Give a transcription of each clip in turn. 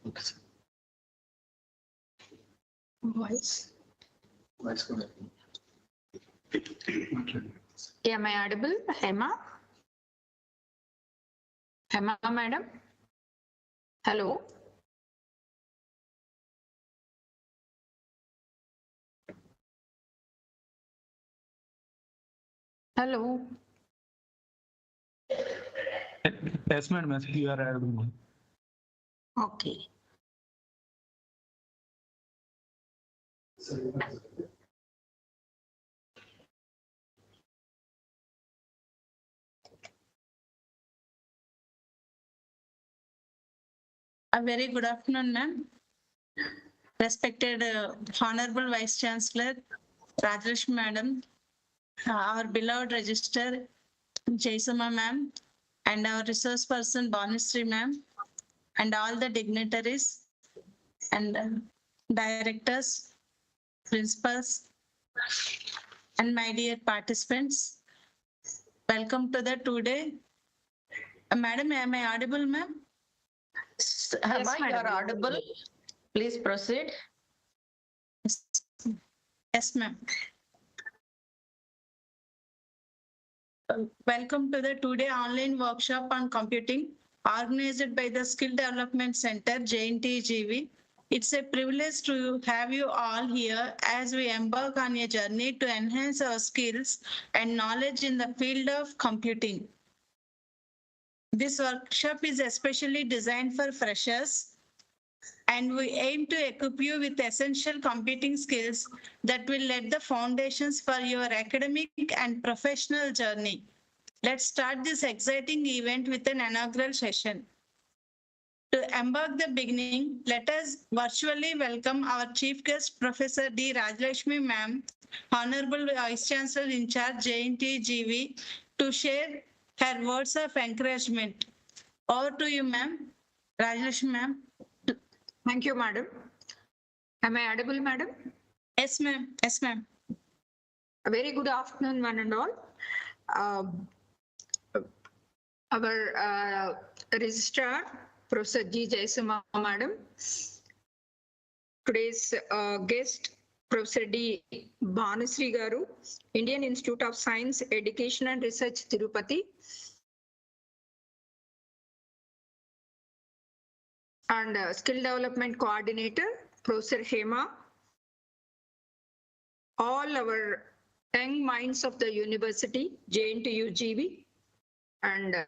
Okay, sir. Voice. Voice go ahead. Am I audible? Hema? Hema, madam? Hello? Hello? Yes, madam. Yes, you are audible. Okay. A very good afternoon, ma'am. Respected Honorable Vice Chancellor Rajlakshmi Madam, our beloved Registrar Jaisama Ma'am, and our resource person Banusri Ma'am, and all the dignitaries and directors, principals, and my dear participants. Welcome to the today. Madam, am I audible, ma'am? Hema, you are audible. Please proceed. Yes, ma'am. Welcome to the today online workshop on computing organized by the Skill Development Center, JNTU. It's a privilege to have you all here as we embark on a journey to enhance our skills and knowledge in the field of computing. This workshop is especially designed for freshers, and we aim to equip you with essential computing skills that will lay the foundations for your academic and professional journey. Let's start this exciting event with an inaugural session. To embark the beginning, let us virtually welcome our chief guest, Professor D. Rajlakshmi Ma'am, Honorable Vice Chancellor in charge, JNTU, to share her words of encouragement. Over to you, ma'am. Rajlakshmi Ma'am. Thank you, madam. Am I audible, madam? Yes, ma'am. Yes, ma'am. A very good afternoon, one and all. Our registrar, Professor G. Jaisama, madam. Today's guest, Professor D. Banusri Garu, Indian Institute of Science, Education and Research, Tirupati. And Skill Development Coordinator, Professor Hema. All our young minds of the university, JNTU, and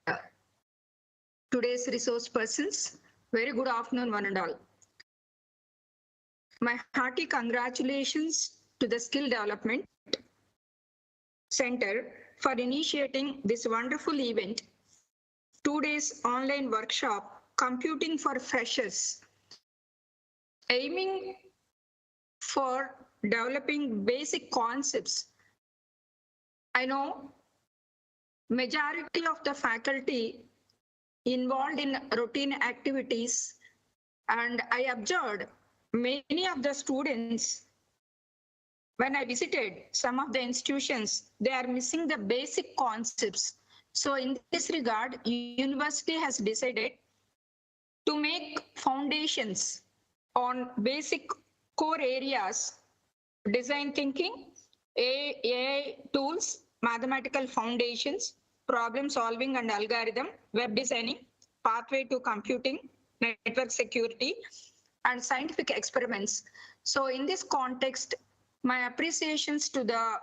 today's resource persons. Very good afternoon, one and all. My hearty congratulations to the Skill Development Center for initiating this wonderful event, 2 days online workshop, Computing for Freshers, aiming for developing basic concepts. I know majority of the faculty involved in routine activities, and I observed many of the students, when I visited some of the institutions, they are missing the basic concepts. So in this regard, university has decided to make foundations on basic core areas, design thinking, AI tools, mathematical foundations, problem solving and algorithm, web designing, pathway to computing, network security, and scientific experiments. So in this context, my appreciations to the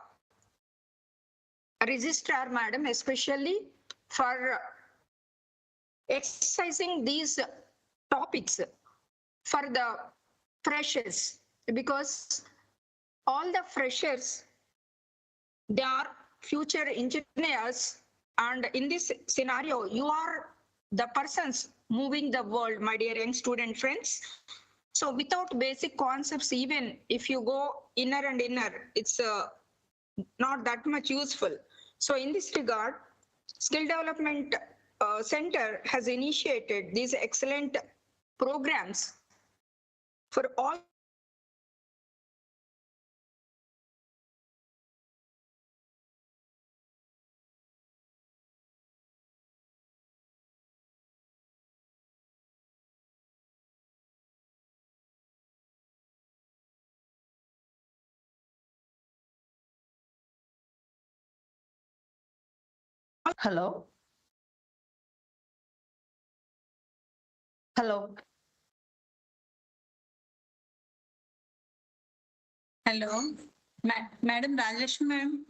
registrar madam, especially for exercising these topics for the freshers, because all the freshers, they are future engineers, and in this scenario, you are the persons moving the world, my dear young student friends. So without basic concepts, even if you go inner and inner, it's not that much useful. So in this regard, Skill Development Center has initiated these excellent programs for all Hello? Hello? Hello, Madam Rajlakshmi ma'am.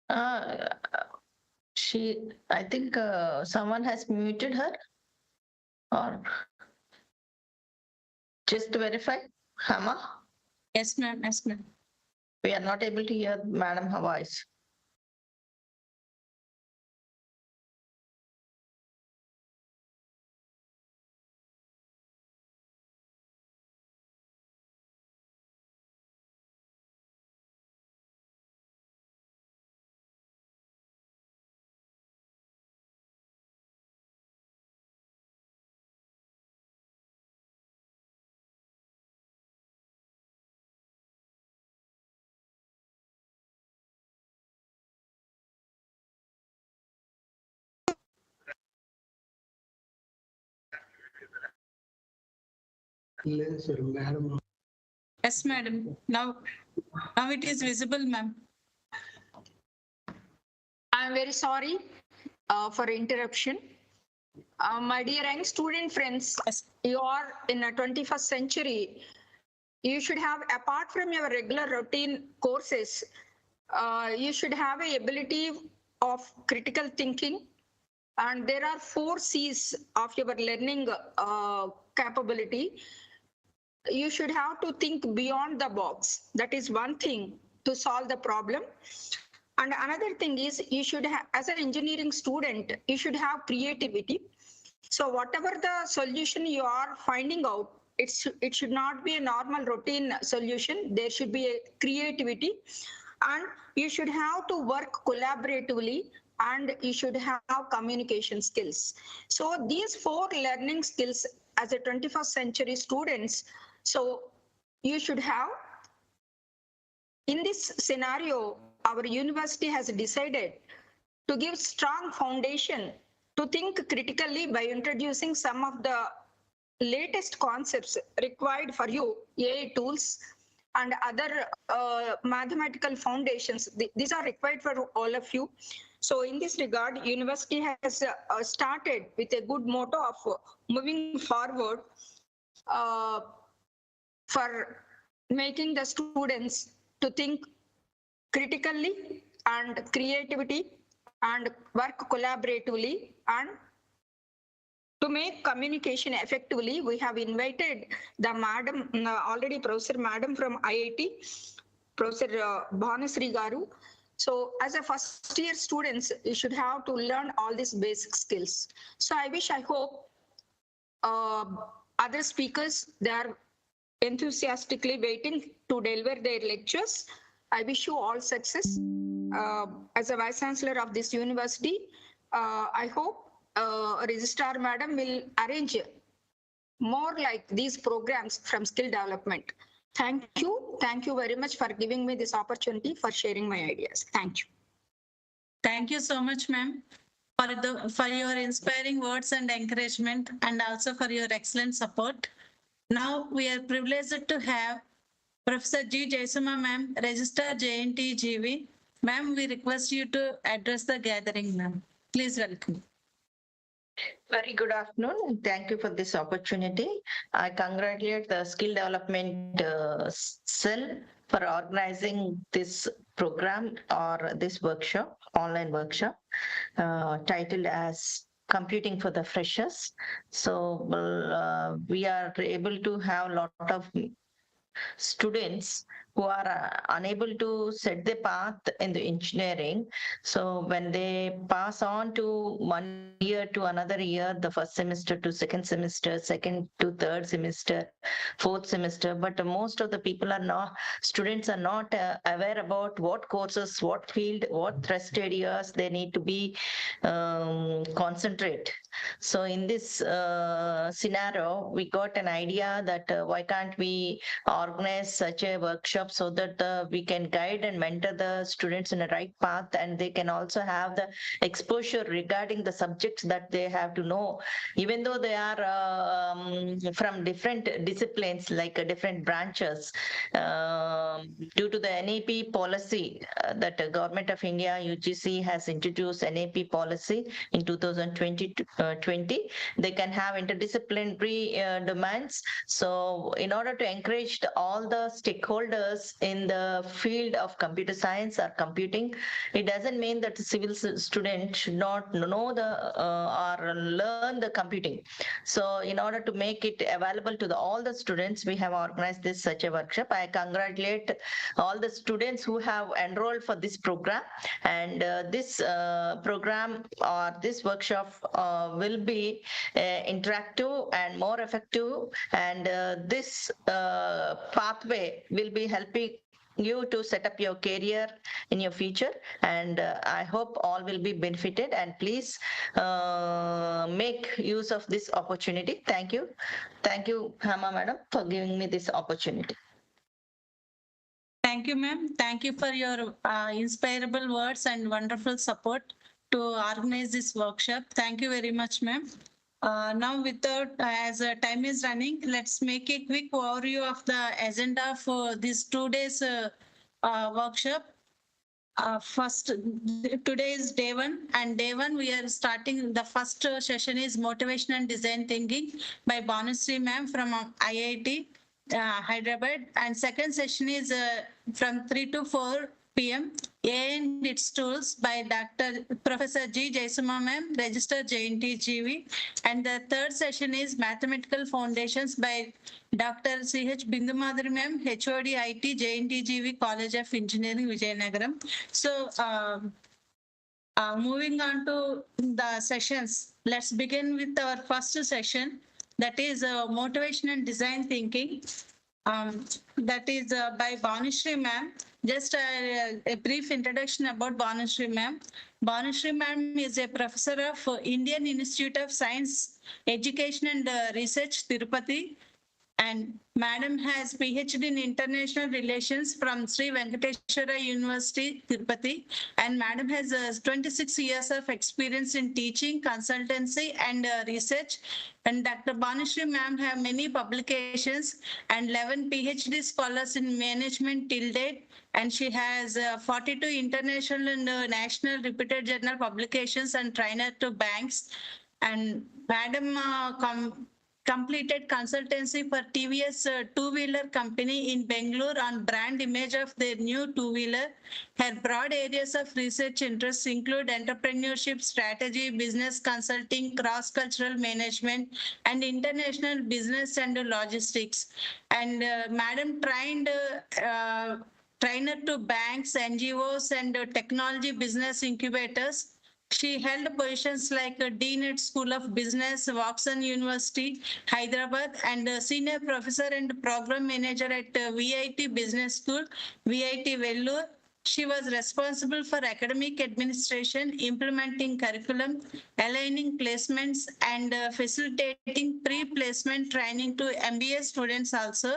Uh, I think someone has muted her or just to verify. Hama, Yes, ma'am. Yes, ma'am. we are not able to hear Madam her voice. Madam. Yes, madam. Now it is visible, ma'am. I'm very sorry for interruption. My dear young student friends, Yes. you are in a 21st century. You should have, apart from your regular routine courses, you should have a ability of critical thinking. And there are 4 C's of your learning capability. You should have to think beyond the box. That is one thing to solve the problem. And another thing is you should have, as an engineering student, you should have creativity. So whatever the solution you are finding out, it should not be a normal routine solution. There should be a creativity, and you should have to work collaboratively, and you should have communication skills. So these 4 learning skills as a 21st century students, so you should have. In this scenario, our university has decided to give strong foundation to think critically by introducing some of the latest concepts required for you, AI tools and other mathematical foundations. These are required for all of you. So in this regard, university has started with a good motto of moving forward uh, for making the students to think critically and creativity and work collaboratively and to make communication effectively. We have invited the madam, already Professor Madam from IIT, Professor Bhanasri Garu. So as a first year students, you should have to learn all these basic skills. So I hope uh, other speakers, they are enthusiastically waiting to deliver their lectures. I wish you all success. As a Vice Chancellor of this university, I hope Registrar Madam will arrange more like these programs from skill development. Thank you. Thank you very much for giving me this opportunity for sharing my ideas. Thank you. Thank you so much, ma'am, for your inspiring words and encouragement, and also for your excellent support. Now we are privileged to have Professor G. Jaisama, ma'am, Registrar JNTU. Ma'am, we request you to address the gathering, ma'am. Please welcome. Very good afternoon, and thank you for this opportunity. I congratulate the skill development cell for organizing this program or this workshop, online workshop, titled as Computing for the Freshers. So we are able to have a lot of students who are unable to set the path in the engineering. So when they pass on to 1 year to another year, the first semester to second semester, second to third semester, fourth semester, but most of the people are not, students are not aware about what courses, what field, what thrust areas they need to be concentrate. So in this scenario, we got an idea that why can't we organize such a workshop workshop so that we can guide and mentor the students in the right path, and they can also have the exposure regarding the subjects that they have to know, even though they are from different disciplines, like different branches. Due to the NAP policy that the Government of India UGC has introduced NAP policy in 2020, they can have interdisciplinary domains. So in order to encourage all the stakeholders in the field of computer science or computing, it doesn't mean that the civil student should not know the or learn the computing. So in order to make it available to all the students, we have organized this such a workshop. I congratulate all the students who have enrolled for this program, and this program or this workshop will be interactive and more effective, and this pathway will be helping you to set up your career in your future, and I hope all will be benefited, and please make use of this opportunity. Thank you, Hama madam, for giving me this opportunity. Thank you, ma'am. Thank you for your inspirable words and wonderful support to organize this workshop. Thank you very much, ma'am. Now, without as time is running, let's make a quick overview of the agenda for this 2 days workshop. First, today is day one, and day one we are starting. The first session is motivation and design thinking by Banusri ma'am from IIT Hyderabad, and second session is from 3 to 4 p.m. AI and its tools by Dr. Professor G. Jaisuma ma'am, Registrar JNTU, and the third session is mathematical foundations by Dr. C.H. Bindumadri ma'am, HOD IT, JNTU College of Engineering, Vijayanagaram. So, moving on to the sessions, let's begin with our first session, that is motivation and design thinking. That is by Banusri ma'am. Just a brief introduction about Banusri ma'am. Banusri ma'am is a professor of Indian Institute of Science, Education and Research, Tirupati. And Madam has PhD in International Relations from Sri Venkateswara University, Tirupati. And Madam has 26 years of experience in teaching, consultancy, and research. And Dr. Banusri ma'am have many publications and 11 PhD scholars in management till date. And she has 42 international and national reputed journal publications and trainer to banks. And Madam completed consultancy for TVS two-wheeler company in Bangalore on brand image of their new two-wheeler. Her broad areas of research interests include entrepreneurship, strategy, business consulting, cross-cultural management, and international business and logistics. And Madam trainer to banks, NGOs, and technology business incubators. She held positions like Dean at School of Business, Watson University, Hyderabad, and Senior Professor and Program Manager at VIT Business School, VIT Vellore. She was responsible for academic administration, implementing curriculum, aligning placements, and facilitating pre-placement training to MBA students also.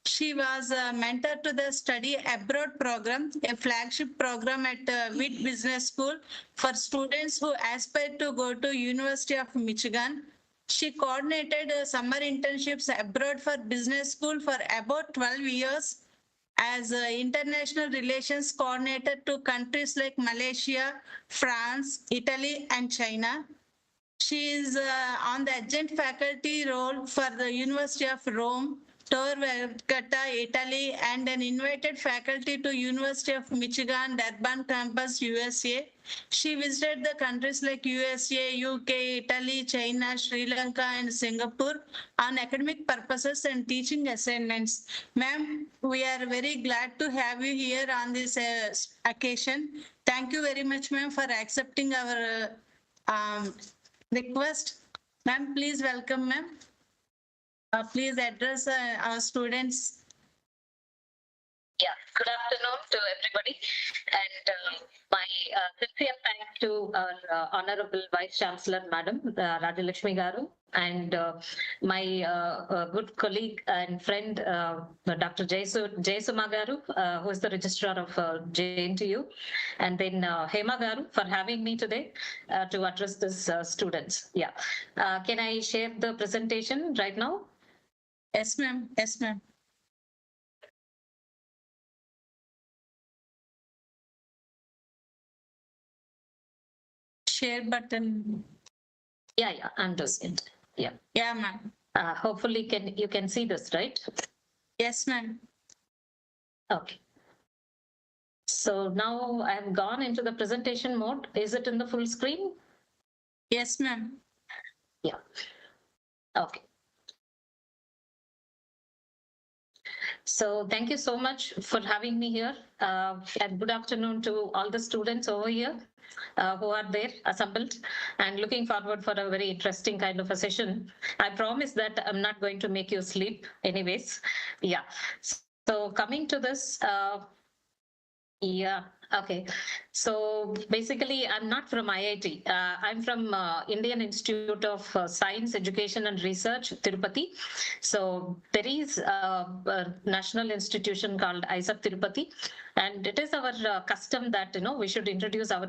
She was a mentor to the Study Abroad program, a flagship program at WIT Business School for students who aspire to go to University of Michigan. She coordinated summer internships abroad for business school for about 12 years as international relations coordinator to countries like Malaysia, France, Italy, and China. She is on the adjunct faculty role for the University of Rome, Tor Vergata, Italy, and an invited faculty to University of Michigan, Durban campus, USA. She visited the countries like USA, UK, Italy, China, Sri Lanka, and Singapore on academic purposes and teaching assignments. Ma'am, we are very glad to have you here on this occasion. Thank you very much, ma'am, for accepting our request. Ma'am, please welcome, ma'am. Please address our students. Yeah, good afternoon to everybody. And my sincere thanks to our Honorable Vice Chancellor, Madam Rajalakshmi Garu, and my good colleague and friend, Dr. Jayasuma Garu, who is the Registrar of JNTU, and then Hema Garu for having me today to address this students. Yeah. Can I share the presentation right now? Yes, ma'am. Yes, ma'am. Share button. Yeah, I'm doing it. Yeah. Yeah, ma'am. Hopefully you can see this, right? Yes, ma'am. Okay. So now I've gone into the presentation mode. Is it in the full screen? Yes, ma'am. Yeah. Okay. So thank you so much for having me here. And good afternoon to all the students over here who are there assembled, and looking forward for a very interesting kind of a session. I promise that I'm not going to make you sleep anyways. Yeah. So coming to this, yeah, okay. So basically, I'm not from IIT. I'm from Indian Institute of Science, Education and Research, Tirupati. So there is a national institution called ISAP Tirupati. And it is our custom that, we should introduce our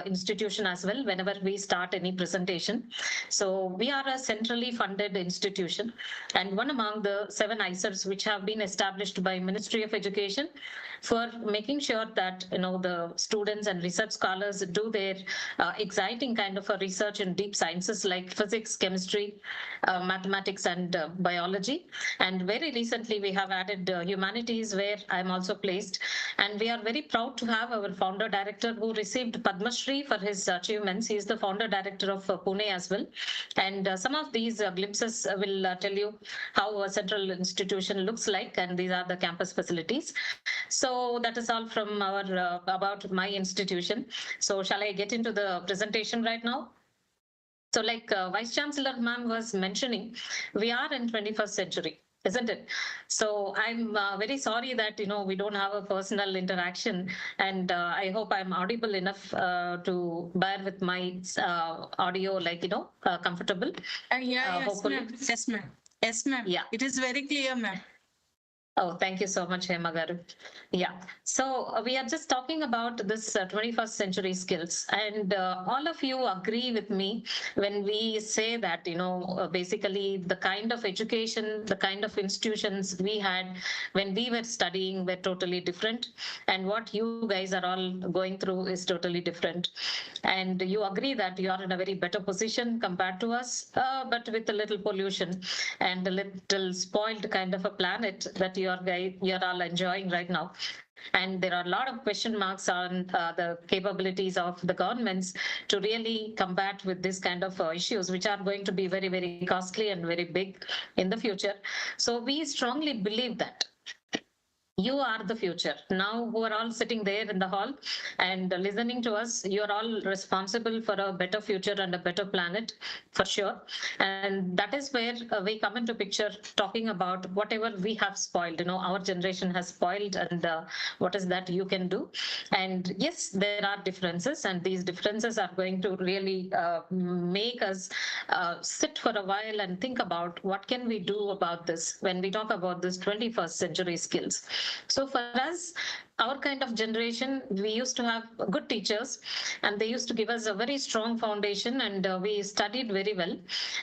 institution as well whenever we start any presentation. So we are a centrally funded institution and one among the 7 ISAPs which have been established by Ministry of Education for making sure that the students and research scholars do their exciting kind of a research in deep sciences like physics, chemistry, mathematics and biology. And very recently we have added humanities, where I'm also placed, and we are very proud to have our founder director who received Padma Shri for his achievements. He is the founder director of Pune as well, and some of these glimpses will tell you how a central institution looks like, and these are the campus facilities. So that is all from our about my institution. So shall I get into the presentation right now? So like Vice Chancellor ma'am was mentioning, we are in 21st century, isn't it? So I'm very sorry that, we don't have a personal interaction, and I hope I'm audible enough to bear with my audio, like, comfortable. Yeah, yes, hopefully. ma'am. Yes, ma'am. Yes, ma'am. Yeah. It is very clear, ma'am. Oh, thank you so much, Hema Garu. Yeah, so we are just talking about this 21st century skills, and all of you agree with me when we say that, basically the kind of education, the kind of institutions we had when we were studying were totally different, and what you guys are all going through is totally different. And you agree that you are in a very better position compared to us, but with a little pollution and a little spoiled kind of a planet that you're all enjoying right now. And there are a lot of question marks on the capabilities of the governments to really combat with this kind of issues, which are going to be very, very costly and very big in the future. So we strongly believe that you are the future. Now, who are all sitting there in the hall and listening to us, you're all responsible for a better future and a better planet, for sure. And that is where we come into picture, talking about whatever we have spoiled, our generation has spoiled, and what is that you can do. And yes, there are differences, and these differences are going to really make us sit for a while and think about what can we do about this when we talk about this 21st century skills. So for us, our kind of generation, we used to have good teachers, and they used to give us a very strong foundation, and we studied very well.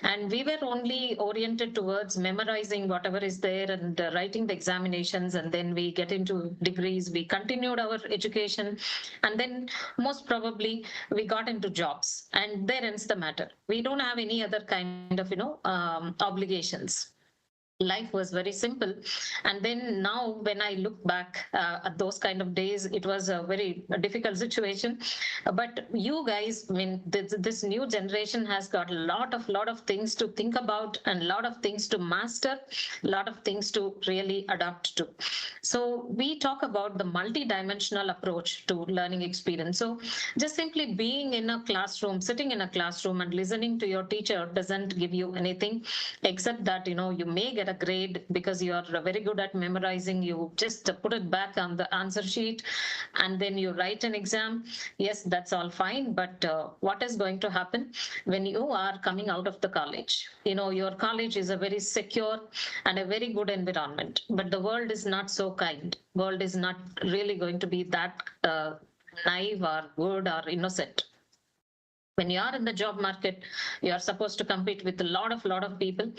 And we were only oriented towards memorizing whatever is there and writing the examinations, and then we get into degrees, we continued our education, and then most probably we got into jobs, and there ends the matter. We don't have any other kind of, obligations. Life was very simple. And then now when I look back at those kind of days, it was a very difficult situation. But you guys, I mean, this new generation has got a lot of things to think about, and a lot of things to master, a lot of things to really adapt to. So we talk about the multi-dimensional approach to learning experience. So just simply being in a classroom, sitting in a classroom and listening to your teacher doesn't give you anything, except that, you may get get a grade because you are very good at memorizing. You just put it back on the answer sheet and then you write an exam. Yes, that's all fine. But what is going to happen when you are coming out of the college? Your college is a very secure and a very good environment, but the world is not so kind. World is not really going to be that naive or good or innocent. When you are in the job market, you are supposed to compete with a lot of people,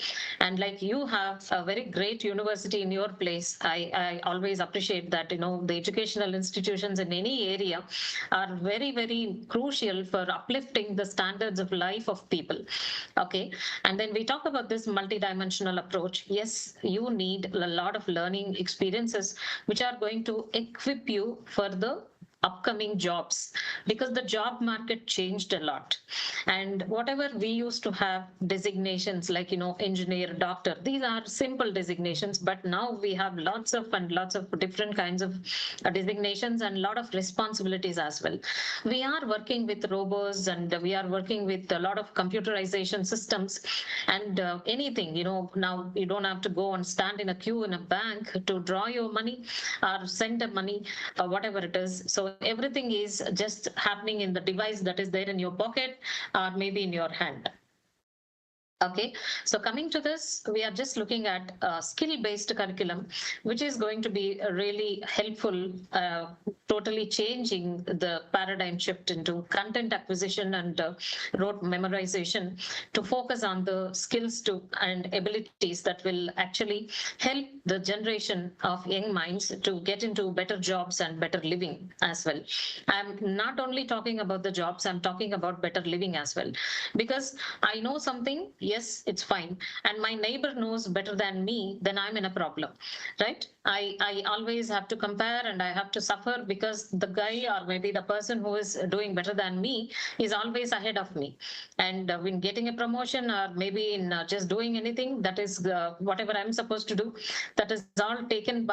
and like you have a very great university in your place. I always appreciate that. The educational institutions in any area are very crucial for uplifting the standards of life of people. Okay, and then we talk about this multidimensional approach. Yes, you need a lot of learning experiences which are going to equip you for the upcoming jobs, because the job market changed a lot. And whatever we used to have designations like engineer, doctor, these are simple designations, but now we have lots of different kinds of designations and a lot of responsibilities as well. We are working with robots and we are working with a lot of computerization systems, and anything, now you don't have to go and stand in a queue in a bank to draw your money or send the money, whatever it is. So everything is just happening in the device that is there in your pocket or maybe in your hand. Okay, so coming to this, we are just looking at a skill-based curriculum, which is going to be really helpful, totally changing the paradigm shift into content acquisition and rote memorization to focus on the skills and abilities that will actually help the generation of young minds to get into better jobs and better living as well. I'm not only talking about the jobs, I'm talking about better living as well, because I know something. Yes, it's fine, and my neighbor knows better than me, then I'm in a problem, right? I always have to compare and I have to suffer because the guy or maybe the person who is doing better than me is always ahead of me. And when getting a promotion or maybe in just doing anything, that is whatever I'm supposed to do, that is all taken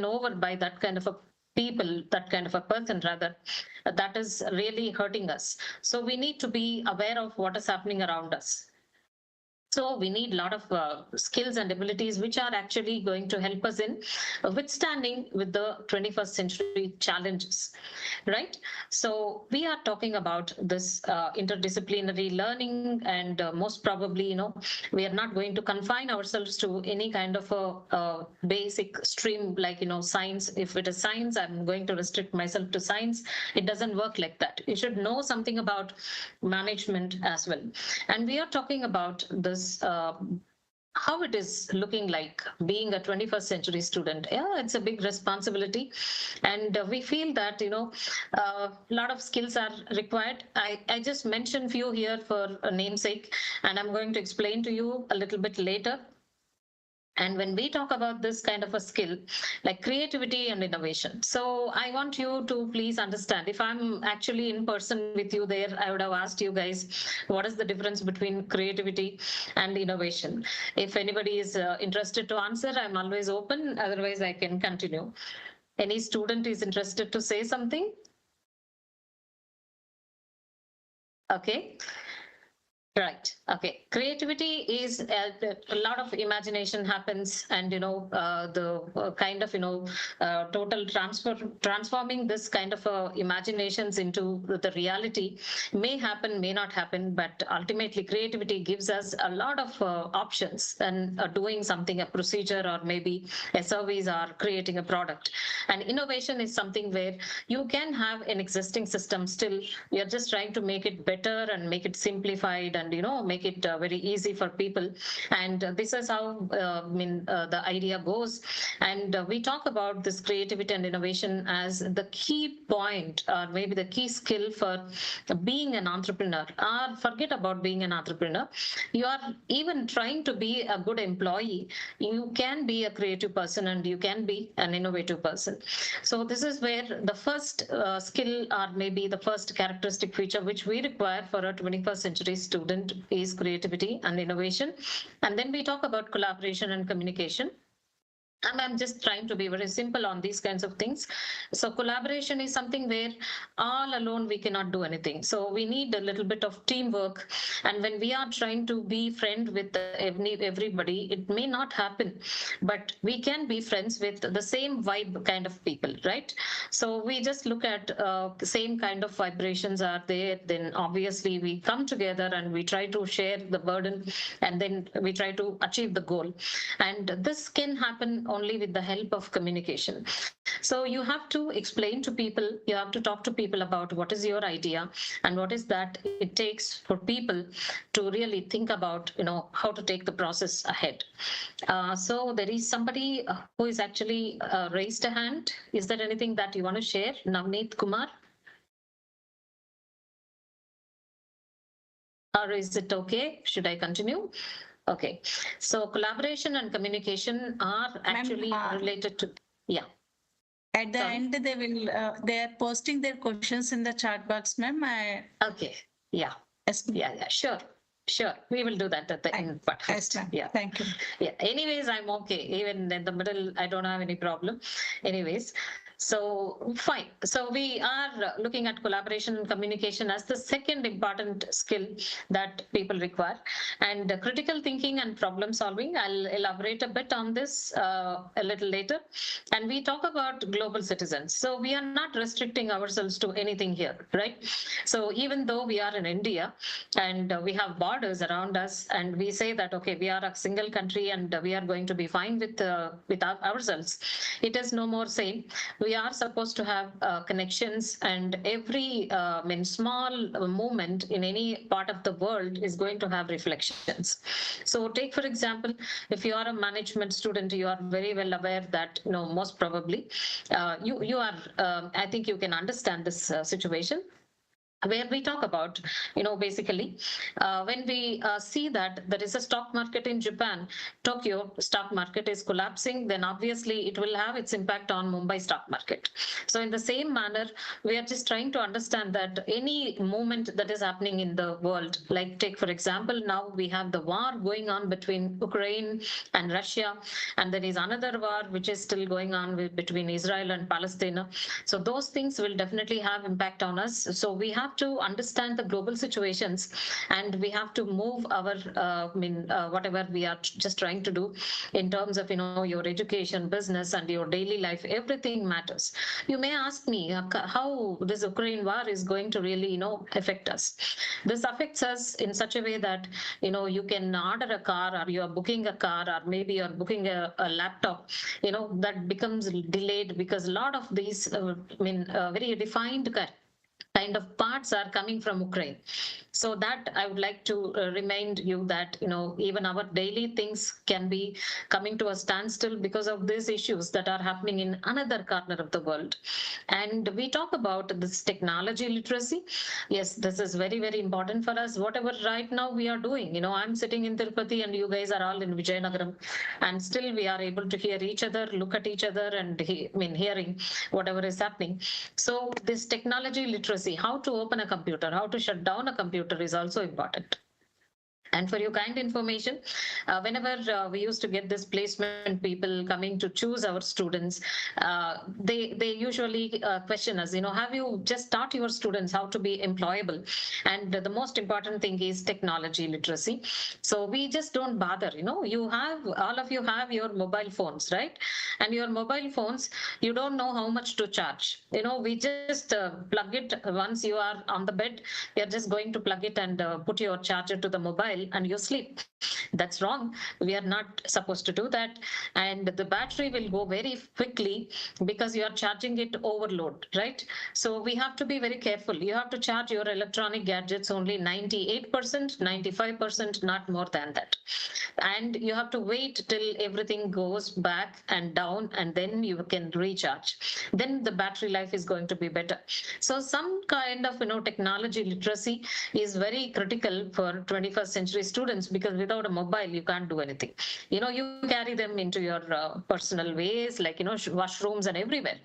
over by that kind of a people, that kind of a person rather, that is really hurting us. So we need to be aware of what is happening around us. So we need a lot of skills and abilities which are actually going to help us in withstanding with the 21st century challenges, right? So we are talking about this interdisciplinary learning, and most probably, we are not going to confine ourselves to any kind of a basic stream like, science. If it is science, I'm going to restrict myself to science. It doesn't work like that. You should know something about management as well. And we are talking about this how it is looking like being a 21st century student. Yeah, it's a big responsibility, and we feel that a lot of skills are required. I just mentioned few here for a namesake, and I'm going to explain to you a little bit later. And when we talk about this kind of a skill, like creativity and innovation, so I want you to please understand, if I'm actually in person with you there, I would have asked you guys, what is the difference between creativity and innovation? If anybody is interested to answer, I'm always open. Otherwise, I can continue. Any student is interested to say something? Okay. Right. Okay. Creativity is a lot of imagination happens, and the kind of total transforming this kind of imaginations into the reality may happen, may not happen, but ultimately creativity gives us a lot of options and doing something, a procedure, or maybe a service, or creating a product. And innovation is something where you can have an existing system, still we are just trying to make it better and make it simplified and make it very easy for people. And this is how the idea goes. And we talk about this creativity and innovation as the key point, or maybe the key skill for being an entrepreneur. Or forget about being an entrepreneur, you are even trying to be a good employee, you can be a creative person and you can be an innovative person. So this is where the first skill, or maybe the first characteristic feature which we require for a 21st century student is creativity and innovation. And then we talk about collaboration and communication. I'm just trying to be very simple on these kinds of things. So collaboration is something where all alone we cannot do anything. So we need a little bit of teamwork. And when we are trying to be friend with everybody, it may not happen, but we can be friends with the same vibe kind of people, right? So we just look at the same kind of vibrations are there, then obviously we come together and we try to share the burden, and then we try to achieve the goal. And this can happen only with the help of communication. So you have to explain to people, you have to talk to people about what is your idea and what is that it takes for people to really think about, how to take the process ahead. So there is somebody who is actually raised a hand. Is there anything that you want to share? Navneet Kumar? Or is it okay? Should I continue? Okay. So collaboration and communication are actually related to, yeah. At the Sorry? end, they are posting their questions in the chat box, ma'am. Okay. Yeah. Yes, ma'am. Yeah. Sure. Sure. We will do that at the end. But Yes, ma'am. yeah. Thank you. Yeah. Anyways, I'm okay. Even in the middle, I don't have any problem. Anyways, so fine. So we are looking at collaboration and communication as the second important skill that people require. And critical thinking and problem solving, I'll elaborate a bit on this a little later. And we talk about global citizens. So we are not restricting ourselves to anything here, right? So even though we are in India and we have borders around us, and we say that, okay, we are a single country and we are going to be fine with ourselves, it is no more same. We are supposed to have connections, and every small movement in any part of the world is going to have reflections. So take, for example, if you are a management student, you are very well aware that, most probably you are, I think you can understand this situation, where we talk about, basically, when we see that there is a stock market in Japan, Tokyo stock market is collapsing, then obviously it will have its impact on Mumbai stock market. So in the same manner, we are just trying to understand that any movement that is happening in the world, like take, for example, now we have the war going on between Ukraine and Russia, and there is another war which is still going on between Israel and Palestine. So those things will definitely have impact on us. So we have to understand the global situations, and we have to move our whatever we are just trying to do in terms of, your education, business, and your daily life. Everything matters. You may ask me how this Ukraine war is going to really, affect us. This affects us in such a way that, you can order a car, or you are booking a car, or maybe you're booking a laptop, that becomes delayed because a lot of these very defined kind of parts are coming from Ukraine. So that I would like to remind you that, even our daily things can be coming to a standstill because of these issues that are happening in another corner of the world. And we talk about this technology literacy. Yes, this is very, very important for us. Whatever right now we are doing, I'm sitting in Tirupati and you guys are all in Vijayanagaram, and still we are able to hear each other, look at each other, and hearing whatever is happening. So this technology literacy, how to open a computer, how to shut down a computer, is also important. And for your kind information, whenever we used to get this placement people coming to choose our students, they usually question us, have you just taught your students how to be employable? And the most important thing is technology literacy. So we just don't bother, all of you have your mobile phones, right? And your mobile phones, you don't know how much to charge. We just plug it once you are on the bed, you're just going to plug it and put your charger to the mobile and you sleep. That's wrong. We are not supposed to do that. And the battery will go very quickly because you are charging it overload, right? So we have to be very careful. You have to charge your electronic gadgets only 98%, 95%, not more than that. And you have to wait till everything goes back and down, and then you can recharge. Then the battery life is going to be better. So some kind of, technology literacy is very critical for 21st century students, because without a mobile, you can't do anything. You carry them into your personal ways, like, washrooms and everywhere.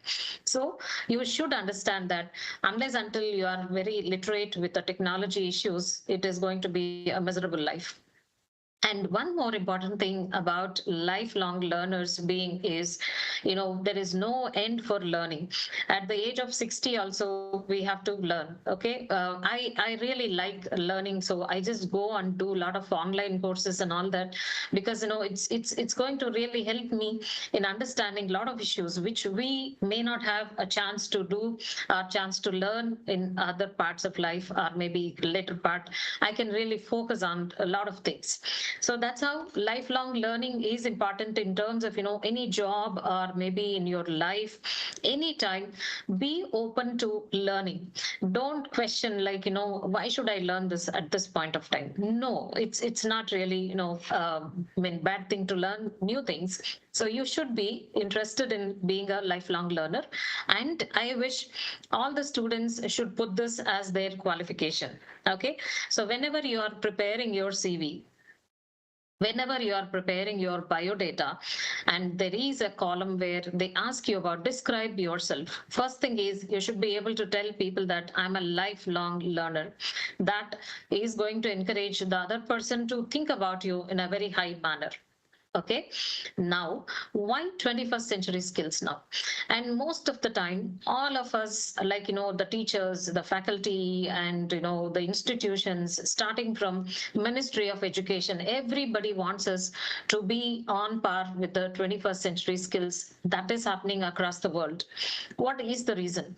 So you should understand that unless until you are very literate with the technology issues, it is going to be a miserable life. And one more important thing about lifelong learners being is, there is no end for learning. At the age of 60 also, we have to learn. Okay. I really like learning. So I just go and do a lot of online courses and all that, because, it's going to really help me in understanding a lot of issues which we may not have a chance to do, a chance to learn in other parts of life, or maybe later part. I can really focus on a lot of things. So that's how lifelong learning is important in terms of, any job or maybe in your life, anytime. Be open to learning. Don't question, like, why should I learn this at this point of time? No, it's not really, bad thing to learn new things. So you should be interested in being a lifelong learner. And I wish all the students should put this as their qualification. Okay. So whenever you are preparing your CV, whenever you are preparing your biodata, and there is a column where they ask you about describe yourself, first thing is you should be able to tell people that I'm a lifelong learner. That is going to encourage the other person to think about you in a very high manner. Okay. Now, why 21st century skills now? And most of the time, all of us, like, the teachers, the faculty, and, the institutions, starting from Ministry of Education, everybody wants us to be on par with the 21st century skills that is happening across the world. What is the reason?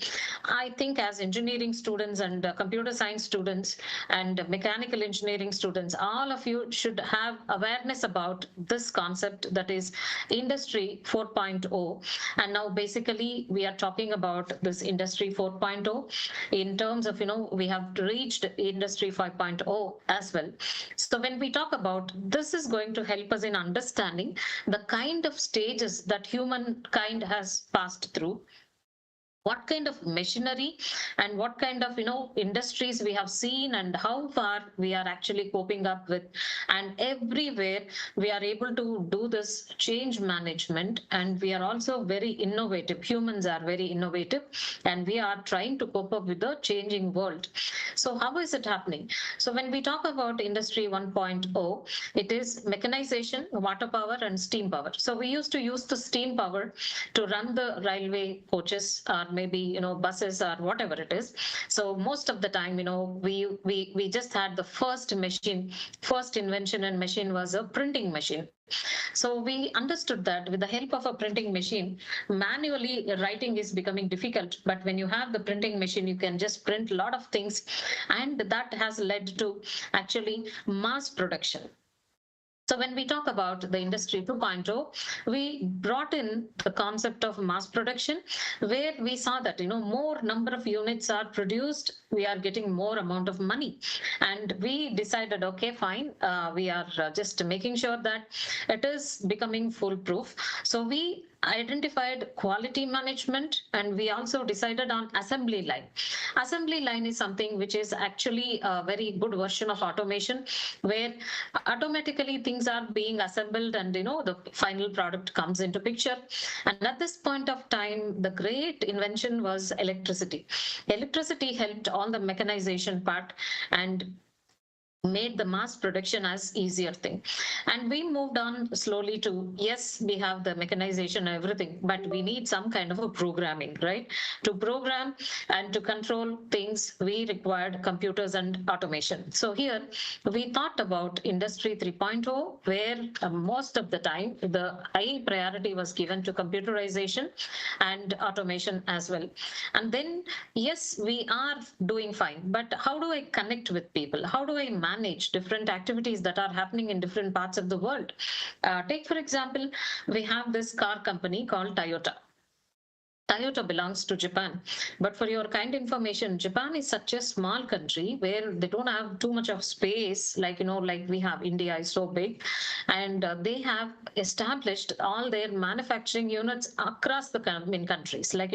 I think as engineering students and computer science students and mechanical engineering students, all of you should have awareness about this concept, that is Industry 4.0. And now basically we are talking about this Industry 4.0 in terms of, we have reached Industry 5.0 as well. So when we talk about this, is going to help us in understanding the kind of stages that humankind has passed through, what kind of machinery and what kind of industries we have seen, and how far we are actually coping up with. And everywhere we are able to do this change management, and we are also very innovative. Humans are very innovative, and we are trying to cope up with the changing world. So how is it happening? So when we talk about Industry 1.0, it is mechanization, water power, and steam power. So we used to use the steam power to run the railway coaches, or maybe buses, or whatever it is. So most of the time, we just had the first machine. First invention and machine was a printing machine. So we understood that with the help of a printing machine, manually writing is becoming difficult. But when you have the printing machine, you can just print a lot of things. And that has led to actually mass production. So when we talk about the Industry 2.0, we brought in the concept of mass production, where we saw that, more number of units are produced, we are getting more amount of money. And we decided, okay, fine, we are just making sure that it is becoming foolproof. So we identified quality management, and we also decided on assembly line. Assembly line is something which is actually a very good version of automation, where automatically things are being assembled, and the final product comes into picture. And at this point of time, the great invention was electricity. Electricity helped all the mechanization part and made the mass production as easier thing. And we moved on slowly to, yes, we have the mechanization and everything, but we need some kind of a programming, right? To program and to control things, we required computers and automation. So here we thought about Industry 3.0, where most of the time the high priority was given to computerization and automation as well. And then, yes, we are doing fine, but how do I connect with people? How do I manage different activities that are happening in different parts of the world? Take, for example, we have this car company called Toyota. Toyota belongs to Japan. But for your kind information, Japan is such a small country where they don't have too much of space, like, like we have. India is so big. And they have established all their manufacturing units across the countries, like,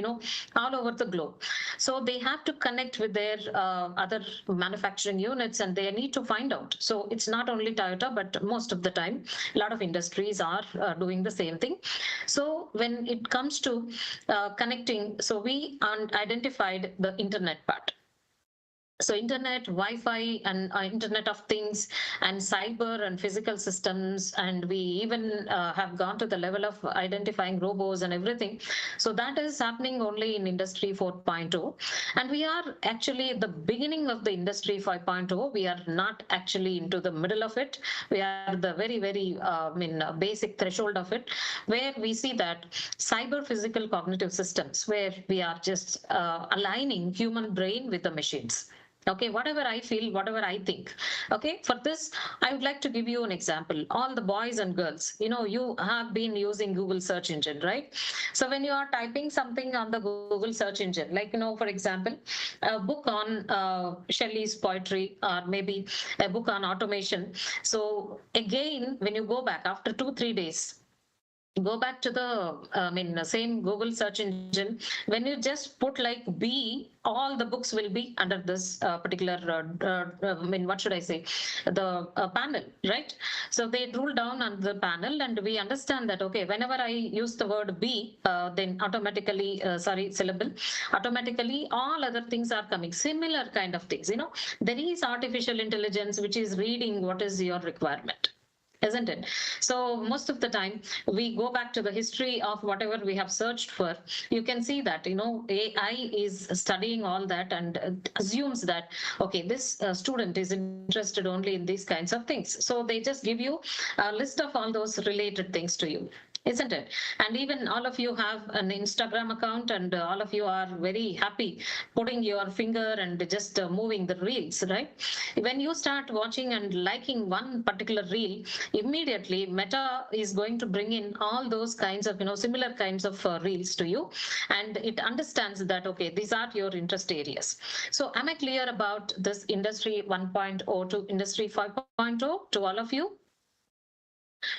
all over the globe. So they have to connect with their other manufacturing units, and they need to find out. So it's not only Toyota, but most of the time, a lot of industries are doing the same thing. So when it comes to connecting, so we identified the internet part. So internet, Wi-Fi, and Internet of Things, and cyber and physical systems, and we even have gone to the level of identifying robots and everything. So that is happening only in Industry 4.0, and we are actually at the beginning of the Industry 5.0. We are not actually into the middle of it. We are the very basic threshold of it, where we see that cyber physical cognitive systems, where we are just aligning human brain with the machines. Okay, whatever I feel, whatever I think. Okay, for this, I would like to give you an example. All the boys and girls, you have been using Google search engine, right? So when you are typing something on the Google search engine, like, for example, a book on Shelley's poetry, or maybe a book on automation. So again, when you go back after 2-3 days, go back to the same Google search engine. When you just put like B, all the books will be under this particular what should I say, the panel, right? So they rule down on the panel, and we understand that, okay, whenever I use the word B, then automatically syllable, automatically all other things are coming, similar kind of things. There is artificial intelligence which is reading what is your requirement, isn't it? So most of the time we go back to the history of whatever we have searched for. You can see that AI is studying all that and assumes that, okay, this student is interested only in these kinds of things, so they just give you a list of all those related things to you, isn't it? And even all of you have an Instagram account, and all of you are very happy putting your finger and just moving the reels, right? When you start watching and liking one particular reel, immediately Meta is going to bring in all those kinds of similar kinds of reels to you, and it understands that, okay, these are your interest areas. So am I clear about this Industry 1.0 to Industry 5.0 to all of you,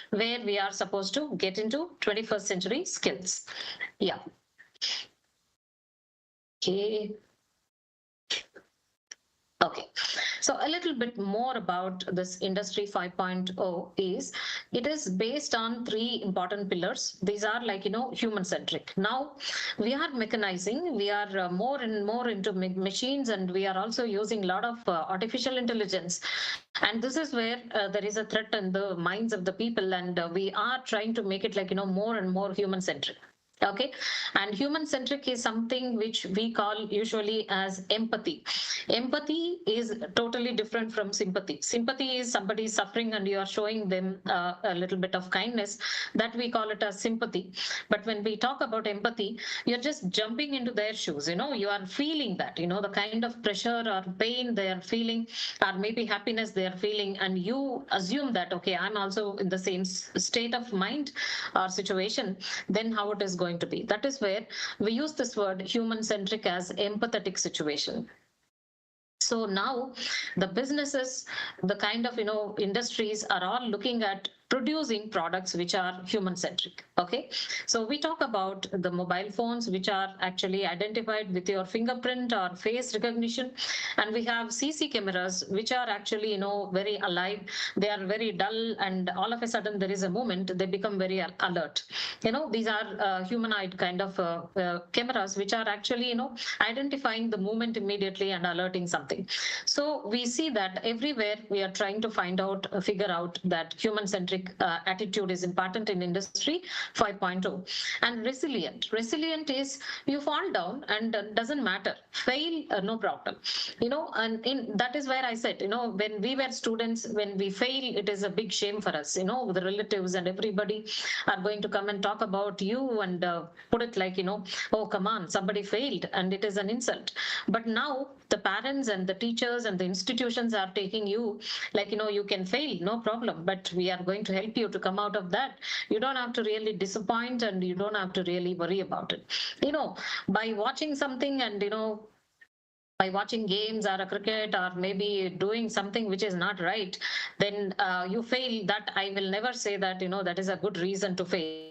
where we are supposed to get into 21st century skills? Yeah. Okay. Okay, so a little bit more about this Industry 5.0 is, it is based on 3 important pillars. These are like, human centric. Now we are mechanizing, we are more and more into machines, and we are also using a lot of artificial intelligence. And this is where there is a threat in the minds of the people, and we are trying to make it like, more and more human centric. Okay, and human centric is something which we call usually as empathy. Empathy is totally different from sympathy. Sympathy is somebody suffering and you are showing them a little bit of kindness, that we call it as sympathy. But when we talk about empathy, you're just jumping into their shoes. You are feeling that, the kind of pressure or pain they are feeling, or maybe happiness they are feeling, and you assume that, okay, I'm also in the same state of mind or situation, then how it is going to be. That is where we use this word human centric as empathetic situation. So now the businesses, the kind of industries are all looking at producing products which are human centric. Okay, so we talk about the mobile phones which are actually identified with your fingerprint or face recognition, and we have CC cameras which are actually very alive. They are very dull, and all of a sudden there is a moment they become very alert. These are humanoid kind of cameras which are actually identifying the movement immediately and alerting something. So we see that everywhere we are trying to figure out that human centric attitude is important in Industry 5.0. And resilient is, you fall down and doesn't matter, fail, no problem. And that is where I said, when we were students, when we fail, it is a big shame for us. The relatives and everybody are going to come and talk about you and put it like, oh, come on, somebody failed, and it is an insult. But now the parents and the teachers and the institutions are taking you like, you can fail, no problem, but we are going to help you to come out of that. You don't have to really disappoint, and you don't have to really worry about it. By watching something and by watching games or a cricket or maybe doing something which is not right, then you fail. That I will never say that that is a good reason to fail.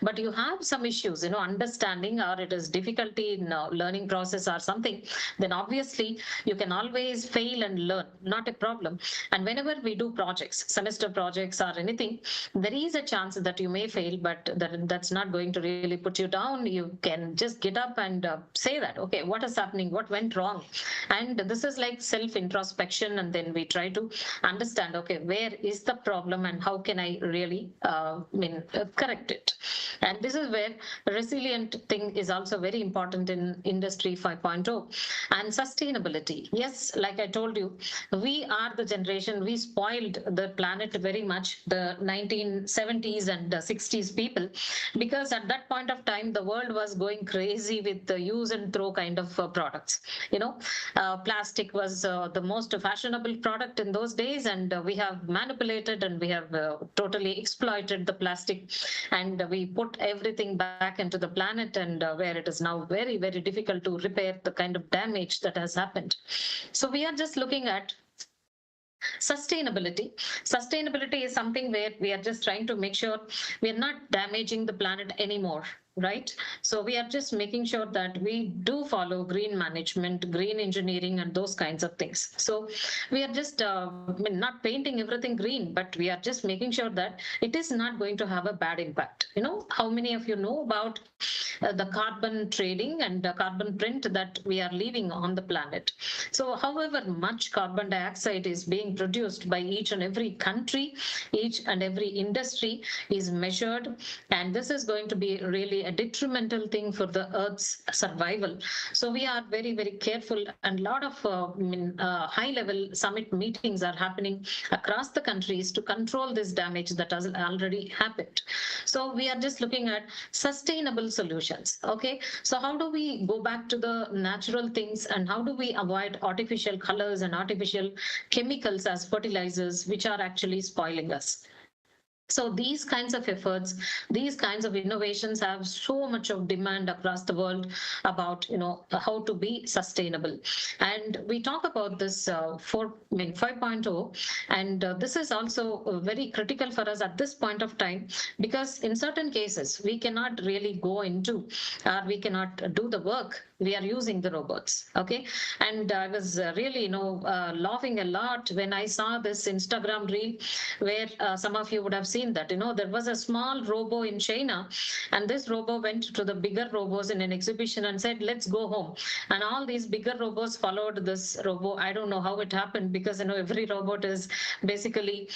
But you have some issues, understanding, or it is difficulty in learning process or something, then obviously you can always fail and learn, not a problem. And whenever we do projects, semester projects or anything, there is a chance that you may fail, but that's not going to really put you down. You can just get up and say that, okay, what is happening, what went wrong, And this is like self introspection, and then we try to understand, okay, where is the problem and how can I really correct it. And this is where resilient thing is also very important in industry 5.0. And sustainability, yes, like I told you, we are the generation, we spoiled the planet very much, the 1970s and 60s people, because at that point of time the world was going crazy with the use and throw kind of products. Plastic was the most fashionable product in those days, and we have manipulated and we have totally exploited the plastic, and we put everything back into the planet, and where it is now very, very difficult to repair the kind of damage that has happened. So we are just looking at sustainability. Sustainability is something where we are just trying to make sure we are not damaging the planet anymore, right? So we are just making sure that we do follow green management, green engineering, and those kinds of things. So we are just not painting everything green, but we are just making sure that it is not going to have a bad impact. How many of you know about the carbon trading and the carbon print that we are leaving on the planet? So however much carbon dioxide is being produced by each and every country, each and every industry is measured, and this is going to be really a detrimental thing for the Earth's survival. So we are very, very careful, and a lot of high-level summit meetings are happening across the countries to control this damage that has already happened. So we are just looking at sustainable solutions. Okay, so how do we go back to the natural things, and how do we avoid artificial colors and artificial chemicals as fertilizers, which are actually spoiling us? So these kinds of efforts, these kinds of innovations have so much of demand across the world about how to be sustainable. And we talk about this 5.0, and this is also very critical for us at this point of time, because in certain cases we cannot really go into, we cannot do the work. We are using the robots. Okay, and I was really laughing a lot when I saw this Instagram reel where some of you would have seen that there was a small robo in China, and this robo went to the bigger robos in an exhibition and said, let's go home. And all these bigger robos followed this robo. I don't know how it happened, because every robot is basically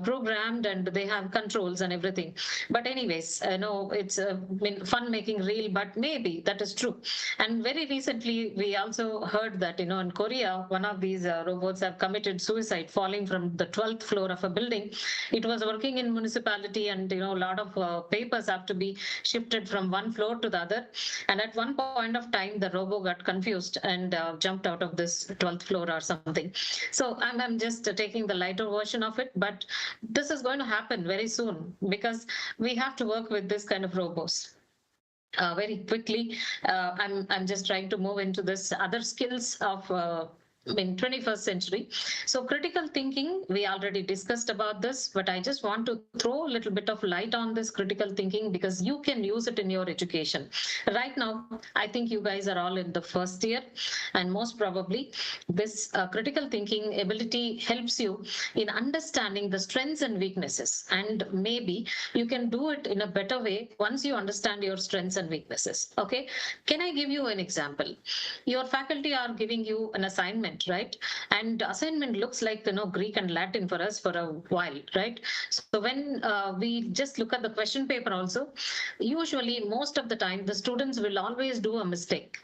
programmed and they have controls and everything. But anyways, it's a fun making reel, but maybe that is true. And very recently we also heard that in Korea, one of these robots have committed suicide falling from the 12th floor of a building. It was working in municipality, and a lot of papers have to be shifted from one floor to the other. And at one point of time, the robo got confused and jumped out of this 12th floor or something. So I'm just taking the lighter version of it, but this is going to happen very soon, because we have to work with this kind of robots. Very quickly, I'm just trying to move into this other skills of in 21st century. So critical thinking, we already discussed about this, but I just want to throw a little bit of light on this critical thinking, because you can use it in your education. Right now, I think you guys are all in the first year, and most probably this critical thinking ability helps you in understanding the strengths and weaknesses, and maybe you can do it in a better way once you understand your strengths and weaknesses. Okay, can I give you an example? Your faculty are giving you an assignment, right? And assignment looks like Greek and Latin for us for a while, right? So when we just look at the question paper also, usually most of the time the students will always do a mistake.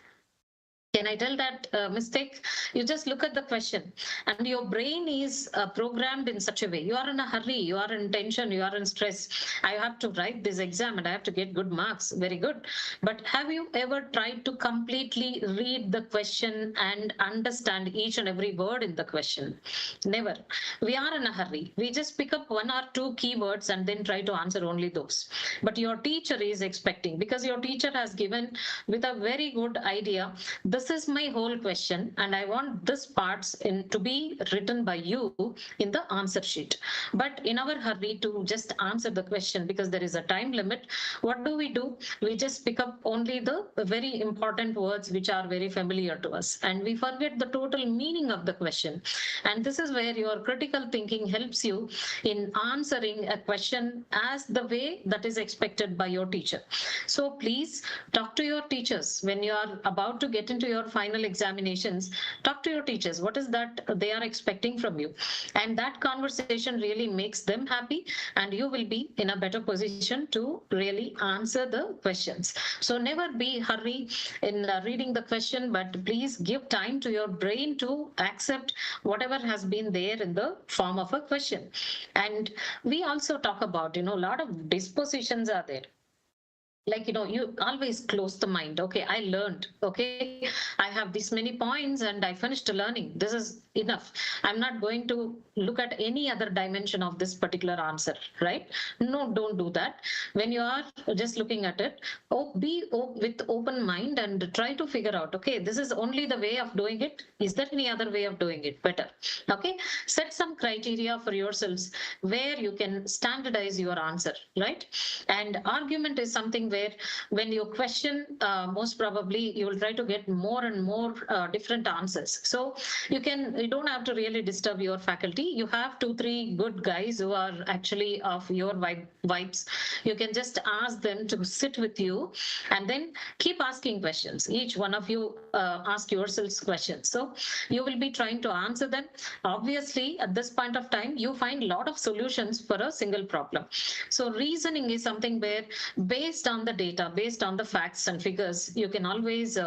Can I tell that mistake? You just look at the question, and your brain is programmed in such a way. You are in a hurry, you are in tension, you are in stress. I have to write this exam and I have to get good marks. Very good. But have you ever tried to completely read the question and understand each and every word in the question? Never. We are in a hurry. We just pick up one or two keywords and then try to answer only those. But your teacher is expecting, because your teacher has given with a very good idea, this is my whole question and I want this parts to be written by you in the answer sheet. But in our hurry to just answer the question, because there is a time limit, what do? We just pick up only the very important words which are very familiar to us, and we forget the total meaning of the question. And this is where your critical thinking helps you in answering a question as the way that is expected by your teacher. So please talk to your teachers when you are about to get into your final examinations, talk to your teachers. What is that they are expecting from you? And that conversation really makes them happy, and you will be in a better position to really answer the questions. So never be hurry in reading the question, but please give time to your brain to accept whatever has been there in the form of a question. And we also talk about, a lot of dispositions are there. Like, you always close the mind. Okay, I learned. Okay, I have this many points and I finished learning. This is enough. I'm not going to look at any other dimension of this particular answer, right? No, don't do that. When you are just looking at it, with open mind and try to figure out, okay, this is only the way of doing it. Is there any other way of doing it better? Okay, set some criteria for yourselves where you can standardize your answer, right? And argument is something where when you question, most probably you will try to get more and more different answers. So you don't have to really disturb your faculty. You have 2-3 good guys who are actually of your vibes. You can just ask them to sit with you and then keep asking questions. Each one of you ask yourselves questions. So you will be trying to answer them. Obviously, at this point of time, you find a lot of solutions for a single problem. So reasoning is something where based on the data, based on the facts and figures, you can always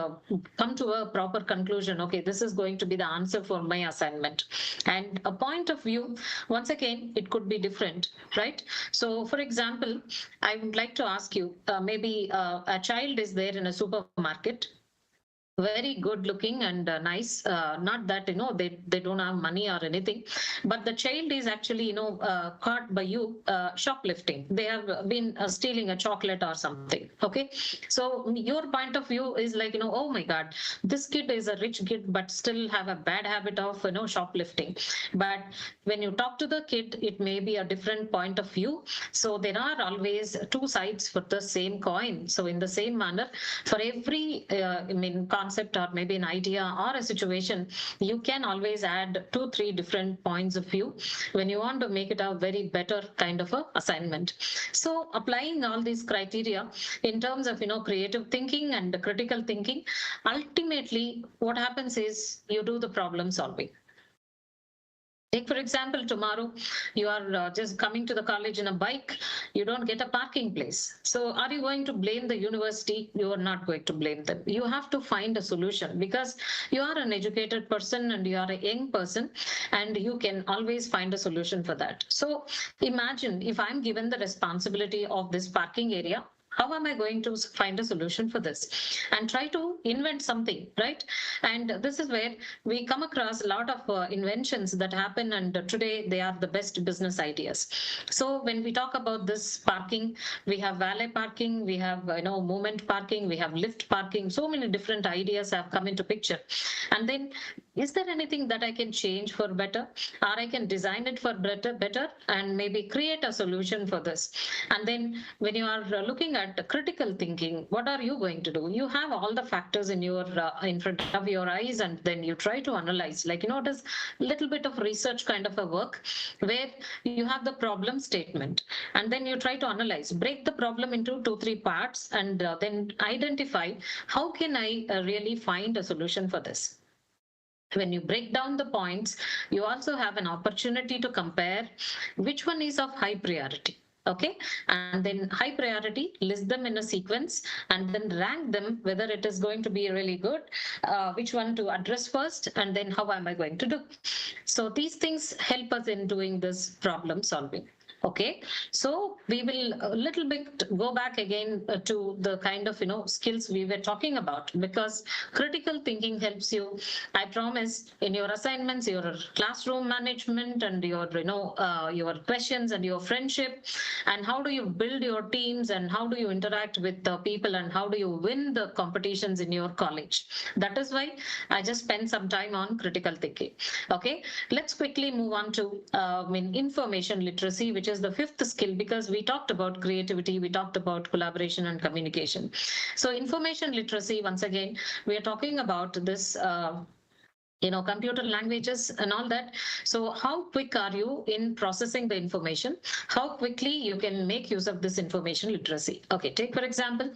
come to a proper conclusion. Okay, this is going to be the answer for my assignment. And a point of view, once again, it could be different, right? So for example, I would like to ask you, maybe a child is there in a supermarket, very good looking and nice, not that they don't have money or anything, but the child is actually caught by you shoplifting. They have been stealing a chocolate or something. Okay, so your point of view is like, oh my god, this kid is a rich kid but still have a bad habit of shoplifting. But when you talk to the kid, it may be a different point of view. So there are always two sides for the same coin. So in the same manner, for every concept or maybe an idea or a situation, you can always add 2-3 different points of view when you want to make it a very better kind of a assignment. So applying all these criteria in terms of creative thinking and critical thinking, ultimately what happens is you do the problem solving. Take, for example, tomorrow you are just coming to the college in a bike, you don't get a parking place. So are you going to blame the university? You are not going to blame them. You have to find a solution because you are an educated person and you are a young person and you can always find a solution for that. So imagine if I'm given the responsibility of this parking area, how am I going to find a solution for this? And try to invent something, right? And this is where we come across a lot of inventions that happen, and today they are the best business ideas. So when we talk about this parking, we have valet parking, we have moment parking, we have lift parking. So many different ideas have come into picture. And then, is there anything that I can change for better, or I can design it for better, and maybe create a solution for this? And then when you are looking at critical thinking, what are you going to do? You have all the factors in front of your eyes, and then you try to analyze, like it is a little bit of research kind of a work where you have the problem statement, and then you try to analyze, break the problem into 2-3 parts, and then identify how can I really find a solution for this. When you break down the points, you also have an opportunity to compare which one is of high priority. Okay, and then high priority, list them in a sequence and then rank them whether it is going to be really good, which one to address first, and then how am I going to do. So these things help us in doing this problem solving. Okay, so we will a little bit go back again to the kind of skills we were talking about, because critical thinking helps you, I promise, in your assignments, your classroom management, and your your questions and your friendship, and how do you build your teams, and how do you interact with the people, and how do you win the competitions in your college. That is why I just spent some time on critical thinking. Okay, let's quickly move on to information literacy, which is the 5th skill, because we talked about creativity, we talked about collaboration and communication. So information literacy, once again, we are talking about this computer languages and all that. So how quick are you in processing the information? How quickly you can make use of this information literacy? Okay, take for example,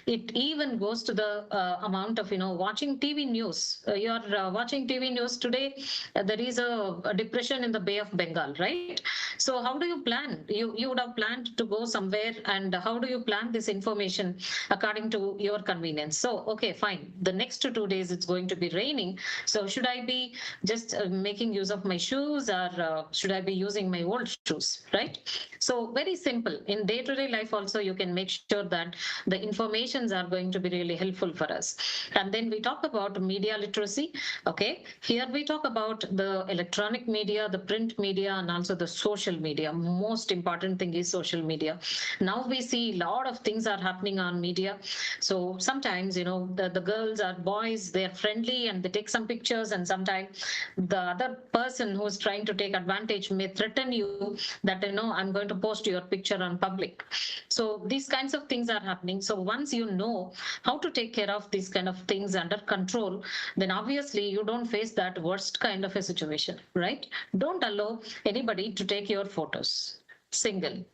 it even goes to the amount of, watching TV news. You're watching TV news today, there is a depression in the Bay of Bengal, right? So how do you plan? You would have planned to go somewhere, and how do you plan this information according to your convenience? So, okay, fine. The next 2 days it's going to be raining. So should I be just making use of my shoes, or should I be using my old shoes, right? So very simple. In day-to-day life also, you can make sure that the informations are going to be really helpful for us. And then we talk about media literacy. Okay, here we talk about the electronic media, the print media, and also the social media. Most important thing is social media. Now we see a lot of things are happening on media. So sometimes, the girls or boys, they're friendly and they take some pictures, and sometimes the other person who's trying to take advantage may threaten you that, I'm going to post your picture on public. So these kinds of things are happening. So once you know how to take care of these kind of things under control, then obviously you don't face that worst kind of a situation, right? Don't allow anybody to take your photos. Single.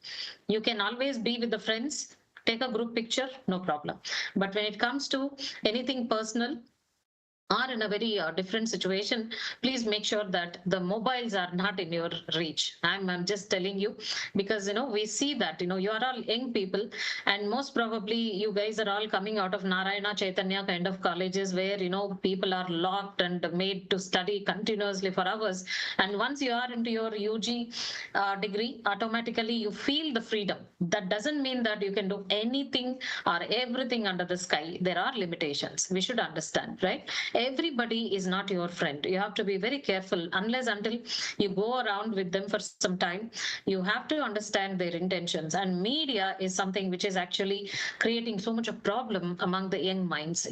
You can always be with the friends, take a group picture, no problem. But when it comes to anything personal, or in a very different situation, please make sure that the mobiles are not in your reach. I'm just telling you, because we see that you are all young people, and most probably you guys are all coming out of Narayana Chaitanya kind of colleges where people are locked and made to study continuously for hours. And once you are into your UG degree, automatically you feel the freedom. That doesn't mean that you can do anything or everything under the sky. There are limitations. We should understand, right? Everybody is not your friend. You have to be very careful unless until you go around with them for some time. You have to understand their intentions. And media is something which is actually creating so much of problem among the young minds.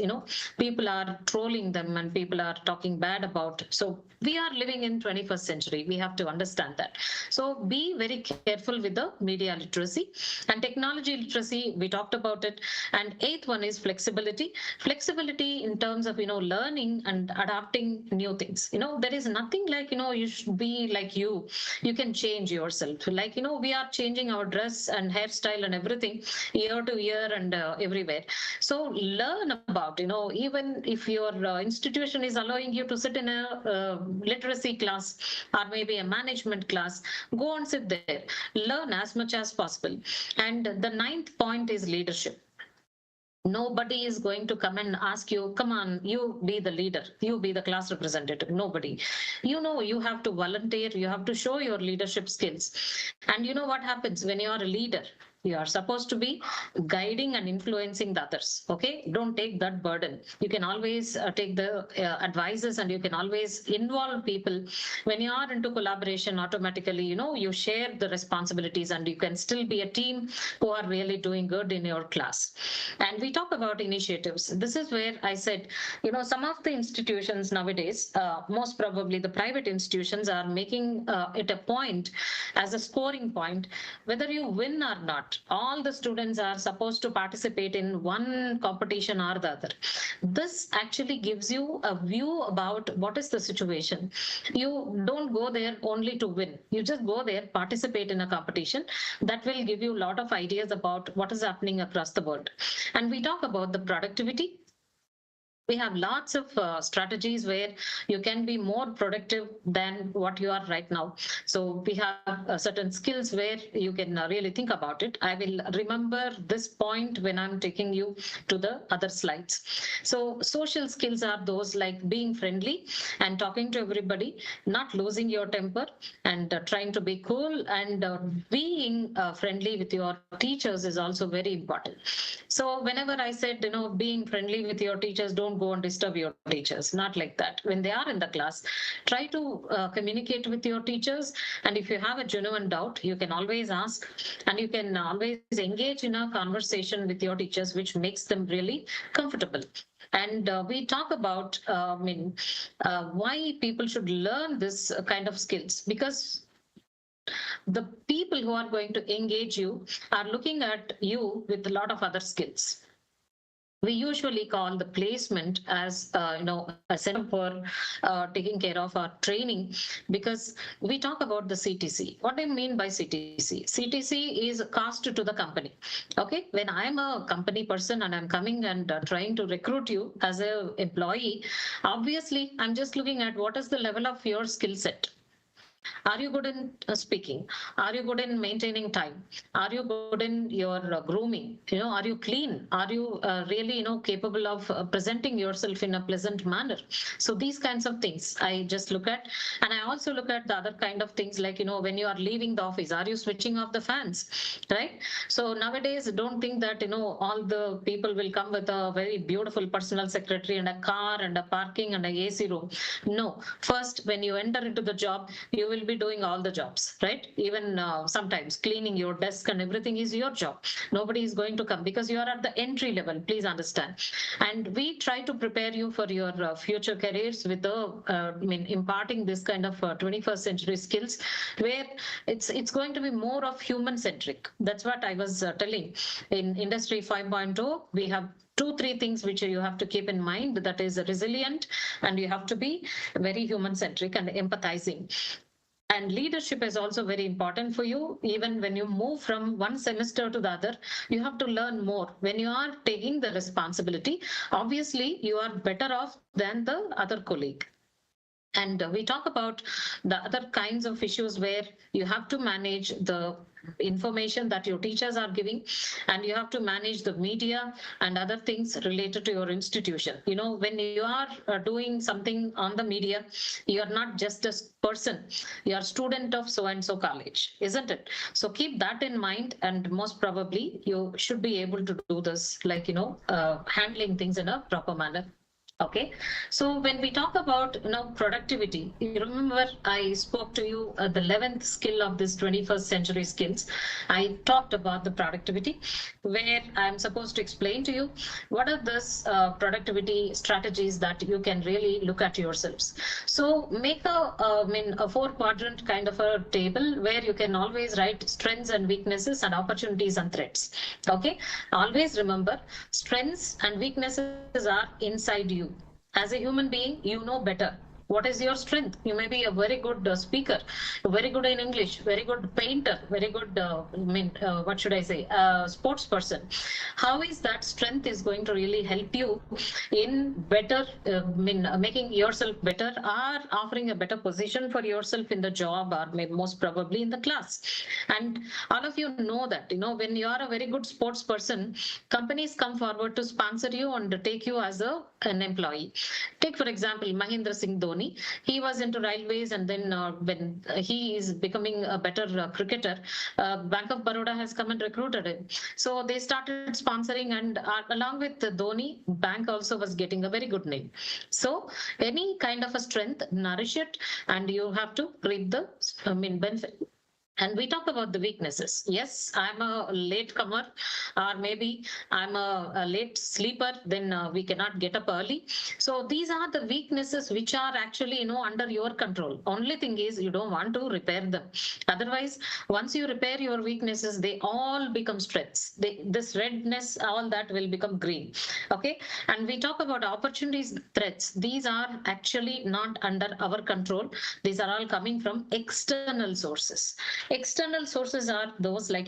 People are trolling them and people are talking bad about. So we are living in 21st century. We have to understand that. So be very careful with the media literacy and technology literacy. We talked about it. And eighth one is flexibility. Flexibility in terms of learning and adapting new things. There is nothing like you should be like you can change yourself. Like we are changing our dress and hairstyle and everything year to year and everywhere. So learn about even if your institution is allowing you to sit in a literacy class or maybe a management class, go and sit there, learn as much as possible. And the ninth point is leadership. Nobody is going to come and ask you, come on, you be the leader, you be the class representative. Nobody. You have to volunteer, you have to show your leadership skills. And you know what happens when you are a leader? You are supposed to be guiding and influencing the others. Okay, don't take that burden. You can always take the advices, and you can always involve people. When you are into collaboration, automatically you share the responsibilities, and you can still be a team who are really doing good in your class. And we talk about initiatives. This is where I said, some of the institutions nowadays, most probably the private institutions, are making it a point as a scoring point, whether you win or not. All the students are supposed to participate in one competition or the other. This actually gives you a view about what is the situation. You don't go there only to win. You just go there, participate in a competition. That will give you a lot of ideas about what is happening across the world. And we talk about the productivity. We have lots of strategies where you can be more productive than what you are right now. So we have certain skills where you can really think about it. I will remember this point when I'm taking you to the other slides. So social skills are those like being friendly and talking to everybody, not losing your temper, and trying to be cool, and being friendly with your teachers is also very important. So whenever I said, being friendly with your teachers, don't go and disturb your teachers. Not like that. When they are in the class, try to communicate with your teachers. And if you have a genuine doubt, you can always ask, and you can always engage in a conversation with your teachers, which makes them really comfortable. And we talk about why people should learn this kind of skills, because the people who are going to engage you are looking at you with a lot of other skills. we usually call the placement as a center for taking care of our training, because we talk about the CTC. What do I mean by CTC? CTC is cost to the company. Okay, when I'm a company person and I'm coming and trying to recruit you as a employee, obviously I'm just looking at what is the level of your skill set. Are you good in speaking? Are you good in maintaining time? Are you good in your grooming? Are you clean? Are you really capable of presenting yourself in a pleasant manner? So these kinds of things I just look at. And I also look at the other kind of things, like when you are leaving the office, are you switching off the fans, right? So nowadays, don't think that all the people will come with a very beautiful personal secretary and a car and a parking and a AC room. No, first when you enter into the job, you will be doing all the jobs, right? Even sometimes cleaning your desk and everything is your job. Nobody is going to come because you are at the entry level, please understand. And we try to prepare you for your future careers with the imparting this kind of 21st century skills, where it's going to be more of human centric. That's what I was telling. In industry 5.0, we have 2-3 things which you have to keep in mind, that is resilient, and you have to be very human centric and empathizing. And leadership is also very important for you. Even when you move from one semester to the other, you have to learn more. When you are taking the responsibility, obviously you are better off than the other colleague. And we talk about the other kinds of issues where you have to manage the information that your teachers are giving, and you have to manage the media and other things related to your institution. When you are doing something on the media, you are not just a person, you are student of so and so college, isn't it? So keep that in mind, and most probably you should be able to do this, like handling things in a proper manner. Okay, so when we talk about productivity, you remember I spoke to you the 11th skill of this 21st century skills. I talked about the productivity, where I'm supposed to explain to you what are those productivity strategies that you can really look at yourselves. So make a 4-quadrant kind of a table where you can always write strengths and weaknesses and opportunities and threats. Okay, always remember, strengths and weaknesses are inside you. As a human being, you know better. What is your strength? You may be a very good speaker, very good in English, very good painter, very good, what should I say, sports person. How is that strength is going to really help you in better, making yourself better, or offering a better position for yourself in the job, or maybe most probably in the class. And all of you know that, when you are a very good sports person, companies come forward to sponsor you and take you as an employee. Take, for example, Mahendra Singh Dhoni. He was into railways, and then when he is becoming a better cricketer, Bank of Baroda has come and recruited him. So they started sponsoring, and along with Dhoni, bank also was getting a very good name. So any kind of a strength, nourish it, and you have to reap the benefit. And we talk about the weaknesses. Yes, I'm a late comer, or maybe I'm a late sleeper, then we cannot get up early. So these are the weaknesses which are actually, under your control. Only thing is you don't want to repair them. Otherwise, once you repair your weaknesses, they all become strengths. This redness, all that will become green. Okay. And we talk about opportunities, threats. These are actually not under our control. These are all coming from external sources. External sources are those like,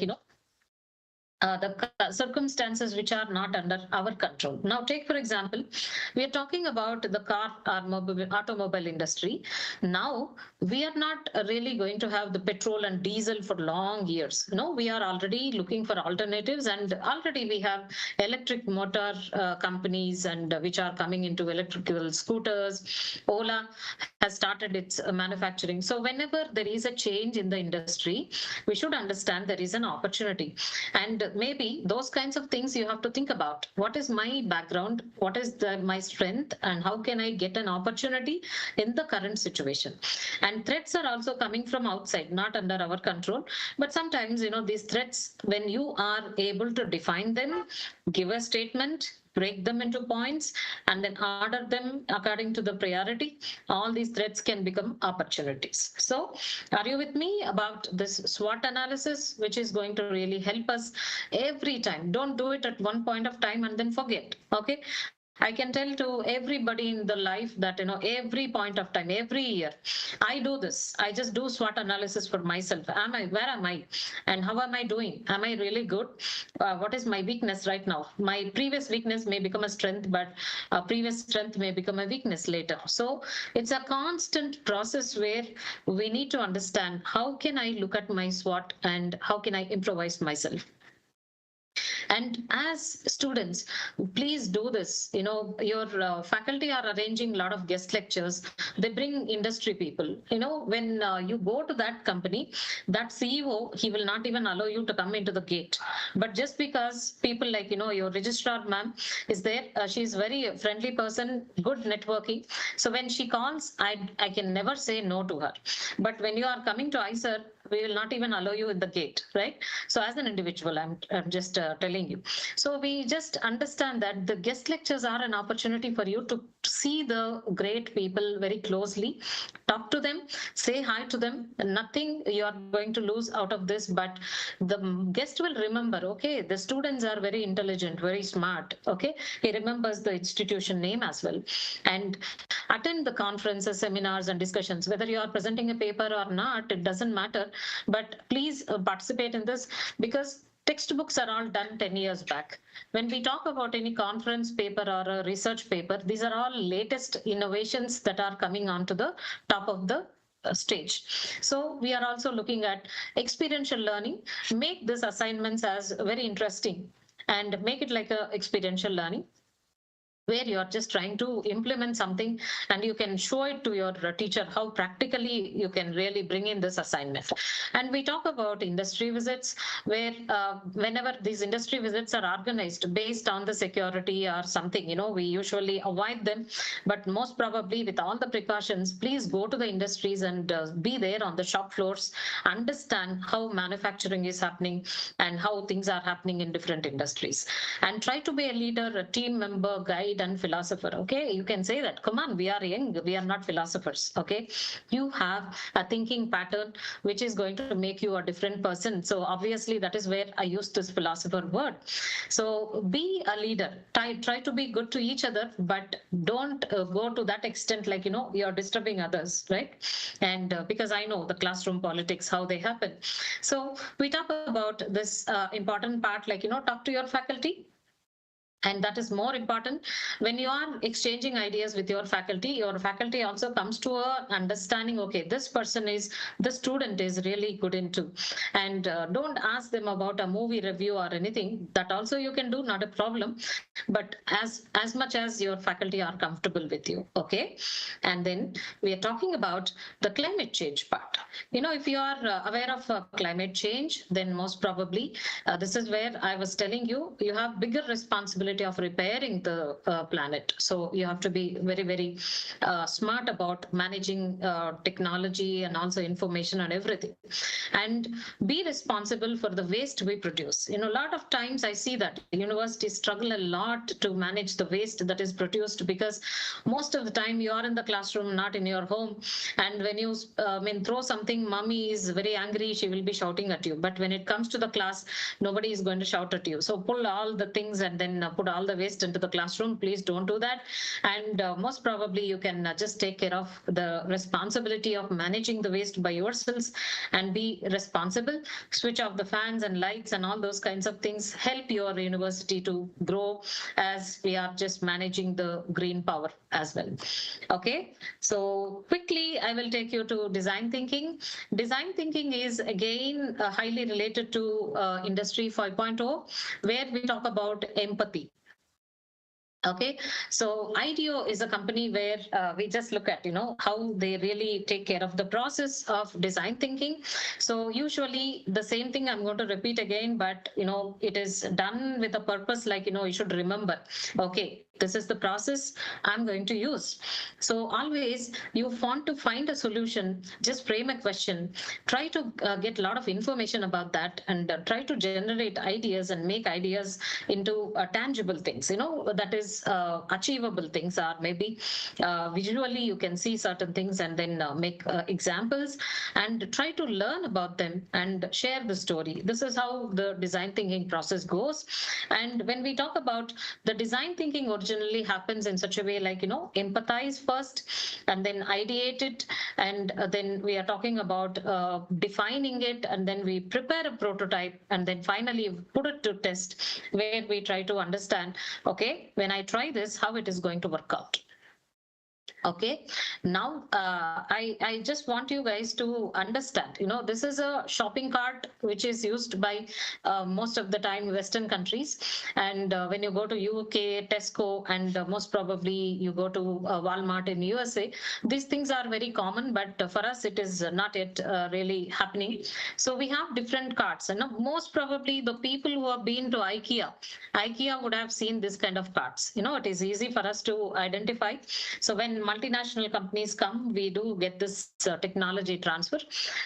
the circumstances which are not under our control. Now, take for example, we are talking about the car automobile industry. Now, we are not really going to have the petrol and diesel for long years. We are already looking for alternatives, and already we have electric motor companies and which are coming into electrical scooters. Ola has started its manufacturing. So whenever there is a change in the industry, we should understand there is an opportunity. And maybe those kinds of things you have to think about. What is my background? What is my strength? And how can I get an opportunity in the current situation? And threats are also coming from outside, not under our control. But sometimes, these threats, when you are able to define them, give a statement, break them into points, and then order them according to the priority, all these threats can become opportunities. So are you with me about this SWOT analysis, which is going to really help us every time? Don't do it at one point of time and then forget. Okay. I can tell to everybody in the life that, every point of time, every year, I do this. I just do SWOT analysis for myself. Where am I? And how am I doing? Am I really good? What is my weakness right now? My previous weakness may become a strength, but previous strength may become a weakness later. So it's a constant process where we need to understand how can I look at my SWOT and how can I improvise myself. And as students, please do this. Your faculty are arranging a lot of guest lectures. They bring industry people. When you go to that company, that CEO, he will not even allow you to come into the gate. But just because people like, your registrar ma'am is there, she's very friendly person, good networking. So when she calls, I can never say no to her. But when you are coming to ISER, we will not even allow you in the gate, right? So as an individual, I'm just telling you. So we just understand that the guest lectures are an opportunity for you to see the great people very closely, talk to them, say hi to them. Nothing you are going to lose out of this, but the guest will remember, okay, the students are very intelligent, very smart, okay? He remembers the institution name as well. And attend the conferences, seminars, and discussions. Whether you are presenting a paper or not, it doesn't matter. But please participate in this, because textbooks are all done 10 years back. When we talk about any conference paper or a research paper, these are all latest innovations that are coming onto the top of the stage. So we are also looking at experiential learning. Make these assignments as very interesting and make it like a experiential learning, where you're just trying to implement something and you can show it to your teacher how practically you can really bring in this assignment. And we talk about industry visits, where whenever these industry visits are organized based on the security or something, we usually avoid them. But most probably, with all the precautions, please go to the industries and be there on the shop floors, understand how manufacturing is happening and how things are happening in different industries, and try to be a leader, a team member, guide, and philosopher. Okay, you can say that, come on, we are young, we are not philosophers. Okay, you have a thinking pattern which is going to make you a different person. So obviously that is where I use this philosopher word. So be a leader, try to be good to each other, but don't go to that extent like you're disturbing others, right? And because I know the classroom politics, how they happen. So we talk about this important part, like talk to your faculty. And that is more important. When you are exchanging ideas with your faculty also comes to a understanding, okay, this student is really good into. And don't ask them about a movie review or anything. That also you can do, not a problem. But as much as your faculty are comfortable with you, okay? And then we are talking about the climate change part. If you are aware of climate change, then most probably this is where I was telling you, you have bigger responsibility of repairing the planet. So you have to be very, very smart about managing technology and also information and everything. And be responsible for the waste we produce. A lot of times I see that universities struggle a lot to manage the waste that is produced, because most of the time you are in the classroom, not in your home. And when you throw something, mommy is very angry, she will be shouting at you. But when it comes to the class, nobody is going to shout at you. So pull all the things and then put all the waste into the classroom. Please don't do that. And most probably you can just take care of the responsibility of managing the waste by yourselves and be responsible. Switch off the fans and lights and all those kinds of things. Help your university to grow, as we are just managing the green power as well. Okay, so quickly I will take you to design thinking. Design thinking is again highly related to Industry 5.0, where we talk about empathy. Okay, so IDEO is a company where we just look at, how they really take care of the process of design thinking. So usually the same thing I'm going to repeat again, but, it is done with a purpose, like, you should remember, okay, This is the process I'm going to use. So always you want to find a solution, just frame a question, try to get a lot of information about that, and try to generate ideas and make ideas into tangible things, that is achievable things, or maybe visually you can see certain things and then make examples and try to learn about them and share the story. This is how the design thinking process goes. And when we talk about the design thinking, originally happens in such a way, like, empathize first and then ideate it, and then we are talking about defining it, and then we prepare a prototype, and then finally put it to test, where we try to understand, okay, when I try this, how it is going to work out. Okay, now I just want you guys to understand, this is a shopping cart which is used by most of the time Western countries. And when you go to UK, Tesco, and most probably you go to Walmart in USA, these things are very common, but for us it is not yet really happening. So we have different carts, and most probably the people who have been to IKEA would have seen this kind of carts. It is easy for us to identify. So when multinational companies come, we do get this technology transfer.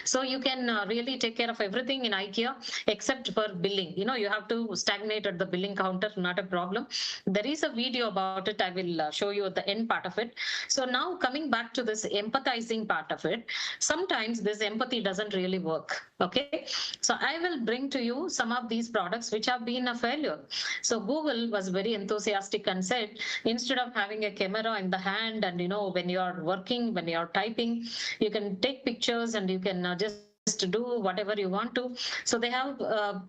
So you can really take care of everything in IKEA except for billing. You have to stagnate at the billing counter, not a problem. There is a video about it. I will show you the end part of it. So now coming back to this empathizing part of it, sometimes this empathy doesn't really work. Okay, so I will bring to you some of these products which have been a failure. So Google was very enthusiastic and said, instead of having a camera in the hand, and when you're working, when you're typing, you can take pictures and you can just do whatever you want to. So they have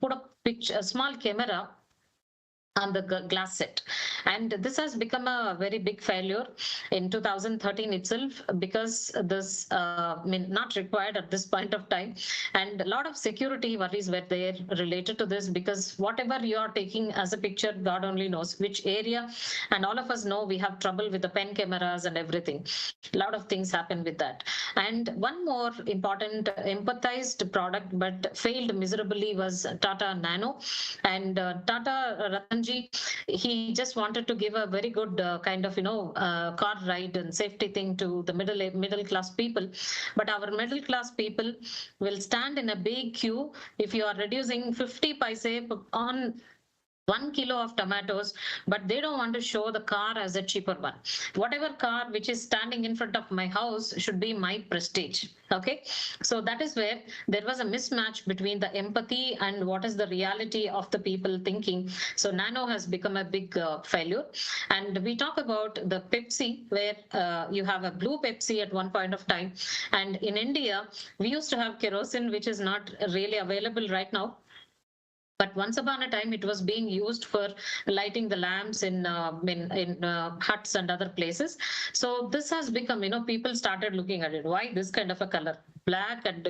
put a small camera on the glass set, and this has become a very big failure in 2013 itself, because this not required at this point of time, and a lot of security worries were there related to this, because whatever you are taking as a picture, God only knows which area, and all of us know we have trouble with the pen cameras and everything. A lot of things happen with that. And one more important empathized product but failed miserably was Tata Nano. And Tata Ratanji, he just wanted to give a very good kind of car ride and safety thing to the middle class people. But our middle class people will stand in a big queue if you are reducing 50 paise on 1 kilo of tomatoes, but they don't want to show the car as a cheaper one. Whatever car which is standing in front of my house should be my prestige. Okay, so that is where there was a mismatch between the empathy and what is the reality of the people thinking. So Nano has become a big failure. And we talk about the Pepsi, where you have a blue Pepsi at one point of time. And in India, we used to have kerosene, which is not really available right now. But once upon a time, it was being used for lighting the lamps in huts and other places. So this has become, people started looking at it. Why this kind of a color? Black and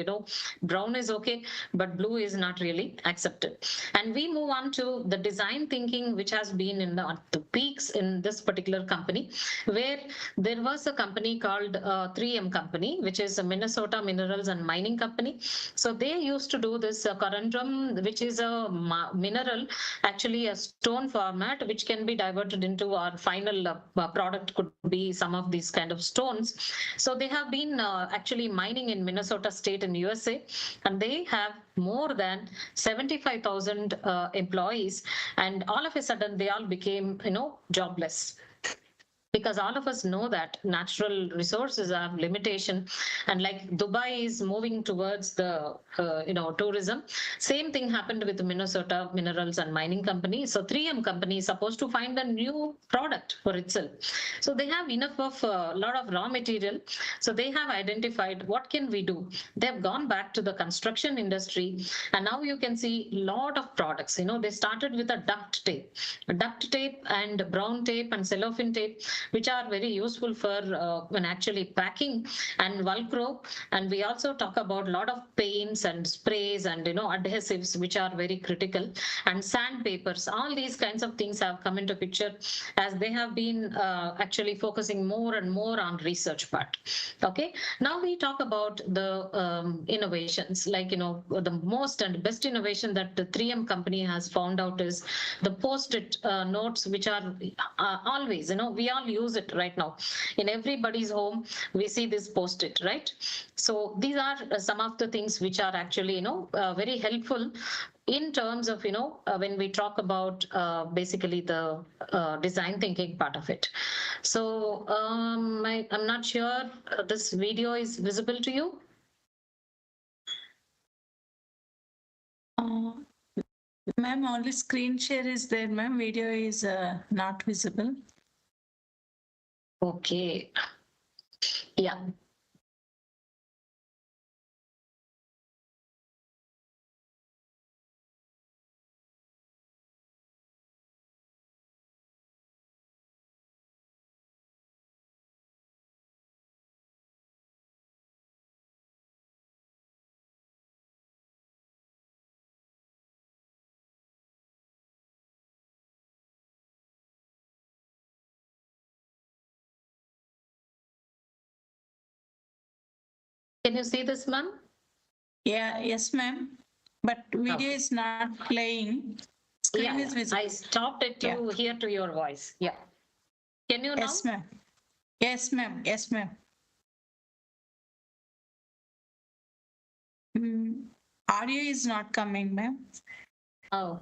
brown is okay, but blue is not really accepted. And we move on to the design thinking, which has been in the peaks in this particular company, where there was a company called 3M company, which is a Minnesota Minerals and Mining Company. So they used to do this corundum, which is a mineral, actually a stone format, which can be diverted into our final product, could be some of these kind of stones. So they have been actually mining in Minnesota state in USA, and they have more than 75,000 employees, and all of a sudden they all became jobless. Because all of us know that natural resources have limitation, and like Dubai is moving towards the tourism. Same thing happened with the Minnesota Minerals and Mining Company. So 3M company is supposed to find a new product for itself. So they have enough of a lot of raw material. So they have identified what can we do. They have gone back to the construction industry, and now you can see a lot of products. They started with a duct tape and brown tape and cellophane tape. which are very useful for when actually packing, and Velcro. And we also talk about a lot of paints and sprays and adhesives, which are very critical, and sandpapers. All these kinds of things have come into picture as they have been actually focusing more and more on research part. Okay, now we talk about the innovations, like the most and best innovation that the 3M company has found out is the post-it notes, which are always, we all use it right now. In everybody's home, we see this post-it, right? So these are some of the things which are actually, very helpful in terms of, when we talk about basically the design thinking part of it. So I'm not sure this video is visible to you. Ma'am, only screen share is there, ma'am. Video is not visible. Okay. Yeah. Can you see this, ma'am? Yeah, yes, ma'am. But video is not playing. Screen is visible. I stopped it to hear to your voice. Yeah. Can you Yes, now? ma'am. Yes, ma'am. Yes, ma'am. Audio is not coming, ma'am. Oh.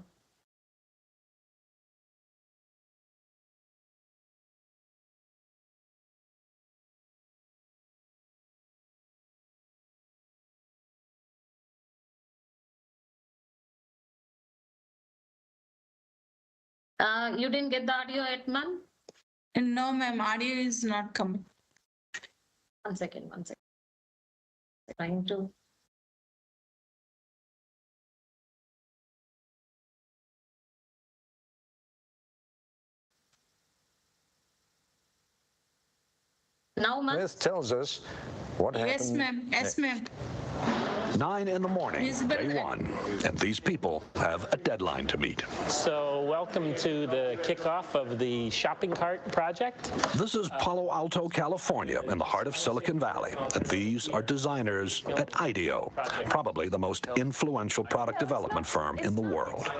You didn't get the audio yet, ma'am? No, ma'am. Audio is not coming. One second. Trying to. Now, ma'am? This tells us what happened. Yes, ma'am. Yes, ma'am. 9 in the morning, Visible. day one, and these people have a deadline to meet. So welcome to the kickoff of the shopping cart project. This is Palo Alto, California, in the heart of Silicon Valley, and these are designers at IDEO, probably the most influential product development firm in the world.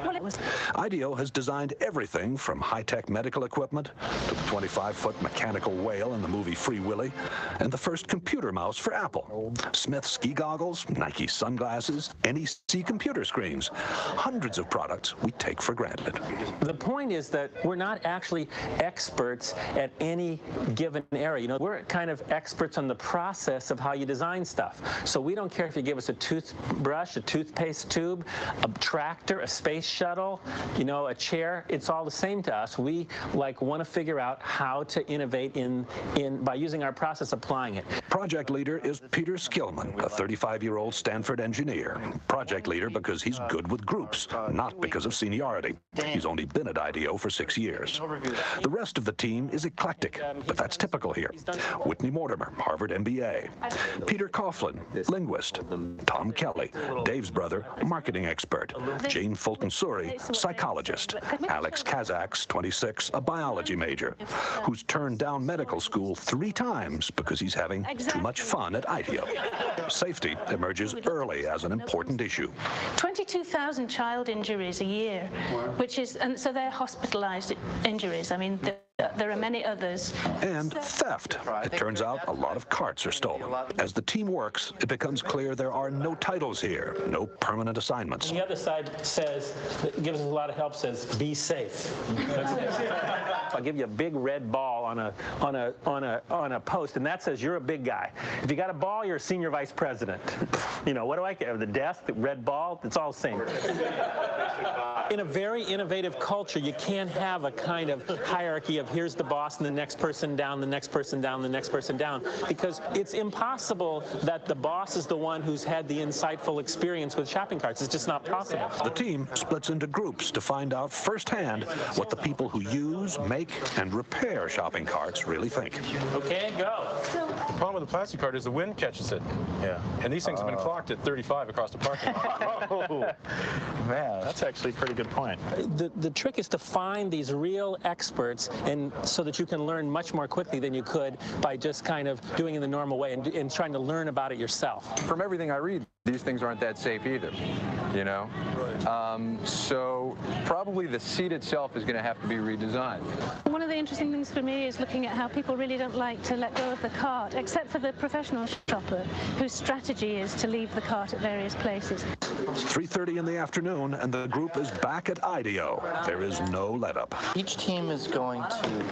IDEO has designed everything from high-tech medical equipment to the 25-foot mechanical whale in the movie Free Willy, and the first computer mouse for Apple, Smith ski goggles, Nike sunglasses, NEC computer screens, hundreds of products we take for granted. The point is that we're not actually experts at any given area. We're kind of experts on the process of how you design stuff. So we don't care if you give us a toothbrush, a toothpaste tube, a tractor, a space shuttle, a chair. It's all the same to us. We want to figure out how to innovate by using our process, applying it. Project leader is Peter Skillman, a 35-year-old Stanford engineer. Project leader because he's good with groups, not because of seniority. He's only been at IDEO for 6 years. The rest of the team is eclectic, but that's typical here. Whitney Mortimer, Harvard MBA. Peter Coughlin, linguist. Tom Kelly, Dave's brother, marketing expert. Jane Fulton-Suri, psychologist. Alex Kazaks, 26, a biology major, who's turned down medical school 3 times because he's having too much fun at IDEO. Safety emerges early as an important issue. 22,000 child injuries a year, and so they're hospitalized injuries. I mean, there are many others. And theft. It turns out a lot of carts are stolen. As the team works, it becomes clear there are no titles here, no permanent assignments. The other side gives us a lot of help, says, be safe. I'll give you a big red ball on a post, and that says you're a big guy. If you got a ball, you're a senior vice president. What do I care? The desk, the red ball, it's all the same. In a very innovative culture, you can't have a kind of hierarchy of of here's the boss and the next person down, the next person down, the next person down, because it's impossible that the boss is the one who's had the insightful experience with shopping carts. It's just not possible. The team splits into groups to find out firsthand what the people who use, make, and repair shopping carts really think. Okay, go. The problem with the plastic cart is the wind catches it. Yeah. And these things have been clocked at 35 across the parking lot. Oh, man, that's actually a pretty good point. The trick is to find these real experts, and so that you can learn much more quickly than you could by just kind of doing it the normal way and trying to learn about it yourself. From everything I read, these things aren't that safe either, you know? So probably the seat itself is going to have to be redesigned. One of the interesting things for me is looking at how people really don't like to let go of the cart, except for the professional shopper, whose strategy is to leave the cart at various places. It's 3:30 in the afternoon, and the group is back at IDEO. There is no let-up. Each team is going to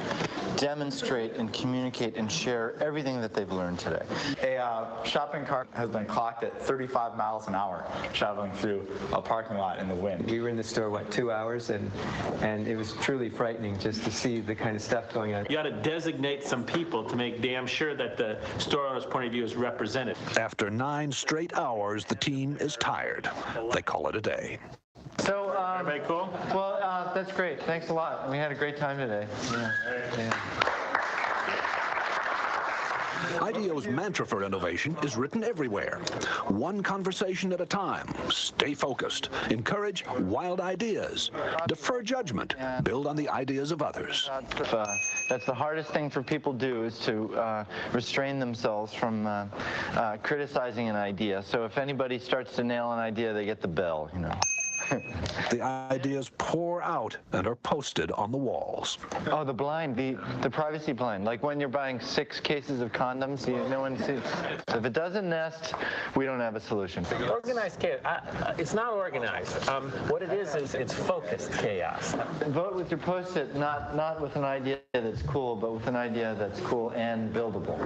demonstrate and communicate and share everything that they've learned today. A shopping cart has been clocked at 35 miles an hour traveling through a parking lot in the wind. We were in the store, 2 hours, and it was truly frightening just to see the kind of stuff going on. You ought to designate some people to make damn sure that the store owner's point of view is represented. After 9 straight hours, the team is tired. They call it a day. So, everybody cool? Well, that's great. Thanks a lot. We had a great time today. Yeah. IDEO's mantra for innovation is written everywhere. One conversation at a time. Stay focused. Encourage wild ideas. Defer judgment. Build on the ideas of others. That's the hardest thing for people to do, is to restrain themselves from criticizing an idea. So if anybody starts to nail an idea, they get the bell, you know. The ideas pour out and are posted on the walls. Oh, the blind, the privacy blind. Like when you're buying 6 cases of condoms, no one sees. If it doesn't nest, we don't have a solution. Organized chaos. It's not organized. What it is it's focused chaos. Vote with your Post-it, not with an idea that's cool, but with an idea that's cool and buildable.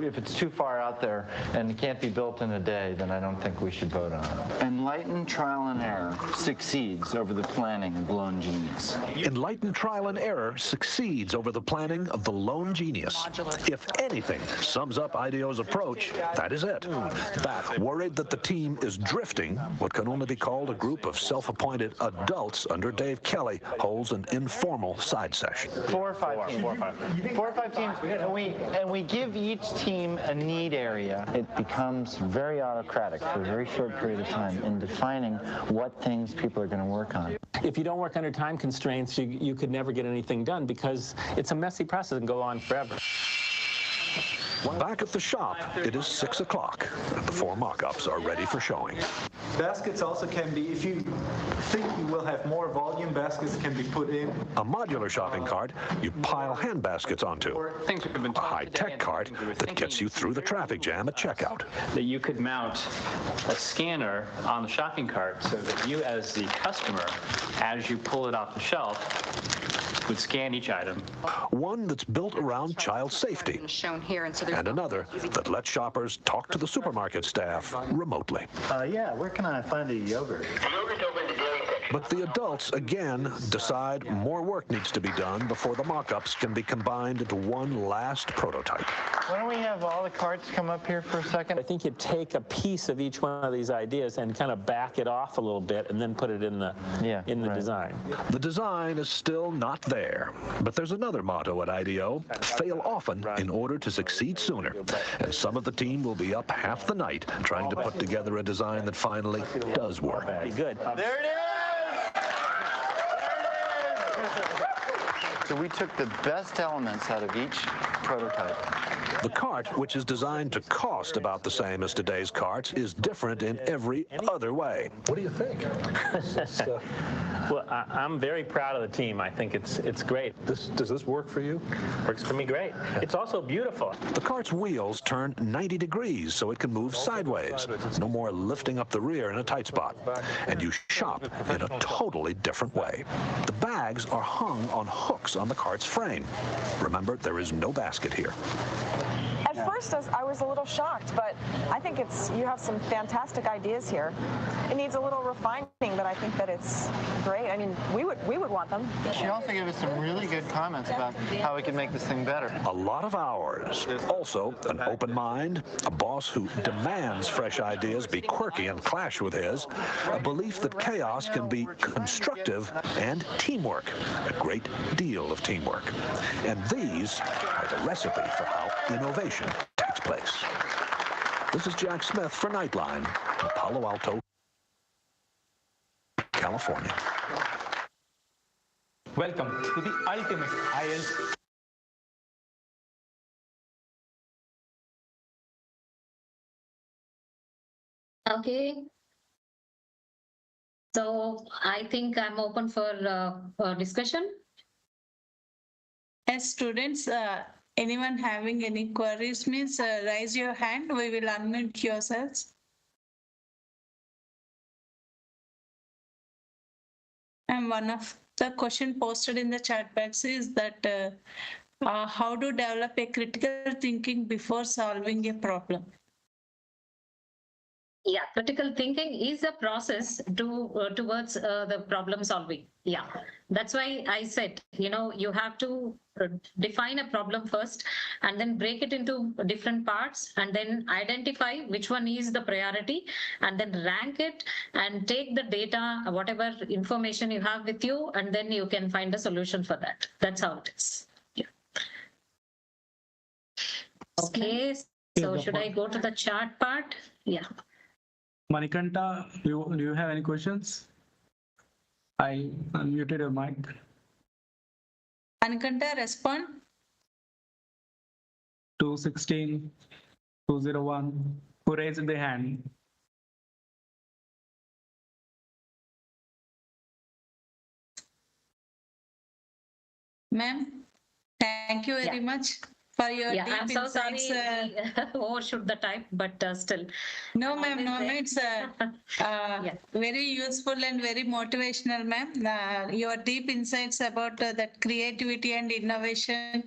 If it's too far out there and it can't be built in a day, then I don't think we should vote on it. Enlightened trial and error succeeds over the planning of lone genius. Enlightened trial and error succeeds over the planning of the lone genius. If anything sums up IDEO's approach, that is it. Worried that the team is drifting, what can only be called a group of self-appointed adults under Dave Kelly holds an informal side session. 4 or 5 teams. 4 or 5 teams, and we give each team a need area. It becomes very autocratic for a very short period of time in defining what things people are going to work on. If you don't work under time constraints, you could never get anything done, because it's a messy process and go on forever. Back at the shop, it is 6 o'clock, and the 4 mock-ups are ready for showing. Baskets also can be, if you think you will have more volume, baskets can be put in. A modular shopping cart you pile hand baskets onto. A high-tech cart that gets you through the traffic jam at checkout. That you could mount a scanner on the shopping cart so that you, as the customer, as you pull it off the shelf, would scan each item. One that's built around child safety, and another that lets shoppers talk to the supermarket staff remotely. Yeah, where can I find a yogurt? But the adults, again, decide more work needs to be done before the mock-ups can be combined into one last prototype. Why don't we have all the carts come up here for a second? I think you take a piece of each one of these ideas and kind of back it off a little bit and then put it in the design. The design is still not there, but there's another motto at IDEO: fail often in order to succeed sooner. And some of the team will be up half the night trying to put together a design that finally does work. Very good. There it is! So we took the best elements out of each prototype. The cart, which is designed to cost about the same as today's carts, is different in every other way. What do you think? Well, I'm very proud of the team. I think it's great. Does this work for you? Works for me great. It's also beautiful. The cart's wheels turn 90 degrees so it can move sideways. No more lifting up the rear in a tight spot. And you shop in a totally different way. The bags are hung on hooks on the cart's frame. Remember, there is no basket here. first I was a little shocked, but I think you have some fantastic ideas here. It needs a little refining, but I think that it's great. I mean, we would want them. She also gave us some really good comments about how we can make this thing better. A lot of hours. Also, an open mind, a boss who demands fresh ideas be quirky and clash with his, a belief that chaos can be constructive, and teamwork, a great deal of teamwork. And these are the recipe for how innovation takes place. This is Jack Smith for Nightline in Palo Alto, California. Welcome to the ultimate IELTS. Okay. So I think I'm open for discussion. As students, anyone having any queries means raise your hand. We will unmute yourselves. And one of the question posted in the chat box is that how to develop a critical thinking before solving a problem. Yeah, critical thinking is a process towards the problem solving. Yeah, that's why I said, you have to define a problem first and then break it into different parts and then identify which one is the priority and then rank it and take the data, whatever information you have with you, and then you can find a solution for that. That's how it is. Yeah. Okay, so should I go to the chart part? Yeah. Manikanta, do you have any questions? I unmuted your mic. Manikanta, respond. 216, 201. Who raised the hand? Ma'am, thank you very much for your deep I'm so insights. sorry we overshoot the time, but still. No, ma'am, no, it's very useful and very motivational, ma'am. Your deep insights about that creativity and innovation.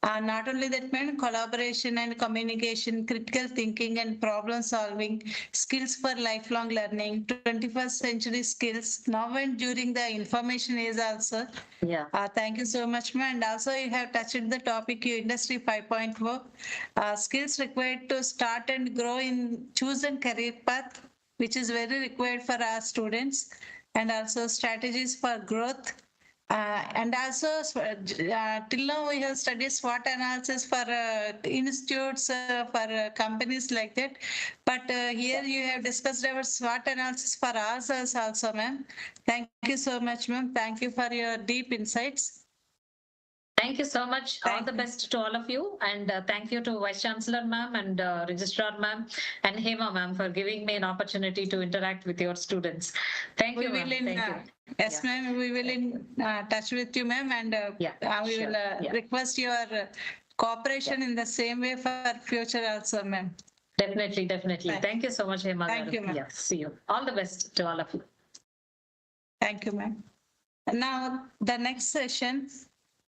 Not only that, ma'am, collaboration and communication, critical thinking and problem solving, skills for lifelong learning, 21st century skills, now and during the information age also. Yeah. Thank you so much, ma'am. And also you have touched the topic Industry 5.4, skills required to start and grow in chosen career path, which is very required for our students, and also strategies for growth. And also, till now we have studied SWOT analysis for institutes, for companies like that. But here you have discussed our SWOT analysis for ourselves also, ma'am. Thank you so much, ma'am. Thank you for your deep insights. Thank you so much. All the best to all of you. And thank you to Vice Chancellor ma'am and Registrar ma'am and Hema ma'am for giving me an opportunity to interact with your students. Thank you, ma'am. Thank you. Yes, ma'am. We will in touch with you, ma'am, and we will request your cooperation in the same way for future also, ma'am. Definitely, definitely. Thank you so much, Hema. Thank you, ma'am. Yeah, see you. All the best to all of you. Thank you, ma'am. Now, the next session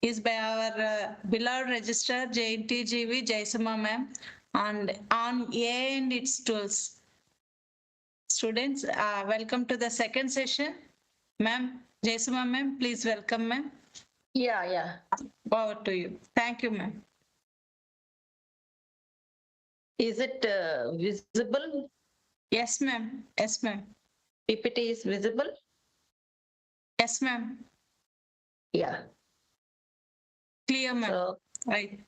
is by our beloved registrar JNTU Jaisama ma'am and on AI and its tools. Students, welcome to the second session. Ma'am, Jaisama ma'am, please welcome ma'am. Yeah. Over to you. Thank you, ma'am. Is it visible? Yes, ma'am. Yes, ma'am. PPT is visible? Yes, ma'am. Yeah. Clear, ma'am. So, right.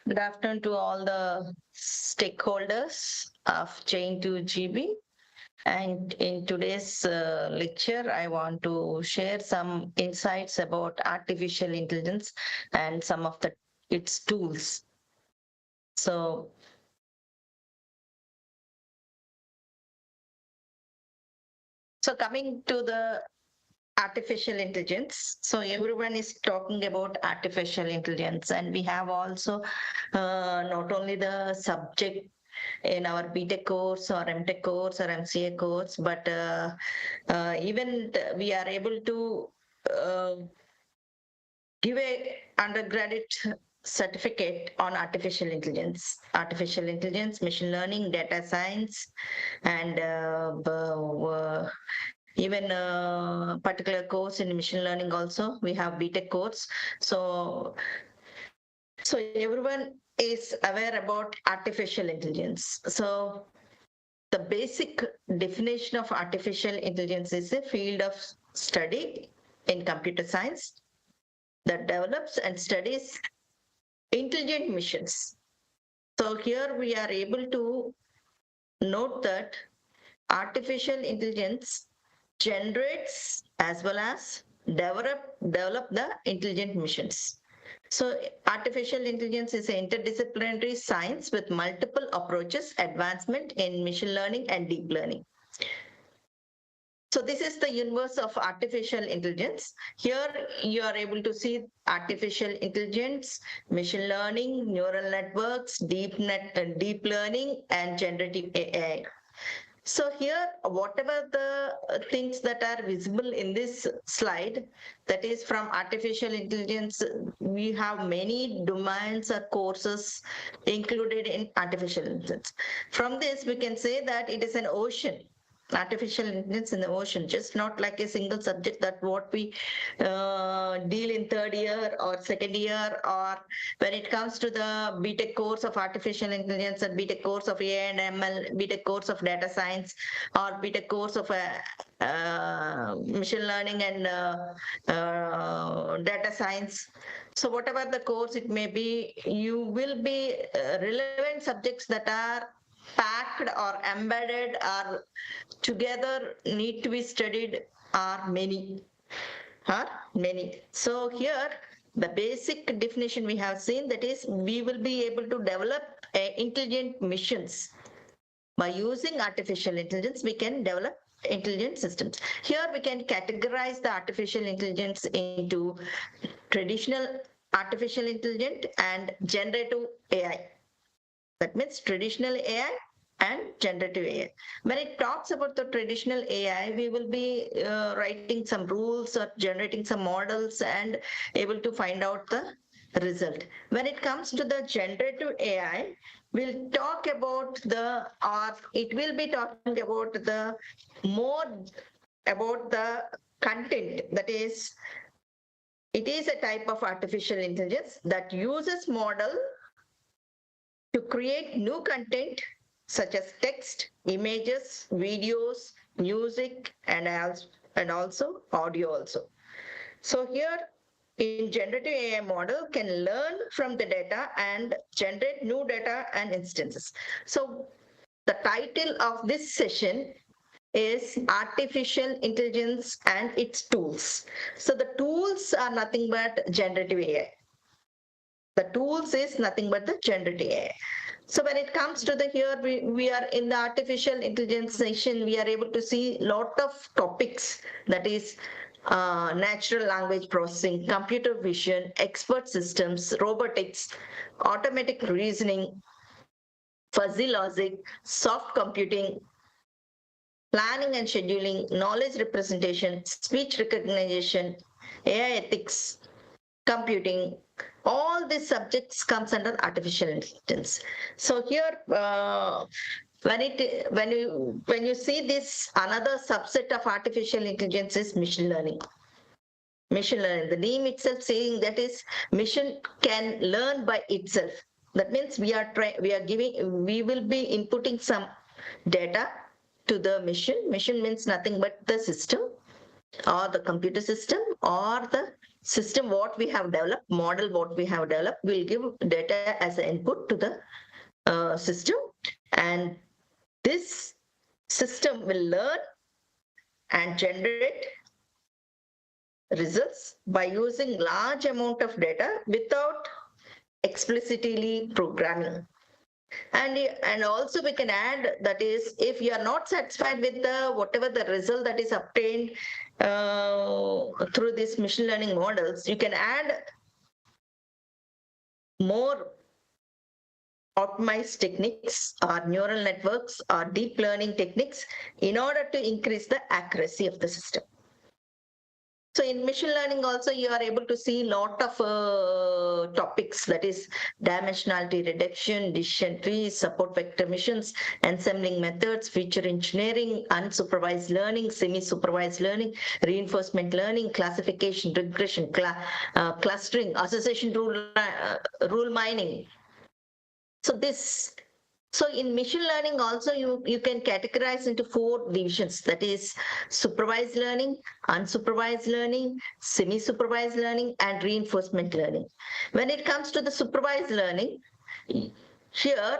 Good afternoon to all the stakeholders of JNTU GB. And in today's lecture, I want to share some insights about artificial intelligence and some of its tools. So coming to the artificial intelligence. So everyone is talking about artificial intelligence, and we have also not only the subject in our BTech course or MTech course or MCA course, but even we are able to give a undergraduate certificate on artificial intelligence, machine learning, data science, and even a particular course in machine learning also. We have BTech course. So everyone is aware about artificial intelligence. So the basic definition of artificial intelligence is a field of study in computer science that develops and studies intelligent machines. So here we are able to note that artificial intelligence generates as well as develop the intelligent machines. So artificial intelligence is an interdisciplinary science with multiple approaches, advancement in machine learning and deep learning. So this is the universe of artificial intelligence. Here you are able to see artificial intelligence, machine learning, neural networks, deep learning, and generative AI. So here, whatever the things that are visible in this slide, that is from artificial intelligence, we have many domains or courses included in artificial intelligence. From this, we can say that it is an ocean. Artificial intelligence in the ocean, just not like a single subject that what we deal in third year or second year, or when it comes to the BTech course of artificial intelligence and BTech course of AI and ML, BTech course of data science, or BTech course of machine learning and data science. So whatever the course it may be, you will be relevant subjects that are packed or embedded or together need to be studied are many. So here the basic definition we have seen, that is we will be able to develop intelligent missions. By using artificial intelligence, we can develop intelligent systems. Here we can categorize the artificial intelligence into traditional artificial intelligence and generative AI. That means traditional AI and generative AI. When it talks about the traditional AI, we will be writing some rules or generating some models and able to find out the result. When it comes to the generative AI, we'll talk about it will be talking about the more about the content. That is, it is a type of artificial intelligence that uses model to create new content such as text, images, videos, music, and also audio also. So here in generative AI model can learn from the data and generate new data and instances. So the title of this session is Artificial Intelligence and its Tools. So the tools are nothing but generative AI. The tools is nothing but the generative AI. So when it comes to the here, we are in the artificial intelligence session, we are able to see lot of topics, that is natural language processing, computer vision, expert systems, robotics, automatic reasoning, fuzzy logic, soft computing, planning and scheduling, knowledge representation, speech recognition, AI ethics, computing. All these subjects comes under artificial intelligence. So here, when you see this, another subset of artificial intelligence is machine learning. Machine learning, the name itself saying that is machine can learn by itself. That means we will be inputting some data to the machine. Machine means nothing but the system or the computer system or the system what we have developed, model what we have developed, will give data as an input to the system, and this system will learn and generate results by using large amount of data without explicitly programming. And also we can add, that is, if you are not satisfied with the whatever the result that is obtained through these machine learning models, you can add more optimized techniques or neural networks or deep learning techniques in order to increase the accuracy of the system. So in machine learning also you are able to see lot of topics, that is dimensionality reduction, decision trees, support vector missions, ensembling methods, feature engineering, unsupervised learning, semi-supervised learning, reinforcement learning, classification, regression, clustering, association rule mining. So in machine learning also you can categorize into 4 divisions, that is supervised learning, unsupervised learning, semi-supervised learning, and reinforcement learning. When it comes to the supervised learning, here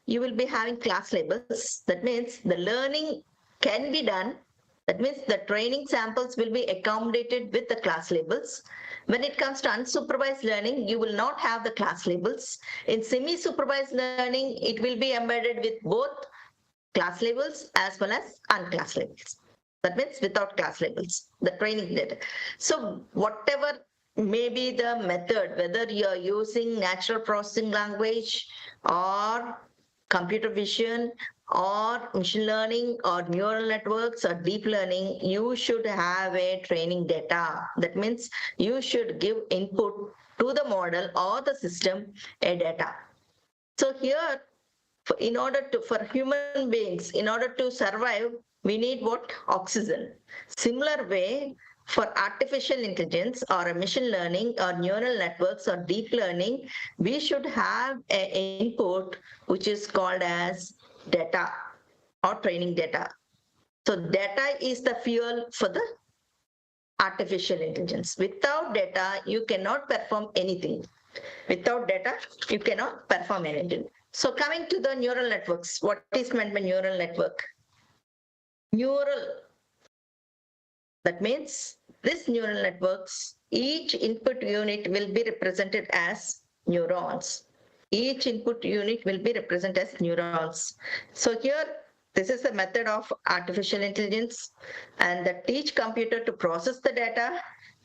you will be having class labels. That means the learning can be done. That means the training samples will be accommodated with the class labels. When it comes to unsupervised learning, you will not have the class labels. In semi-supervised learning, it will be embedded with both class labels as well as unclass labels. That means without class labels, the training data. So whatever may be the method, whether you're using natural processing language or computer vision or machine learning or neural networks or deep learning, you should have a training data. That means you should give input to the model or the system a data. So here, for human beings, in order to survive, we need what? Oxygen. Similar way, for artificial intelligence or machine learning or neural networks or deep learning, we should have an input which is called as data or training data. So data is the fuel for the artificial intelligence. Without data, you cannot perform anything. Without data, you cannot perform anything. So coming to the neural networks, what is meant by neural network? Neural, that means this neural networks, each input unit will be represented as neurons. Each input unit will be represented as neurons. So here, this is the method of artificial intelligence, and that teach computer to process the data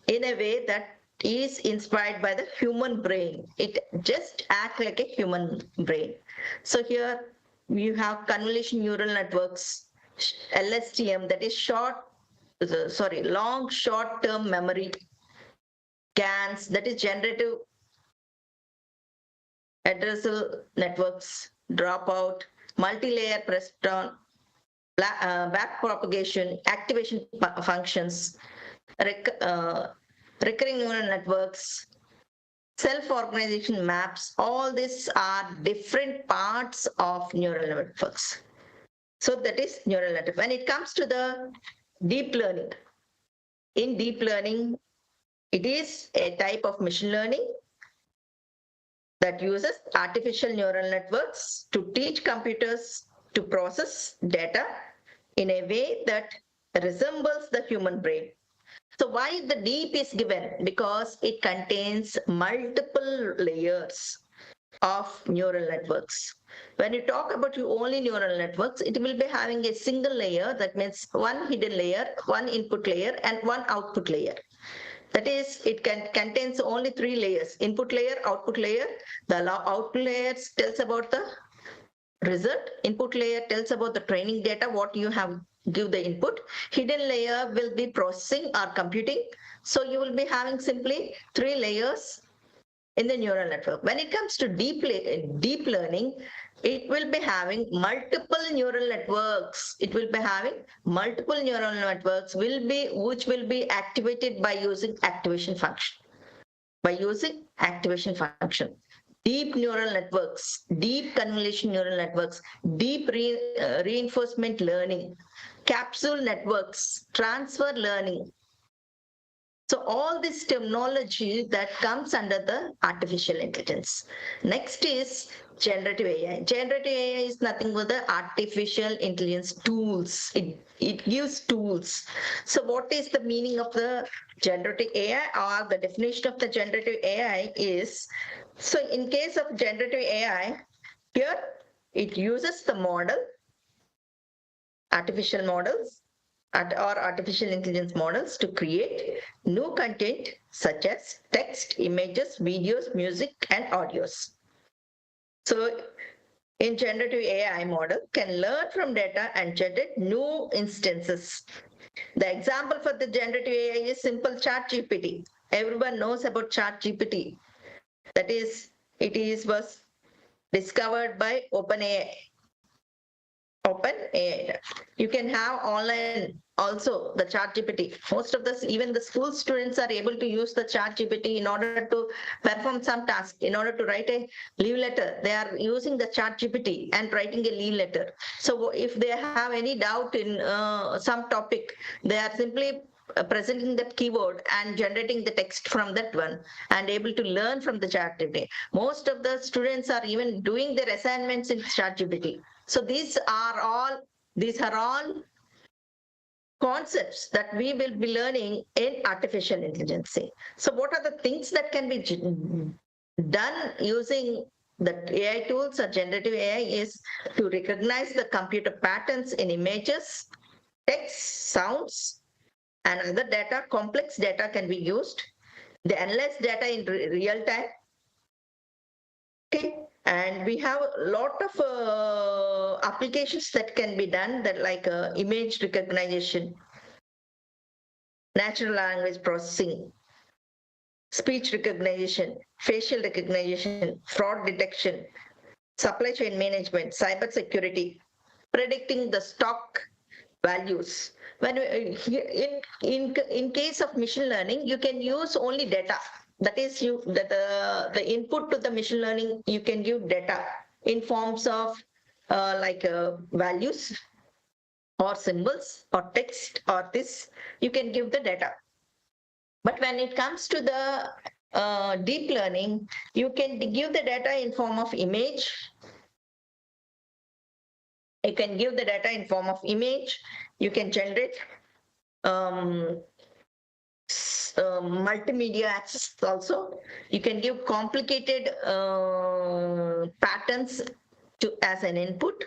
in a way that is inspired by the human brain. It just acts like a human brain. So here you have convolution neural networks, LSTM, that is long short-term memory, GANs, that is generative addressable networks, dropout, multi-layer Preston, back propagation, activation functions, recurring neural networks, self-organization maps, all these are different parts of neural networks. So that is neural network. When it comes to the deep learning, in deep learning, it is a type of machine learning that uses artificial neural networks to teach computers to process data in a way that resembles the human brain. So why the deep is given? Because it contains multiple layers of neural networks. When you talk about only neural networks, it will be having a single layer, that means one hidden layer, one input layer, and one output layer. That is, it contains only 3 layers: input layer, output layer. The output layer tells about the result. Input layer tells about the training data, what you have give the input. Hidden layer will be processing or computing. So you will be having simply 3 layers in the neural network. When it comes to deep learning, it will be having multiple neural networks. It will be having multiple neural networks which will be activated by using activation function. By using activation function. Deep neural networks, deep convolution neural networks, deep reinforcement learning, capsule networks, transfer learning. So all this terminology that comes under the artificial intelligence. Next is generative AI. Generative AI is nothing but the artificial intelligence tools. It gives tools. So what is the meaning of the generative AI, or the definition of the generative AI is, so in case of generative AI, here it uses the model, artificial models, or artificial intelligence models to create new content such as text, images, videos, music, and audios. So in generative AI model can learn from data and generate new instances. The example for the generative AI is simple ChatGPT. Everyone knows about ChatGPT. That is, was discovered by OpenAI. OpenAI. You can have online also the ChatGPT. Most of this, even the school students are able to use the ChatGPT in order to perform some task. In order to write a leave letter, they are using the ChatGPT and writing a leave letter. So if they have any doubt in some topic, they are simply presenting that keyword and generating the text from that one and able to learn from the ChatGPT. Most of the students are even doing their assignments in ChatGPT. So these are all concepts that we will be learning in artificial intelligence. So what are the things that can be done using the AI tools or generative AI is to recognize the computer patterns in images, text, sounds, and other data. Complex data can be used. They analyze data in real time. Okay, and we have a lot of applications that can be done, that like image recognition, natural language processing, speech recognition, facial recognition, fraud detection, supply chain management, cyber security, predicting the stock values. When in case of machine learning, you can use only data. That is, the input to the machine learning, you can give data in forms of values or symbols or text or this. You can give the data. But when it comes to the deep learning, you can give the data in form of image. You can give the data in form of image. You can generate multimedia access also. You can give complicated patterns as an input.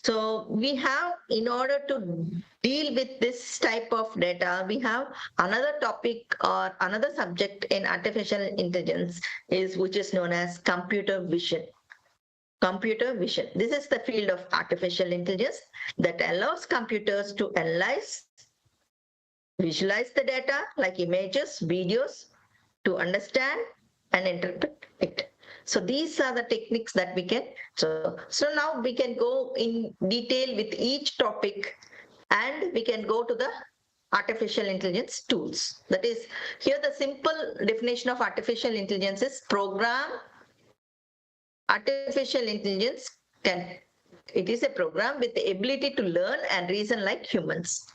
So we have, in order to deal with this type of data, we have another topic or another subject in artificial intelligence which is known as computer vision. Computer vision. This is the field of artificial intelligence that allows computers to analyze, visualize the data like images, videos, to understand and interpret it. So these are the techniques that we can. So now we can go in detail with each topic, and we can go to the artificial intelligence tools. That is, here the simple definition of artificial intelligence is program. Artificial intelligence it is a program with the ability to learn and reason like humans.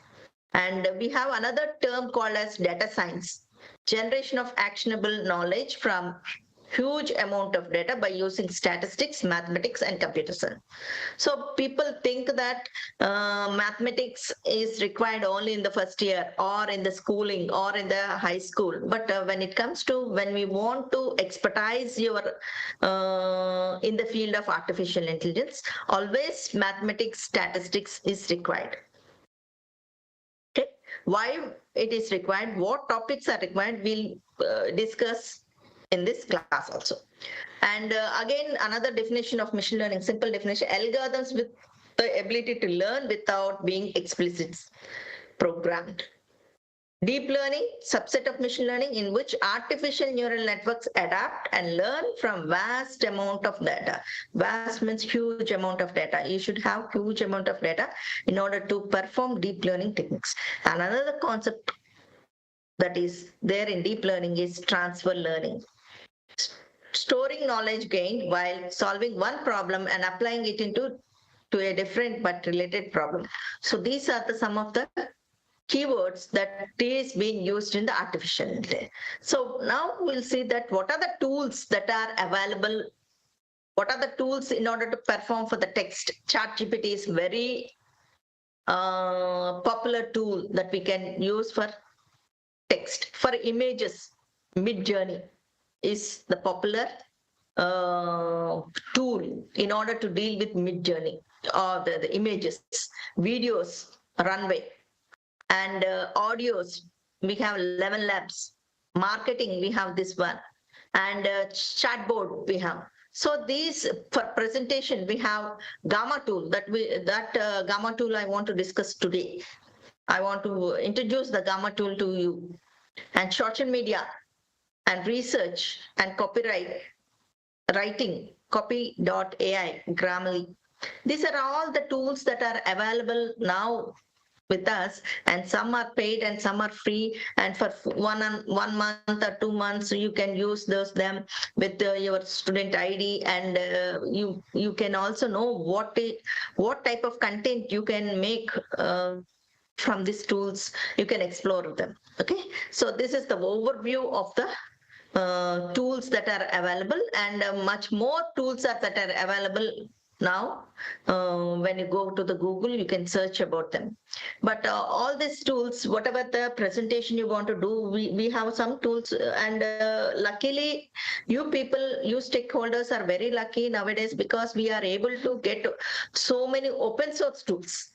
And we have another term called as data science, generation of actionable knowledge from huge amount of data by using statistics, mathematics, and computer science. So people think that mathematics is required only in the first year or in the schooling or in the high school. But when we want to expertise your in the field of artificial intelligence, always mathematics, statistics is required. Okay, why it is required, what topics are required, we'll discuss in this class also. And again, another definition of machine learning, simple definition: algorithms with the ability to learn without being explicitly programmed. Deep learning, subset of machine learning in which artificial neural networks adapt and learn from vast amount of data. Vast means huge amount of data. You should have huge amount of data in order to perform deep learning techniques. And another concept that is there in deep learning is transfer learning. Storing knowledge gained while solving one problem and applying it to a different but related problem. So these are some of the keywords that is being used in the artificial intelligence. So now we'll see that what are the tools that are available. What are the tools in order to perform for the text? ChatGPT is very popular tool that we can use for text. For images, Midjourney is the popular tool in order to deal with Midjourney or the images. Videos, Runway. And audios, we have 11 Labs. Marketing, we have this one. And chatbot, we have. So these, for presentation, we have Gamma tool. That Gamma tool I want to discuss today. I want to introduce the Gamma tool to you. And social media, and research and copyright writing, copy.ai, Grammarly. These are all the tools that are available now with us, and some are paid and some are free, and for 1 month or 2 months you can use them with your student ID, and you can also know what type of content you can make from these tools. You can explore them. Okay, so this is the overview of the tools that are available, and much more tools that are available now. When you go to the Google, you can search about them. But all these tools, whatever the presentation you want to do, we have some tools, and luckily you people, you stakeholders are very lucky nowadays, because we are able to get so many open source tools.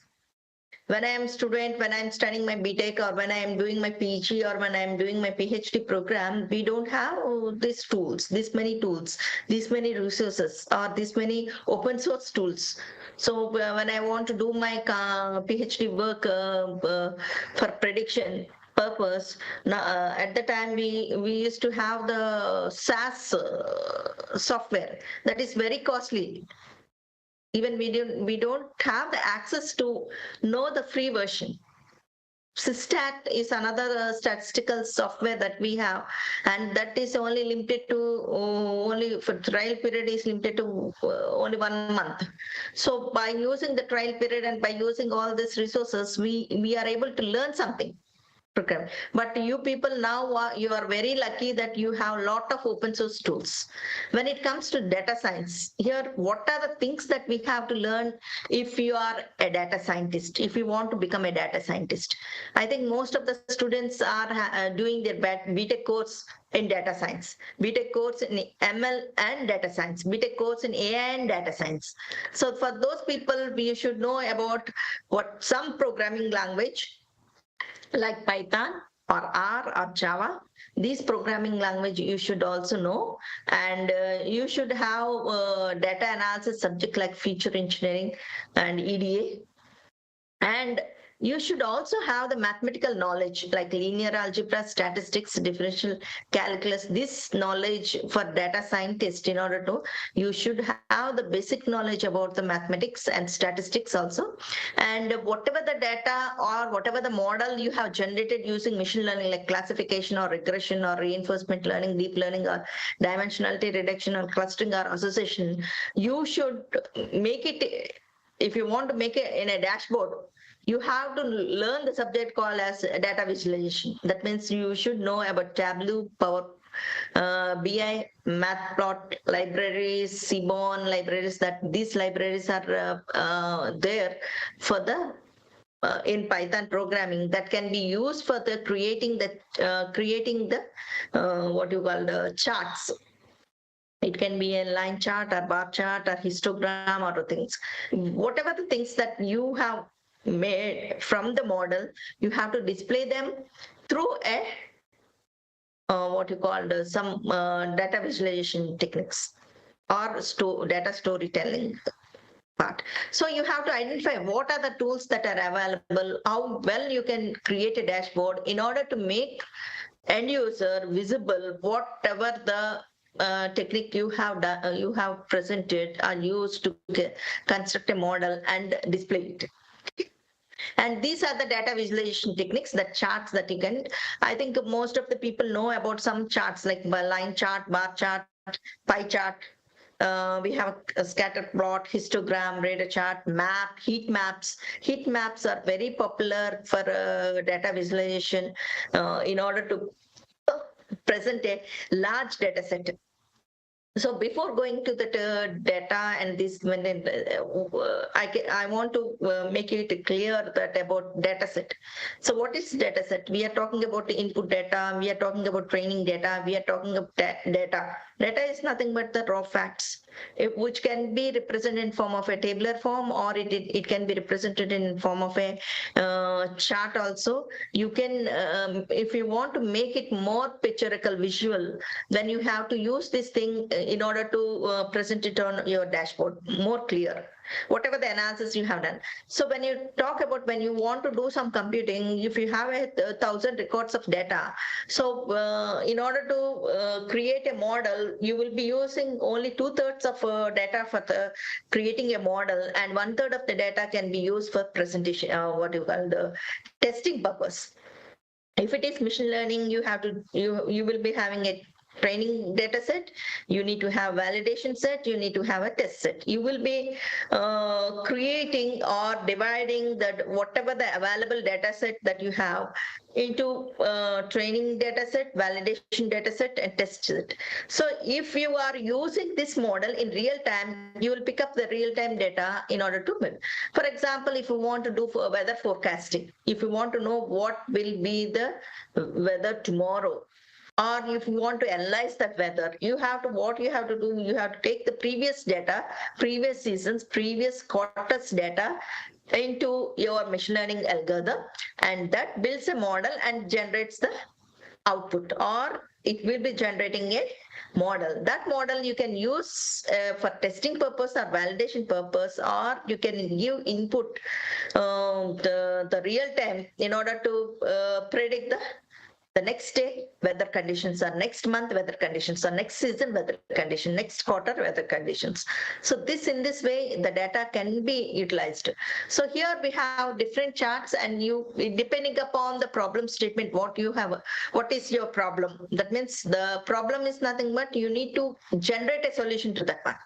When I am student, when I am studying my BTech, or when I am doing my PG, or when I am doing my PhD program, we don't have these tools, this many tools, these many resources, or this many open source tools. So when I want to do my PhD work for prediction purpose, at the time we used to have the SaaS software that is very costly. Even we don't have the access to know the free version. Systat is another statistical software that we have, and that is only limited to only for trial period is limited to only 1 month. So by using the trial period and by using all these resources, we are able to learn something. Program. But you people now, you are very lucky that you have a lot of open source tools. When it comes to data science, here, what are the things that we have to learn if you are a data scientist, if you want to become a data scientist? I think most of the students are doing their BTech course in data science, BTech course in ML and data science, BTech course in AI and data science. So for those people, we should know about what some programming language, like Python or R or Java. These programming language you should also know, and you should have data analysis subject like feature engineering and EDA. And you should also have the mathematical knowledge like linear algebra, statistics, differential calculus. This knowledge for data scientists, in order to, you should have the basic knowledge about the mathematics and statistics also. And whatever the data or whatever the model you have generated using machine learning, like classification or regression or reinforcement learning, deep learning, or dimensionality reduction or clustering or association, you should make it. If you want to make it in a dashboard, you have to learn the subject called as data visualization. That means you should know about Tableau, Power BI, Matplot libraries, Seaborn libraries. That these libraries are there for the in Python programming, that can be used for the creating the what you call the charts. It can be a line chart or bar chart or histogram or things. Whatever the things that you have made from the model, you have to display them through a what you call some data visualization techniques or data storytelling part. So you have to identify what are the tools that are available, how well you can create a dashboard in order to make end user visible whatever the technique you have done, you have presented or used to construct a model and display it. And these are the data visualization techniques, the charts that you can, I think most of the people know about some charts like line chart, bar chart, pie chart. We have a scatter plot, histogram, radar chart, map, heat maps. Heat maps are very popular for data visualization in order to present a large data set. So before going to the data and this, I want to make it clear that about data set. So what is data set? We are talking about input data, we are talking about training data, we are talking about data. Data is nothing but the raw facts, which can be represented in form of a tabular form, or it can be represented in form of a chart also. You can, if you want to make it more pictorial visual, then you have to use this thing in order to present it on your dashboard more clear. whatever the analysis you have done. So when you talk about when you want to do some computing, if you have 1,000 records of data, so in order to create a model, you will be using only 2/3 of data for creating a model, and 1/3 of the data can be used for presentation, what you call the testing purpose. If it is machine learning, you will be having a training data set, you need to have validation set, you need to have a test set. You will be creating or dividing that whatever the available data set that you have into training data set, validation data set, and test set. So if you are using this model in real time, you will pick up the real time data in order to build. For example, if you want to do weather forecasting, if you want to know what will be the weather tomorrow, or if you want to analyze that weather, what you have to do, you have to take the previous data, previous seasons, previous quarters data into your machine learning algorithm, and that builds a model and generates the output, or it will be generating a model. That model you can use for testing purpose or validation purpose, or you can give input the real time in order to predict the next day weather conditions, or next month weather conditions, or next season weather condition, next quarter weather conditions. So in this way the data can be utilized. So here we have different charts, and you, depending upon the problem statement, what is your problem. That means the problem is nothing but you need to generate a solution to that one.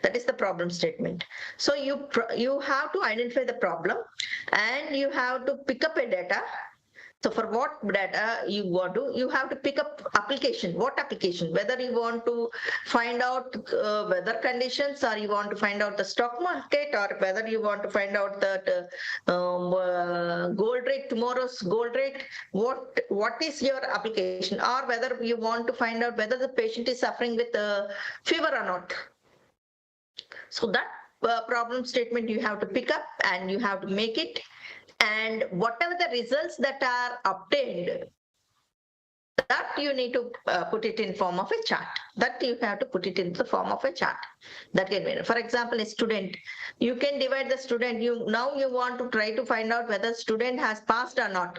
That is the problem statement. So you have to identify the problem, and you have to pick up a data. So for what data you have to pick up application. What application? Whether you want to find out weather conditions, or you want to find out the stock market, or whether you want to find out the gold rate, tomorrow's gold rate. What is your application? Or whether you want to find out whether the patient is suffering with fever or not. So that problem statement you have to pick up, and you have to make it. And whatever the results that are obtained, that you need to put it in form of a chart. That you have to put it in the form of a chart. That can be, for example, a student. You can divide the student. Now you want to try to find out whether student has passed or not.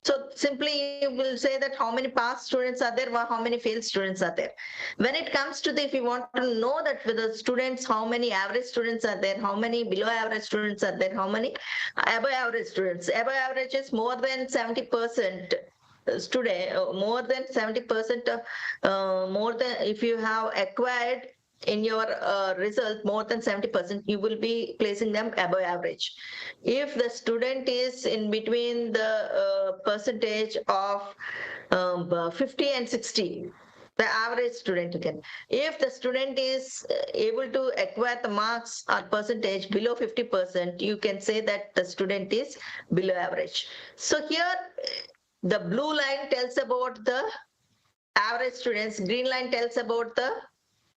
So simply you will say that how many passed students are there, or how many failed students are there. When it comes to if you want to know that with the students, how many average students are there, how many below average students are there, how many above average students. Above average is more than 70% student, more than 70%, more than, if you have acquired in your result more than 70%, you will be placing them above average. If the student is in between the percentage of 50 and 60, the average student again. If the student is able to acquire the marks or percentage below 50%, you can say that the student is below average. So here the blue line tells about the average students, green line tells about the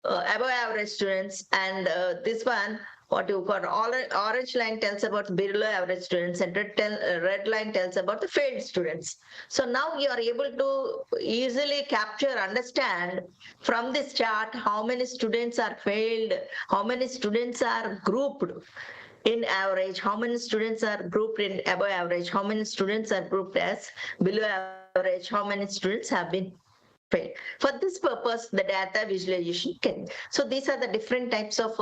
above average students, and this one, what you call orange line, tells about below average students, and red line tells about the failed students. So now you are able to easily understand from this chart how many students are failed, how many students are grouped in average, how many students are grouped in above average, how many students are grouped as below average, how many students have been failed. For this purpose, the data visualization can. So these are the different types of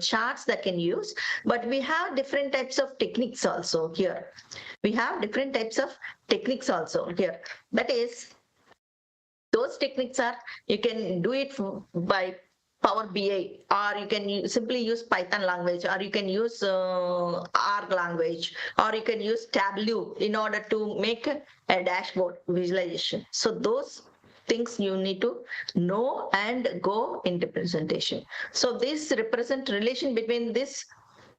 charts that can use, but we have different types of techniques also here. We have different types of techniques also here. That is, those techniques are, you can do it by Power BI, or you can simply use Python language, or you can use R language, or you can use Tableau in order to make a dashboard visualization. So those things you need to know and go into presentation. So this represent relation between this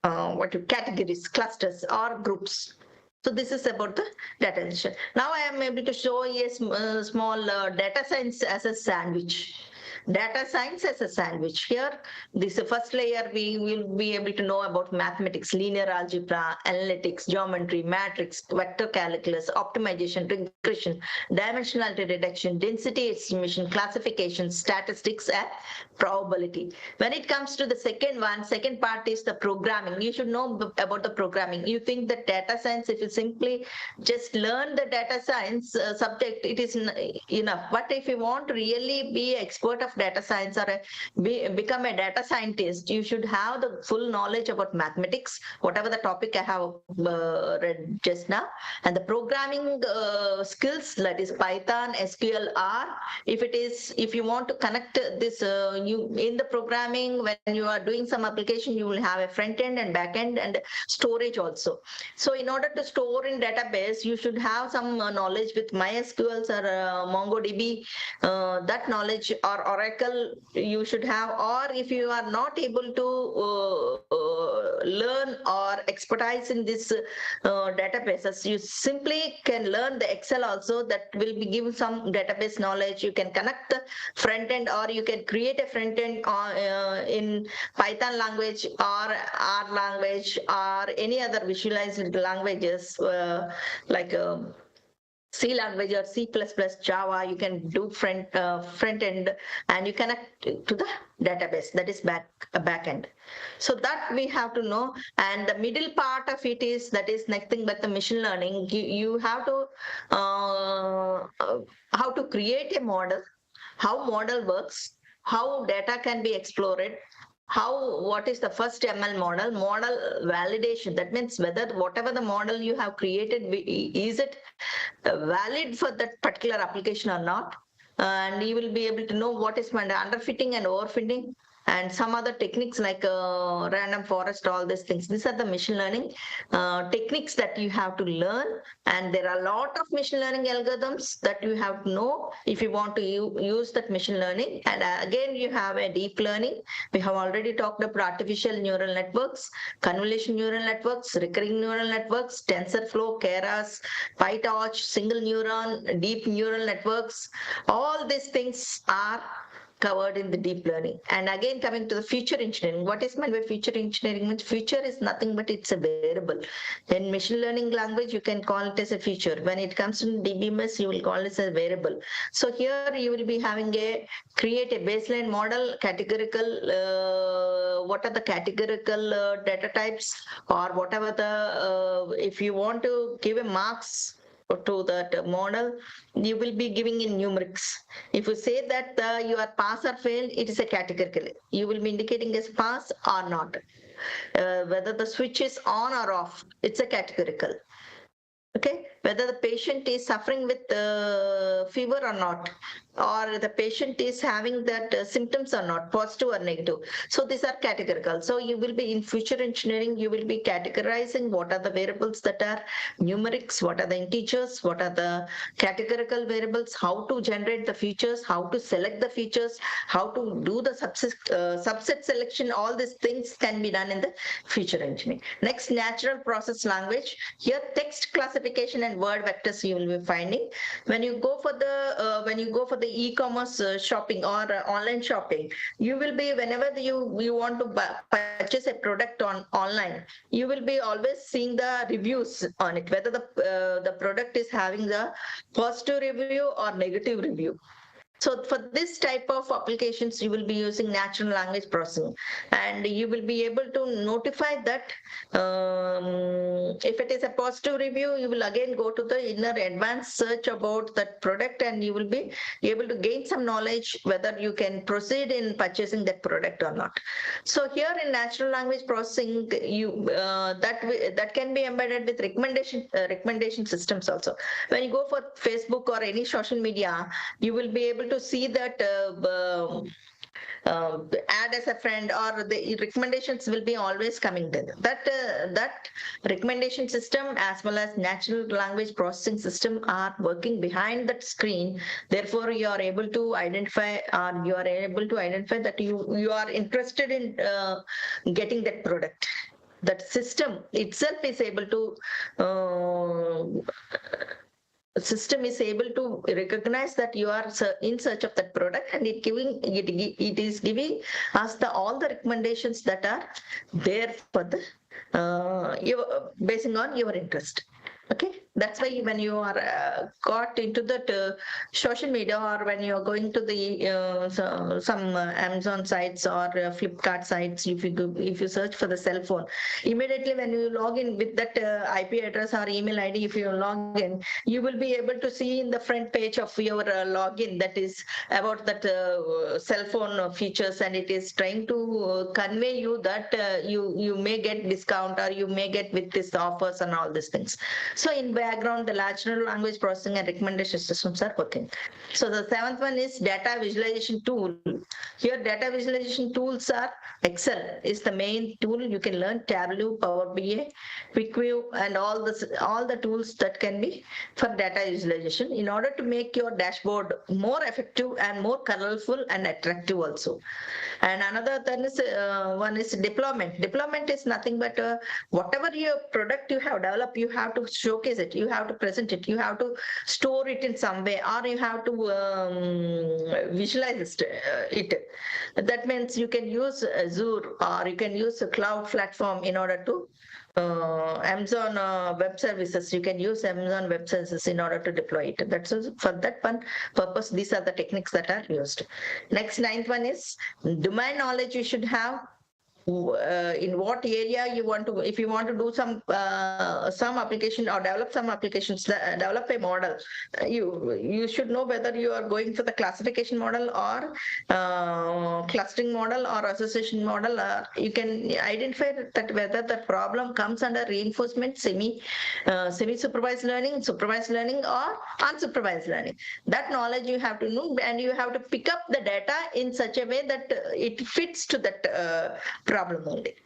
categories, clusters, or groups. So this is about the data analysis. Now I am able to show a small data science as a sandwich. Data science as a sandwich. Here, this first layer, we will be able to know about mathematics, linear algebra, analytics, geometry, matrix, vector calculus, optimization, regression, dimensionality reduction, density estimation, classification, statistics, and probability. When it comes to the second one, second part is the programming. You should know about the programming. You think that data science, if you simply just learn the data science subject, it is enough. But if you want to really be expert of data science or become a data scientist, you should have the full knowledge about mathematics, whatever the topic I have read just now, and the programming skills, that is Python, SQL, R. If you want to connect this, you in the programming, when you are doing some application, you will have a front end and back end and storage also. So in order to store in database, you should have some knowledge with MySQL or MongoDB, that knowledge, or Oracle you should have. Or if you are not able to learn or expertise in this databases, you simply can learn the Excel also. That will be give some database knowledge. You can connect the front end, or you can create a front end in Python language or R language or any other visualized languages like C language or C++, Java. You can do front end, and you connect to the database, that is back end. So that we have to know. And the middle part of it is, that is nothing but the machine learning. You have to how to create a model, how model works, how data can be explored, what is the first ML model validation. That means whether whatever the model you have created, is it valid for that particular application or not. And you will be able to know what is underfitting and overfitting, and some other techniques like random forest, all these things. These are the machine learning techniques that you have to learn. And there are a lot of machine learning algorithms that you have to know if you want to use that machine learning. And again, you have a deep learning. We have already talked about artificial neural networks, convolution neural networks, recurring neural networks, TensorFlow, Keras, PyTorch, single neuron, deep neural networks. All these things are covered in the deep learning. And again, coming to the feature engineering, what is meant by feature engineering? Means feature is nothing but it's a variable. In machine learning language, you can call it as a feature. When it comes to DBMS, you will call it as a variable. So here you will be having create a baseline model, categorical, what are the categorical data types, or whatever the, if you want to give a marks to that model, you will be giving in numerics. If you say that you are pass or fail, it is a categorical. You will be indicating as pass or not. Whether the switch is on or off, it's a categorical. Okay, whether the patient is suffering with fever or not, or the patient is having that symptoms or not, positive or negative. So these are categorical. So you will be in feature engineering, you will be categorizing what are the variables that are numerics, what are the integers, what are the categorical variables, how to generate the features, how to select the features, how to do the subset selection. All these things can be done in the feature engineering. Next, natural process language. Here, text classification and word vectors you will be finding. When you go for the e-commerce shopping or online shopping, you will be, whenever you want to purchase a product online, you will be always seeing the reviews on it, whether the product is having the positive review or negative review. So for this type of applications, you will be using natural language processing, and you will be able to notify that if it is a positive review, you will again go to the inner advanced search about that product, and you will be able to gain some knowledge whether you can proceed in purchasing that product or not. So here in natural language processing, that can be embedded with recommendation systems also. When you go for Facebook or any social media, you will be able to see that add as a friend, or the recommendations will be always coming there. That recommendation system as well as natural language processing system are working behind that screen. Therefore, you are able to identify, that you are interested in getting that product. That system itself is able to system is able to recognize that you are in search of that product, and it is giving us all the recommendations that are there for the basing on your interest. Okay, that's why when you are got into that social media, or when you are going to the some Amazon sites or Flipkart sites, if you search for the cell phone, immediately when you log in with that IP address or email ID, if you log in, you will be able to see in the front page of your login that is about that cell phone features, and it is trying to convey you that you may get discount, or you may get with this offers and all these things. So in background, the natural language processing and recommendation systems are working. So the seventh one is data visualization tool. Here data visualization tools are Excel is the main tool. You can learn Tableau, Power BI, QuickView, and all the tools that can be for data visualization in order to make your dashboard more effective and more colorful and attractive also. And another thing is one is deployment. Deployment is nothing but whatever your product you have developed, you have to showcase it, you have to present it, you have to store it in some way, or you have to visualize it. That means you can use Azure, or you can use a cloud platform in order to Amazon Web Services. You can use Amazon Web Services in order to deploy it. That's for that one purpose. These are the techniques that are used. Next, ninth one is domain knowledge. You should have in what area you want to, if you want to do some application or develop some applications, develop a model, you should know whether you are going for the classification model or clustering model or association model. You can identify that whether the problem comes under reinforcement, semi-supervised learning, supervised learning, or unsupervised learning. That knowledge you have to know, and you have to pick up the data in such a way that it fits to that problem only.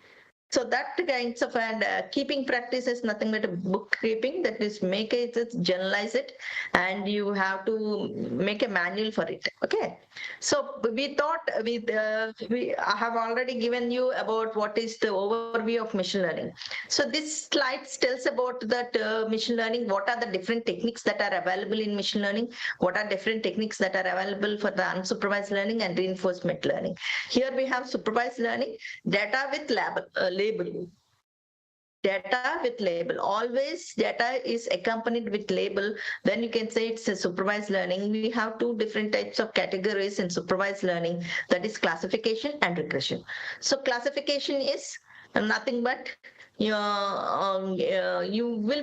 So that kinds of, and keeping practice is nothing but a bookkeeping, that is make it, generalize it, and you have to make a manual for it. Okay, so we thought I have already given you about what is the overview of machine learning. So this slide tells about that machine learning, what are the different techniques that are available in machine learning, what are different techniques that are available for the unsupervised learning and reinforcement learning. Here we have supervised learning, data with label. Data with label. Always data is accompanied with label. Then you can say it's a supervised learning. We have two different types of categories in supervised learning, that is classification and regression. So classification is nothing but you will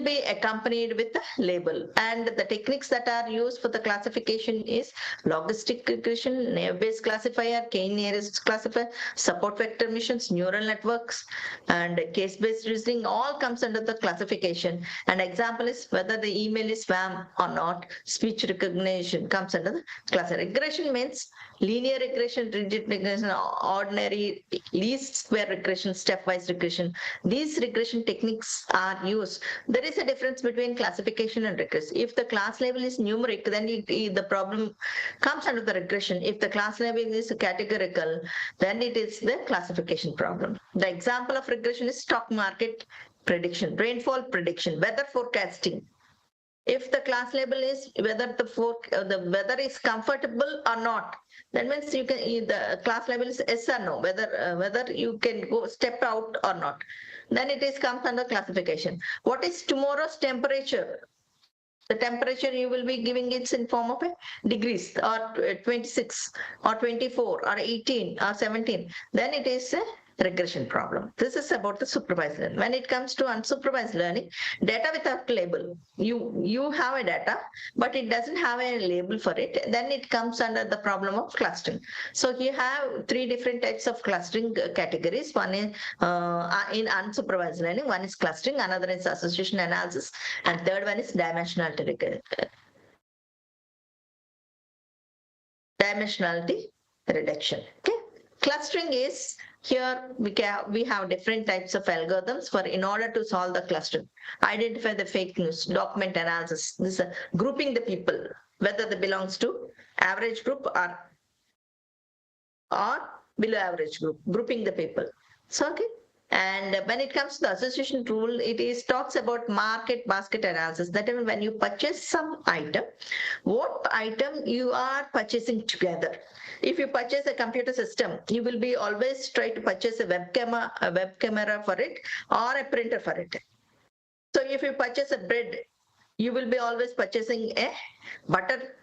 be accompanied with a label, and the techniques that are used for the classification is logistic regression, naive-bayes classifier, k-nearest classifier, support vector missions, neural networks, and case-based reasoning all comes under the classification. An example is whether the email is spam or not. Speech recognition comes under the class. Regression means linear regression, rigid regression, ordinary, least square regression, stepwise regression. These regression techniques are used. There is a difference between classification and regression. If the class level is numeric, then the problem comes under the regression. If the class level is categorical, then it is the classification problem. The example of regression is stock market prediction, rainfall prediction, weather forecasting. If the class label is whether the weather is comfortable or not, that means you can, the class label is yes or no, whether you can go step out or not. Then it is comes under classification. What is tomorrow's temperature? The temperature you will be giving it in form of a degrees, or 26 or 24 or 18 or 17. Then it is a regression problem. This is about the supervised learning. When it comes to unsupervised learning, data without label. You have a data, but it doesn't have a label for it. Then it comes under the problem of clustering. So you have three different types of clustering categories. One is in unsupervised learning. One is clustering, another is association analysis, and third one is dimensionality reduction. Okay, clustering is, here we have different types of algorithms for in order to solve the clustering. Identify the fake news, document analysis. This is grouping the people, whether they belongs to average group or below average group, grouping the people. So okay, And when it comes to the association rule, it is talks about market basket analysis. That is, when you purchase some item, what item you are purchasing together. If you purchase a computer system, you will be always try to purchase a web camera for it or a printer for it. So if you purchase a bread, you will be always purchasing a butter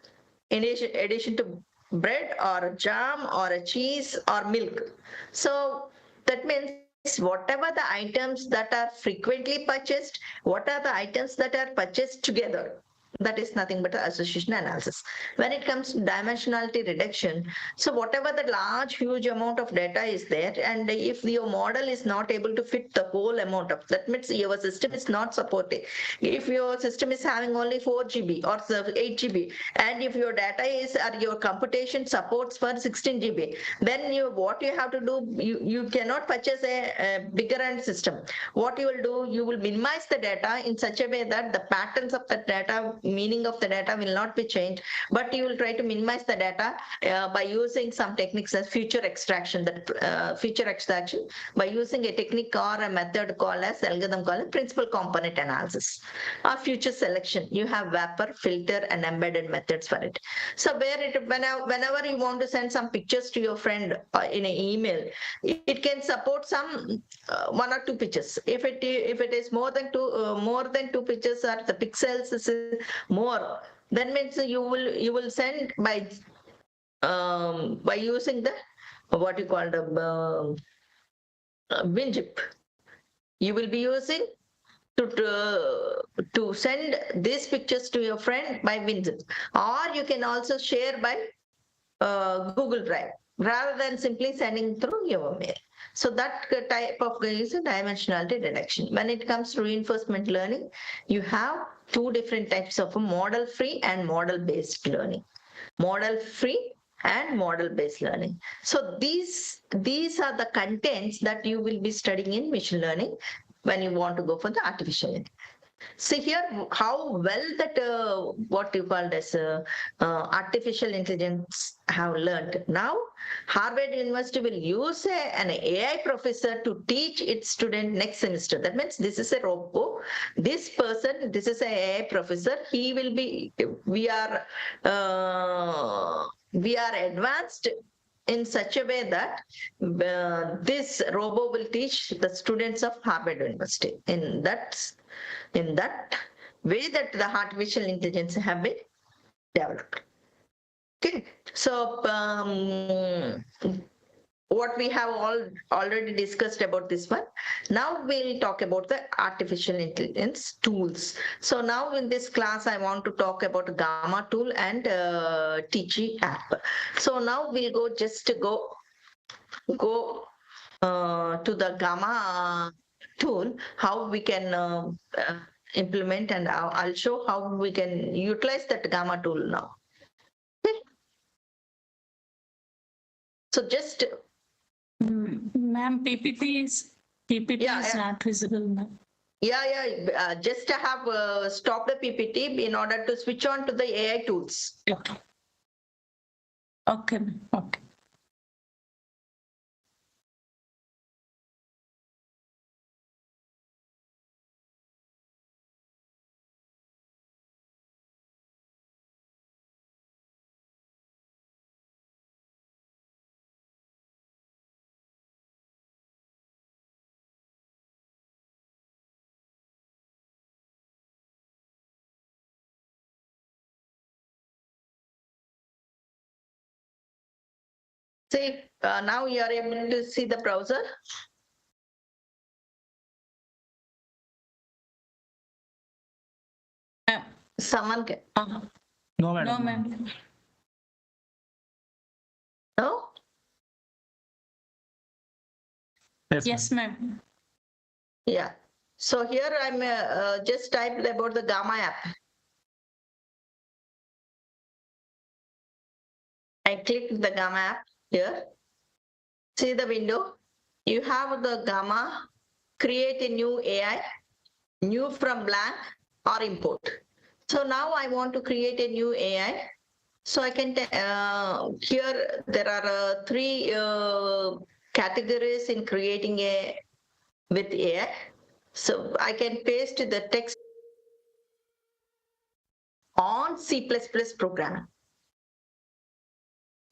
in addition to bread or a jam or a cheese or milk. So that means whatever the items that are frequently purchased, what are the items that are purchased together. That is nothing but association analysis. When it comes to dimensionality reduction, so whatever the large, huge amount of data is there, and if your model is not able to fit the whole amount of, that means your system is not supporting. If your system is having only 4 GB or 8 GB, and if your data is, or your computation supports for 16 GB, then what you have to do, you cannot purchase a bigger end system. What you will do, you will minimize the data in such a way that the patterns of the data, meaning of the data will not be changed, but you will try to minimize the data by using some techniques as feature extraction. That feature extraction by using a technique or a method called as algorithm called principal component analysis or feature selection. You have wrapper, filter, and embedded methods for it. So whenever you want to send some pictures to your friend in an email, it can support some 1 or 2 pictures. If it is more than two pictures, or the pixels is more, then means you will send by using the what you call the WinZip. You will be using to send these pictures to your friend by WinZip, or you can also share by Google Drive rather than simply sending through your mail. So that type of is a dimensionality reduction. When it comes to reinforcement learning, you have 2 different types of model-free and model-based learning. Model-free and model-based learning. So these are the contents that you will be studying in machine learning when you want to go for the artificial intelligence. See here how well that what you call as artificial intelligence have learned. Now Harvard University will use an AI professor to teach its student next semester. That means this is a robo. This person, this is an AI professor. He will be. We are advanced in such a way that this robo will teach the students of Harvard University in that way that the artificial intelligence have been developed. Okay, so what we have already discussed about this one. Now we'll talk about the artificial intelligence tools. So now in this class, I want to talk about Gamma tool and Teachy app. So now we'll go to the Gamma tool, how we can implement, and I'll show how we can utilize that Gamma tool now. Okay. So just Ma'am, PPT is not visible, ma'am. Just to have stopped the PPT in order to switch on to the AI tools. Okay. Okay. Okay. See, now you are able to see the browser. Someone can. No, madam. No, ma'am. No? Yes, ma'am. Yeah. So here I'm just typed about the Gamma app. I clicked the Gamma app here. See the window. You have the Gamma, create a new AI, new from blank or import. So now I want to create a new AI. So I can, here there are 3 categories in creating a with AI. So I can paste the text on C++ programming.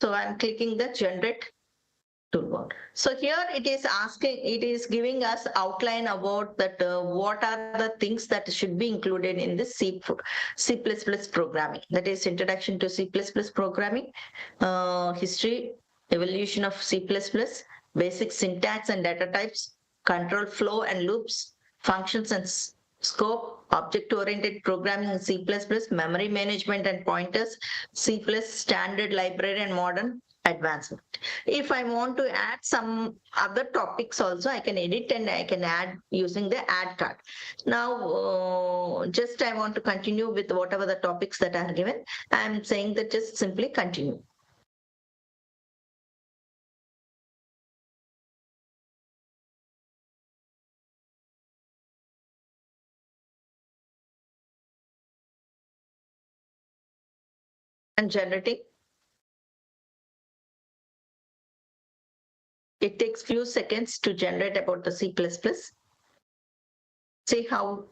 So I'm clicking the generate toolbar. So here it is asking, it is giving us outline about that what are the things that should be included in the C++ programming. That is introduction to C++ programming, history, evolution of C++, basic syntax and data types, control flow and loops, functions and scope, object-oriented programming in C++, memory management and pointers, C++ standard library and modern advancement. If I want to add some other topics also, I can edit and I can add using the add card. Now, just I want to continue with whatever the topics that are given. I'm saying that just simply continue. And generating. It takes few seconds to generate about the C++. See how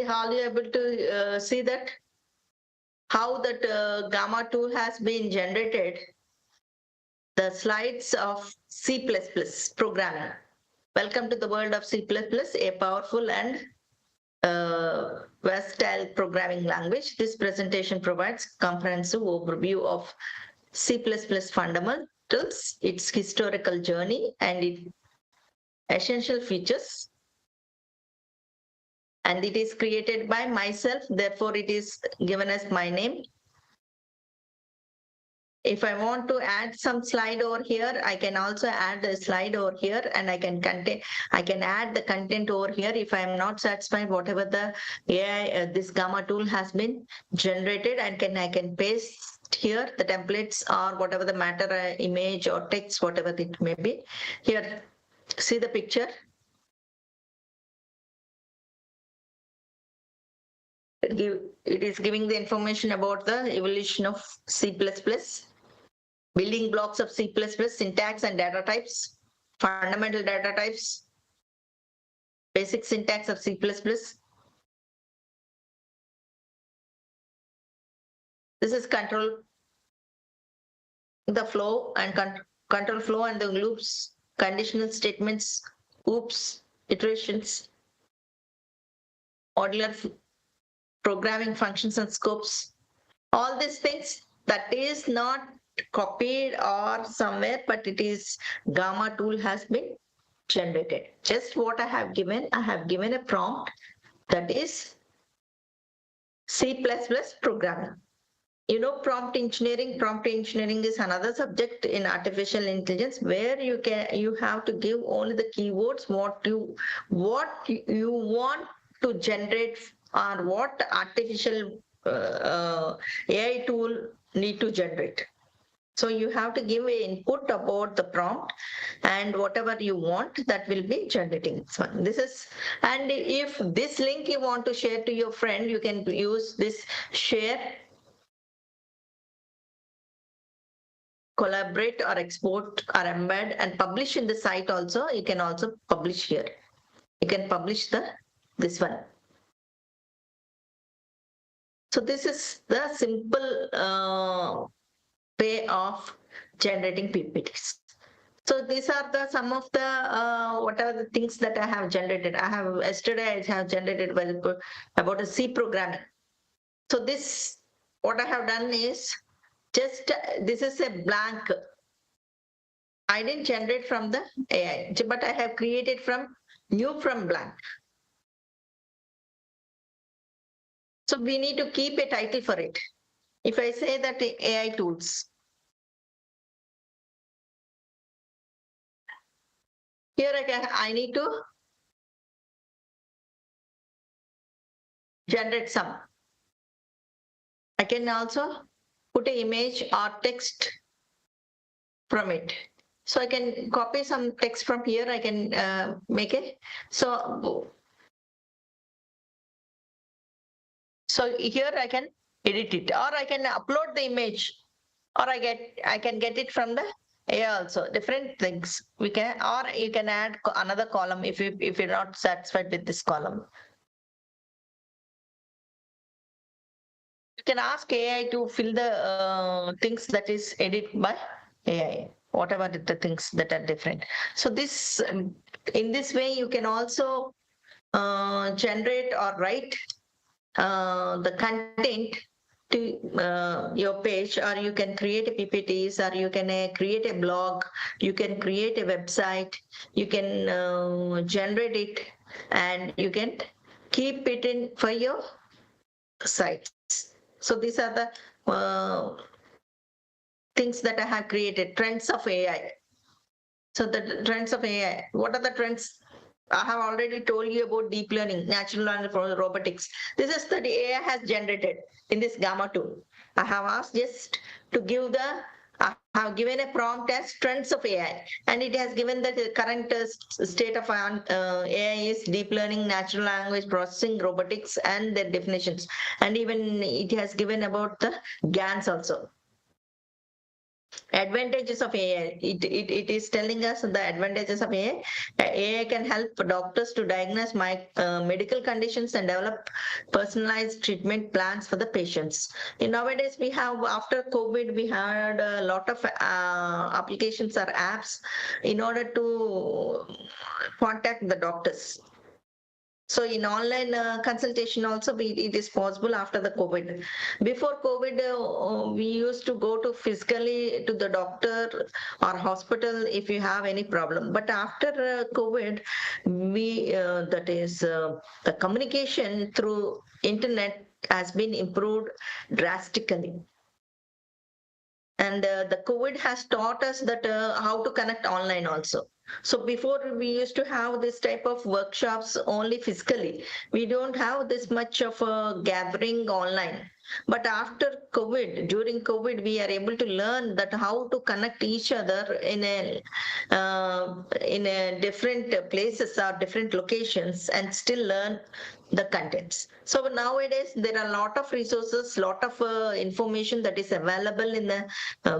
are you able to see that? How that Gamma tool has been generated, the slides of C++ programming. Welcome to the world of C++, a powerful and versatile programming language. This presentation provides comprehensive overview of C++ fundamentals, its historical journey, and its essential features. And it is created by myself, therefore it is given as my name. If I want to add some slide over here, I can also add a slide over here, and I can add the content over here if I am not satisfied whatever the AI this Gamma tool has been generated, and I can paste here the templates or whatever the matter image or text, whatever it may be. Here, see the picture. It is giving the information about the evolution of C++, building blocks of C++, syntax and data types, fundamental data types, basic syntax of C++. This is control the flow and control flow and the loops, conditional statements, oops, iterations, modular programming functions and scopes. All these things that is not copied or somewhere, but it is Gamma tool has been generated. Just what I have given a prompt that is C++ programming. You know, prompt engineering is another subject in artificial intelligence where you have to give only the keywords what you want to generate or what artificial AI tool need to generate. So you have to give an input about the prompt, and whatever you want, that will be generating this one. This is, and if this link you want to share to your friend, you can use this share, collaborate or export or embed and publish in the site also. You can also publish here. You can publish this one. So this is the simple way of generating PPTs. So these are some of the what are the things that I have generated. Yesterday I have generated about a C programming. So this, what I have done is just this is a blank. I didn't generate from the AI, but I have created from blank. So we need to keep a title for it. If I say that AI tools, here I need to generate some. I can also put an image or text from it. So I can copy some text from here, I can make it. So here I can edit it, or I can upload the image, or I can get it from the AI also. Different things we can, or you can add another column if you're not satisfied with this column. You can ask AI to fill the things that is edited by AI, whatever the things that are different. So this, in this way, you can also generate or write the content to your page, or you can create a PPTs, or you can create a blog, you can create a website, you can generate it, and you can keep it in for your sites. So these are the things that I have created, trends of AI. So the trends of AI, what are the trends? I have already told you about deep learning, natural language robotics. This is the AI has generated in this Gamma tool. I have asked just to give the, I have given a prompt as trends of AI, and it has given the current state of AI is deep learning, natural language processing, robotics, and their definitions. And even it has given about the GANs also. Advantages of AI. It is telling us the advantages of AI. AI can help doctors to diagnose medical conditions and develop personalized treatment plans for the patients. Nowadays, we have, after COVID, we had a lot of applications or apps in order to contact the doctors. So in online consultation also, it is possible after the COVID. Before COVID, we used to go to physically to the doctor or hospital if you have any problem. But after COVID, that is the communication through internet has been improved drastically. And the COVID has taught us that how to connect online also. So before we used to have this type of workshops only physically. We don't have this much of a gathering online. But after COVID, during COVID, we are able to learn that how to connect each other in a different places or different locations and still learn the contents. So nowadays there are a lot of resources, lot of information that is available in the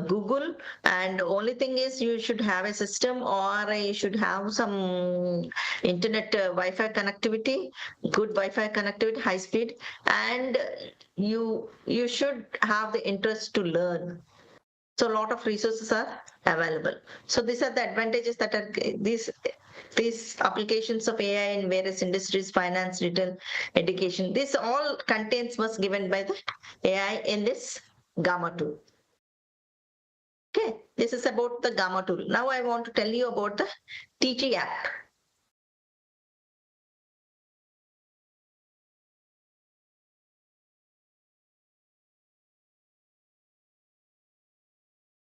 Google, and only thing is you should have a system, or you should have some internet Wi-Fi connectivity, good Wi-Fi connectivity, high speed, and you should have the interest to learn. So a lot of resources are available. So these are the advantages that are these applications of AI in various industries, finance, retail, education. This all contents was given by the AI in this Gamma tool. Okay, this is about the Gamma tool. Now I want to tell you about the teaching app.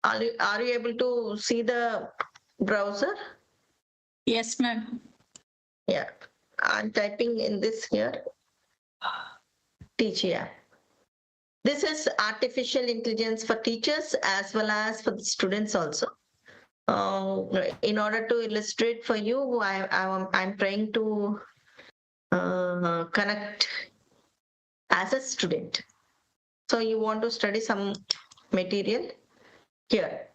Are you able to see the browser? Yes, ma'am. Yeah, I'm typing in this here. Teaching app. This is artificial intelligence for teachers as well as for the students also. In order to illustrate for you, I'm trying to connect as a student. So you want to study some material here.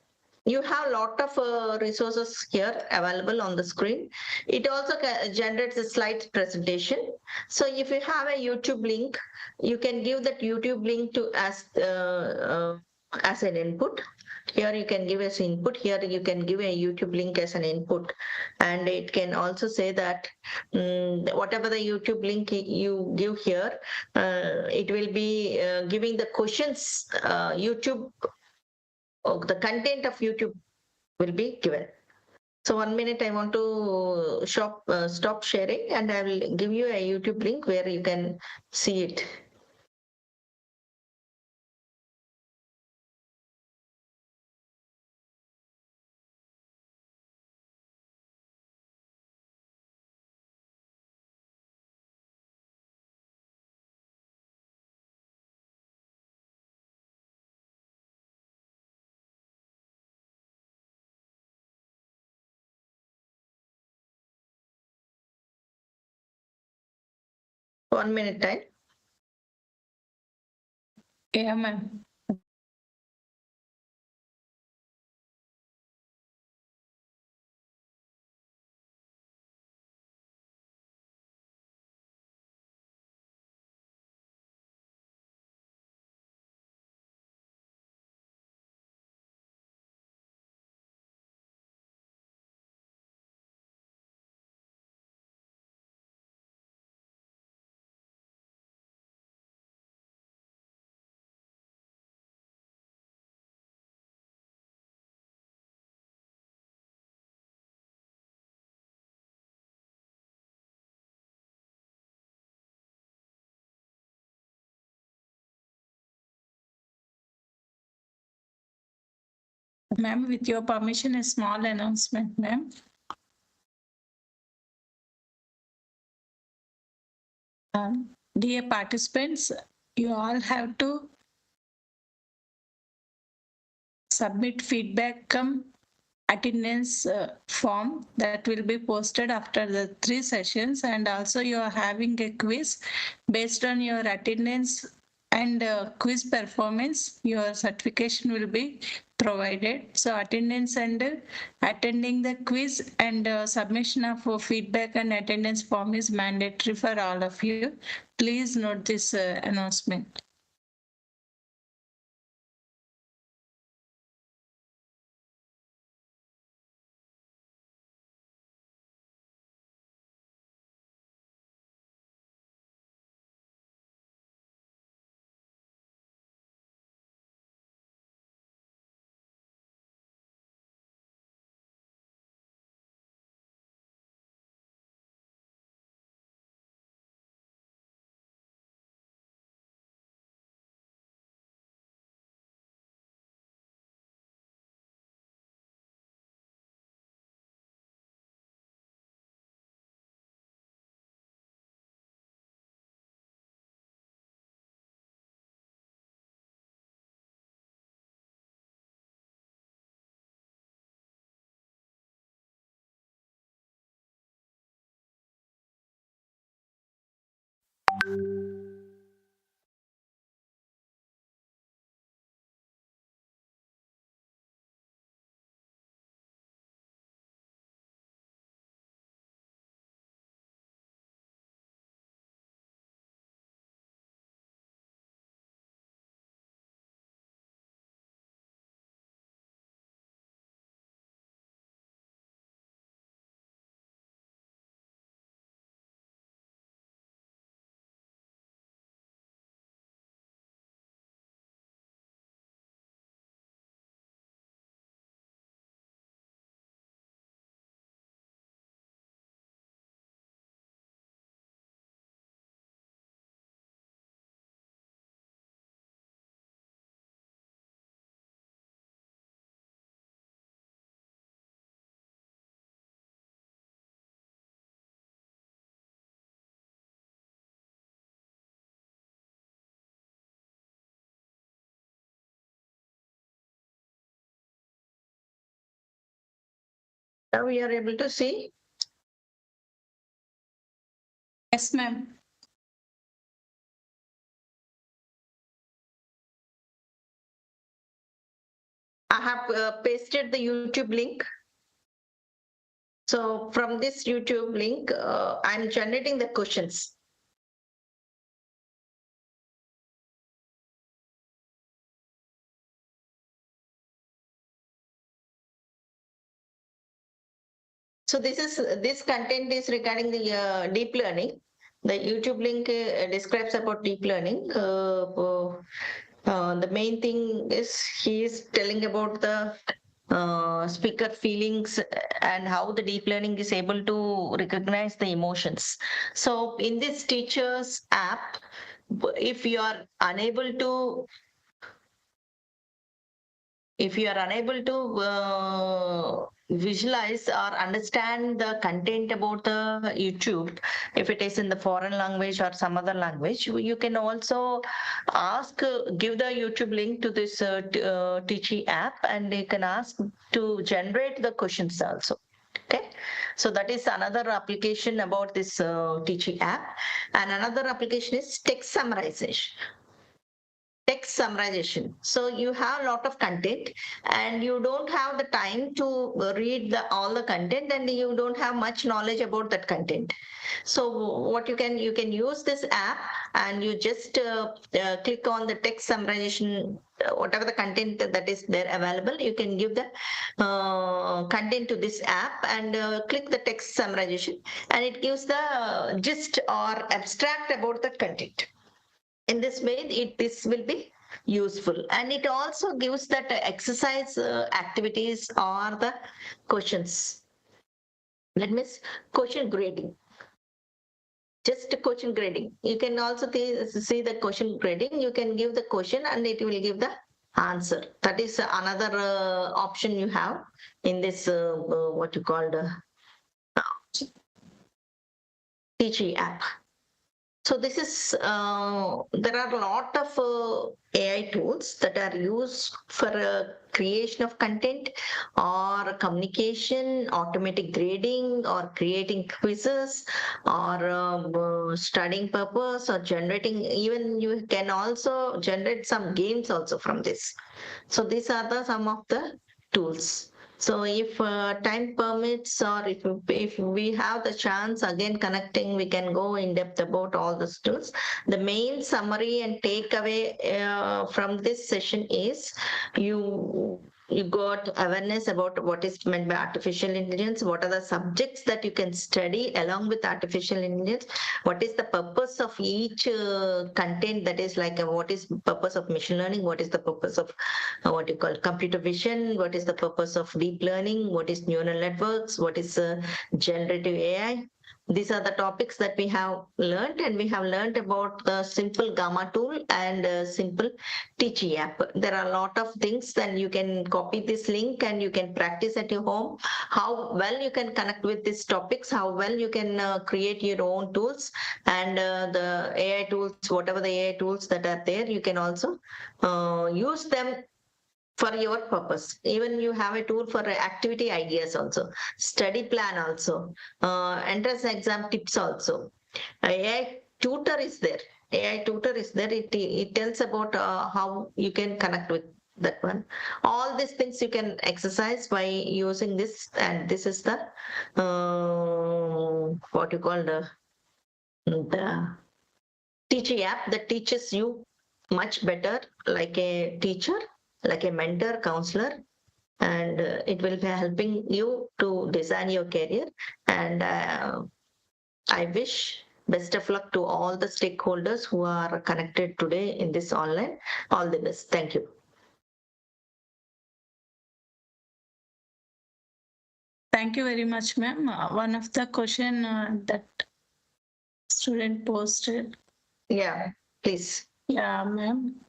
You have a lot of resources here available on the screen. It also generates a slide presentation. So if you have a YouTube link, you can give that YouTube link to as an input. Here you can give as input. Here you can give a YouTube link as an input, and it can also say that whatever the YouTube link you give here, it will be giving the questions. YouTube, the content of YouTube will be given. So 1 minute, I want to stop sharing, and I will give you a YouTube link where you can see it. 1 minute time. Yeah, ma'am. Ma'am, with your permission, a small announcement, ma'am. Dear participants, you all have to submit feedback attendance form that will be posted after the 3 sessions, and also you are having a quiz based on your attendance and quiz performance. Your certification will be provided. So attendance and attending the quiz and submission of feedback and attendance form is mandatory for all of you. Please note this announcement. Now we are able to see. Yes, ma'am. I have pasted the YouTube link. So from this YouTube link, I'm generating the questions. So this content is regarding the deep learning. The YouTube link describes about deep learning. The main thing is he is telling about the speaker feelings and how the deep learning is able to recognize the emotions. So in this teacher's app, if you are unable to visualize or understand the content about the YouTube, if it is in the foreign language or some other language, you can also ask, give the YouTube link to this teaching app, and you can ask to generate the questions also. Okay, so that is another application about this teaching app. And another application is text summarization. Text summarization. So you have a lot of content and you don't have the time to read all the content, and you don't have much knowledge about that content. So what you can use this app, and you just click on the text summarization, whatever the content that is there available, you can give the content to this app and click the text summarization, and it gives the gist or abstract about the content. In this way, this will be useful, and it also gives that exercise activities or the questions. That means question grading. Just question grading. You can also see the question grading. You can give the question and it will give the answer. That is another option you have in this what you call the teaching app. So this is, there are a lot of AI tools that are used for creation of content or communication, automatic grading, or creating quizzes, or studying purpose, or generating, even you can also generate some games also from this. So these are some of the tools. So if time permits, or if we have the chance again connecting, we can go in depth about all the tools. The main summary and takeaway from this session is you got awareness about what is meant by artificial intelligence, what are the subjects that you can study along with artificial intelligence, what is the purpose of each content, that is like what is purpose of machine learning, what is the purpose of what you call computer vision, what is the purpose of deep learning, what is neural networks, what is generative AI. These are the topics that we have learned, and we have learned about the simple Gamma tool and simple teaching app. There are a lot of things, then you can copy this link and you can practice at your home how well you can connect with these topics, how well you can create your own tools, and the AI tools, whatever the AI tools that are there, you can also use them for your purpose. Even you have a tool for activity ideas also, study plan also, entrance exam tips also. AI tutor is there. AI tutor is there. It tells about how you can connect with that one. All these things you can exercise by using this, and this is the what you call the teaching app that teaches you much better, like a teacher, like a mentor, counselor, and it will be helping you to design your career. And I wish best of luck to all the stakeholders who are connected today in this online. All the best. Thank you. Thank you very much, ma'am. One of the question that student posted. Yeah, please. Yeah, ma'am.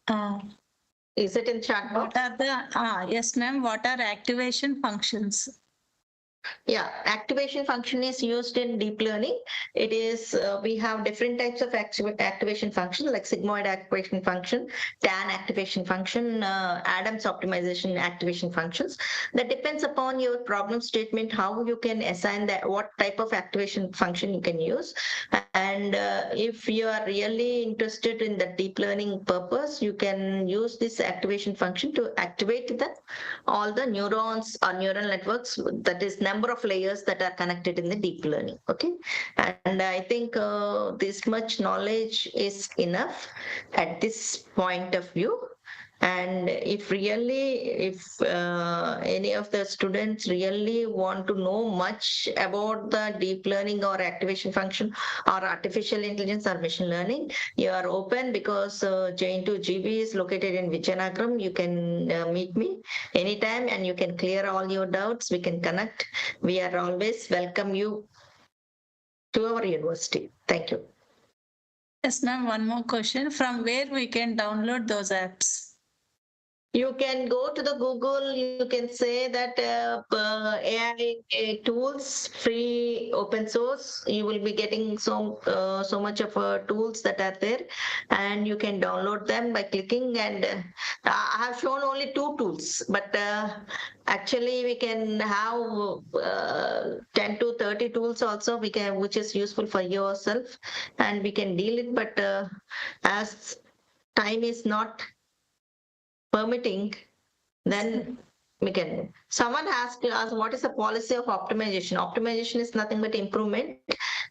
Is it in chat box? What are the, yes, ma'am. What are activation functions? Yeah, activation function is used in deep learning. It is, we have different types of activation function, like sigmoid activation function, tan activation function, Adams optimization activation functions. That depends upon your problem statement, how you can assign that, what type of activation function you can use. And if you are really interested in the deep learning purpose, you can use this activation function to activate all the neurons or neural networks, that is number of layers that are connected in the deep learning. Okay, and I think this much knowledge is enough at this point of view. And if any of the students really want to know much about the deep learning or activation function or artificial intelligence or machine learning, you are open, because JNTU GB is located in Vijayanagaram. You can meet me anytime and you can clear all your doubts. We can connect. We are always welcome you to our university. Thank you. Yes, ma'am. One more question. From where we can download those apps? You can go to the Google, you can say that AI tools, free open source, you will be getting so much of tools that are there, and you can download them by clicking. And I have shown only 2 tools, but actually we can have 10 to 30 tools also, which is useful for yourself, and we can deal it. But as time is not permitting, then we can. Someone asked us what is the policy of optimization. Optimization is nothing but improvement.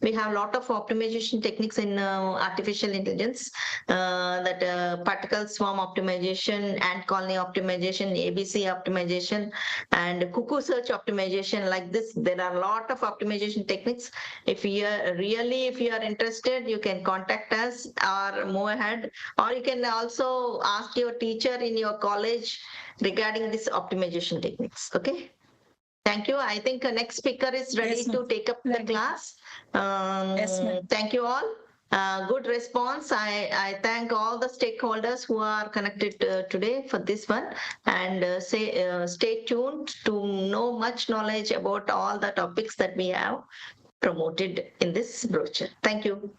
We have a lot of optimization techniques in artificial intelligence, that particle swarm optimization, ant colony optimization, ABC optimization, and cuckoo search optimization. Like this, there are a lot of optimization techniques. If you are interested, you can contact us or move ahead, or you can also ask your teacher in your college regarding this optimization techniques. Okay. Thank you. I think next speaker is ready to take up the class. Thank you all. Good response. I thank all the stakeholders who are connected today for this one, and stay tuned to know much knowledge about all the topics that we have promoted in this brochure. Thank you.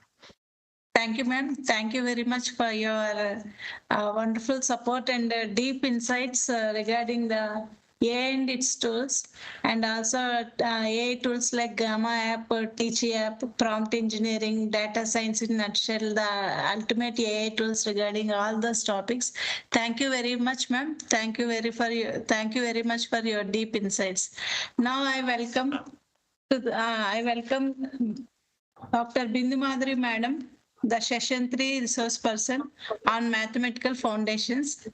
Thank you, ma'am. Thank you very much for your wonderful support and deep insights regarding the AI and its tools, and also AI tools like Gamma app, Teachy app, prompt engineering, data science in nutshell, the ultimate AI tools regarding all those topics. Thank you very much, ma'am. Thank you very much for your deep insights. Now I welcome Dr. Bindu Madhuri Madam, the Session 3 resource person on mathematical foundations.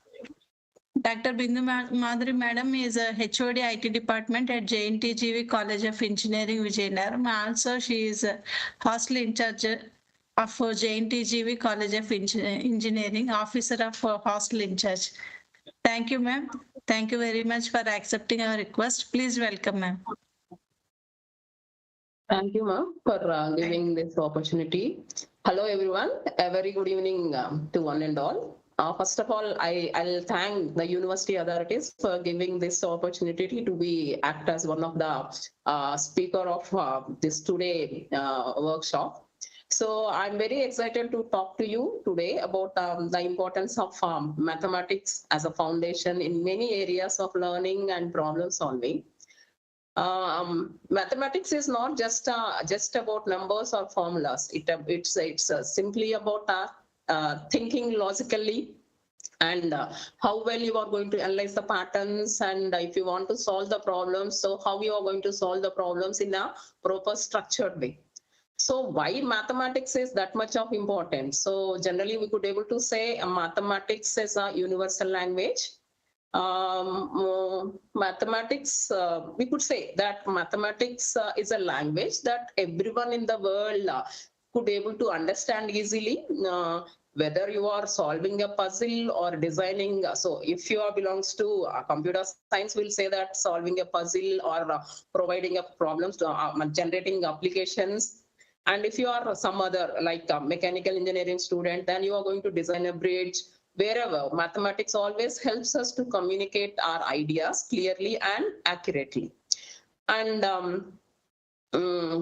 Dr. Bindu Madhuri Madam is a HOD IT department at JNTU College of Engineering, Vijayanagar. Also, she is a hostel in charge of JNTU College of Engineering, officer of hostel in charge. Thank you, ma'am. Thank you very much for accepting our request. Please welcome, ma'am. Thank you, ma'am, for giving this opportunity. Hello, everyone. A very good evening to one and all. First of all, I'll thank the university authorities for giving this opportunity to act as one of the speaker of this today workshop. So I'm very excited to talk to you today about the importance of mathematics as a foundation in many areas of learning and problem solving. Mathematics is not just about numbers or formulas. It's simply about thinking logically, and how well you are going to analyze the patterns, and if you want to solve the problems, so how you are going to solve the problems in a proper structured way. So why mathematics is that much of importance? So generally we could able to say mathematics is a universal language. Mathematics, we could say that mathematics is a language that everyone in the world could able to understand easily, whether you are solving a puzzle or designing. So if you belongs to computer science, we'll say that solving a puzzle or providing a problems to generating applications. And if you are some other like a mechanical engineering student, then you are going to design a bridge. Wherever, mathematics always helps us to communicate our ideas clearly and accurately. And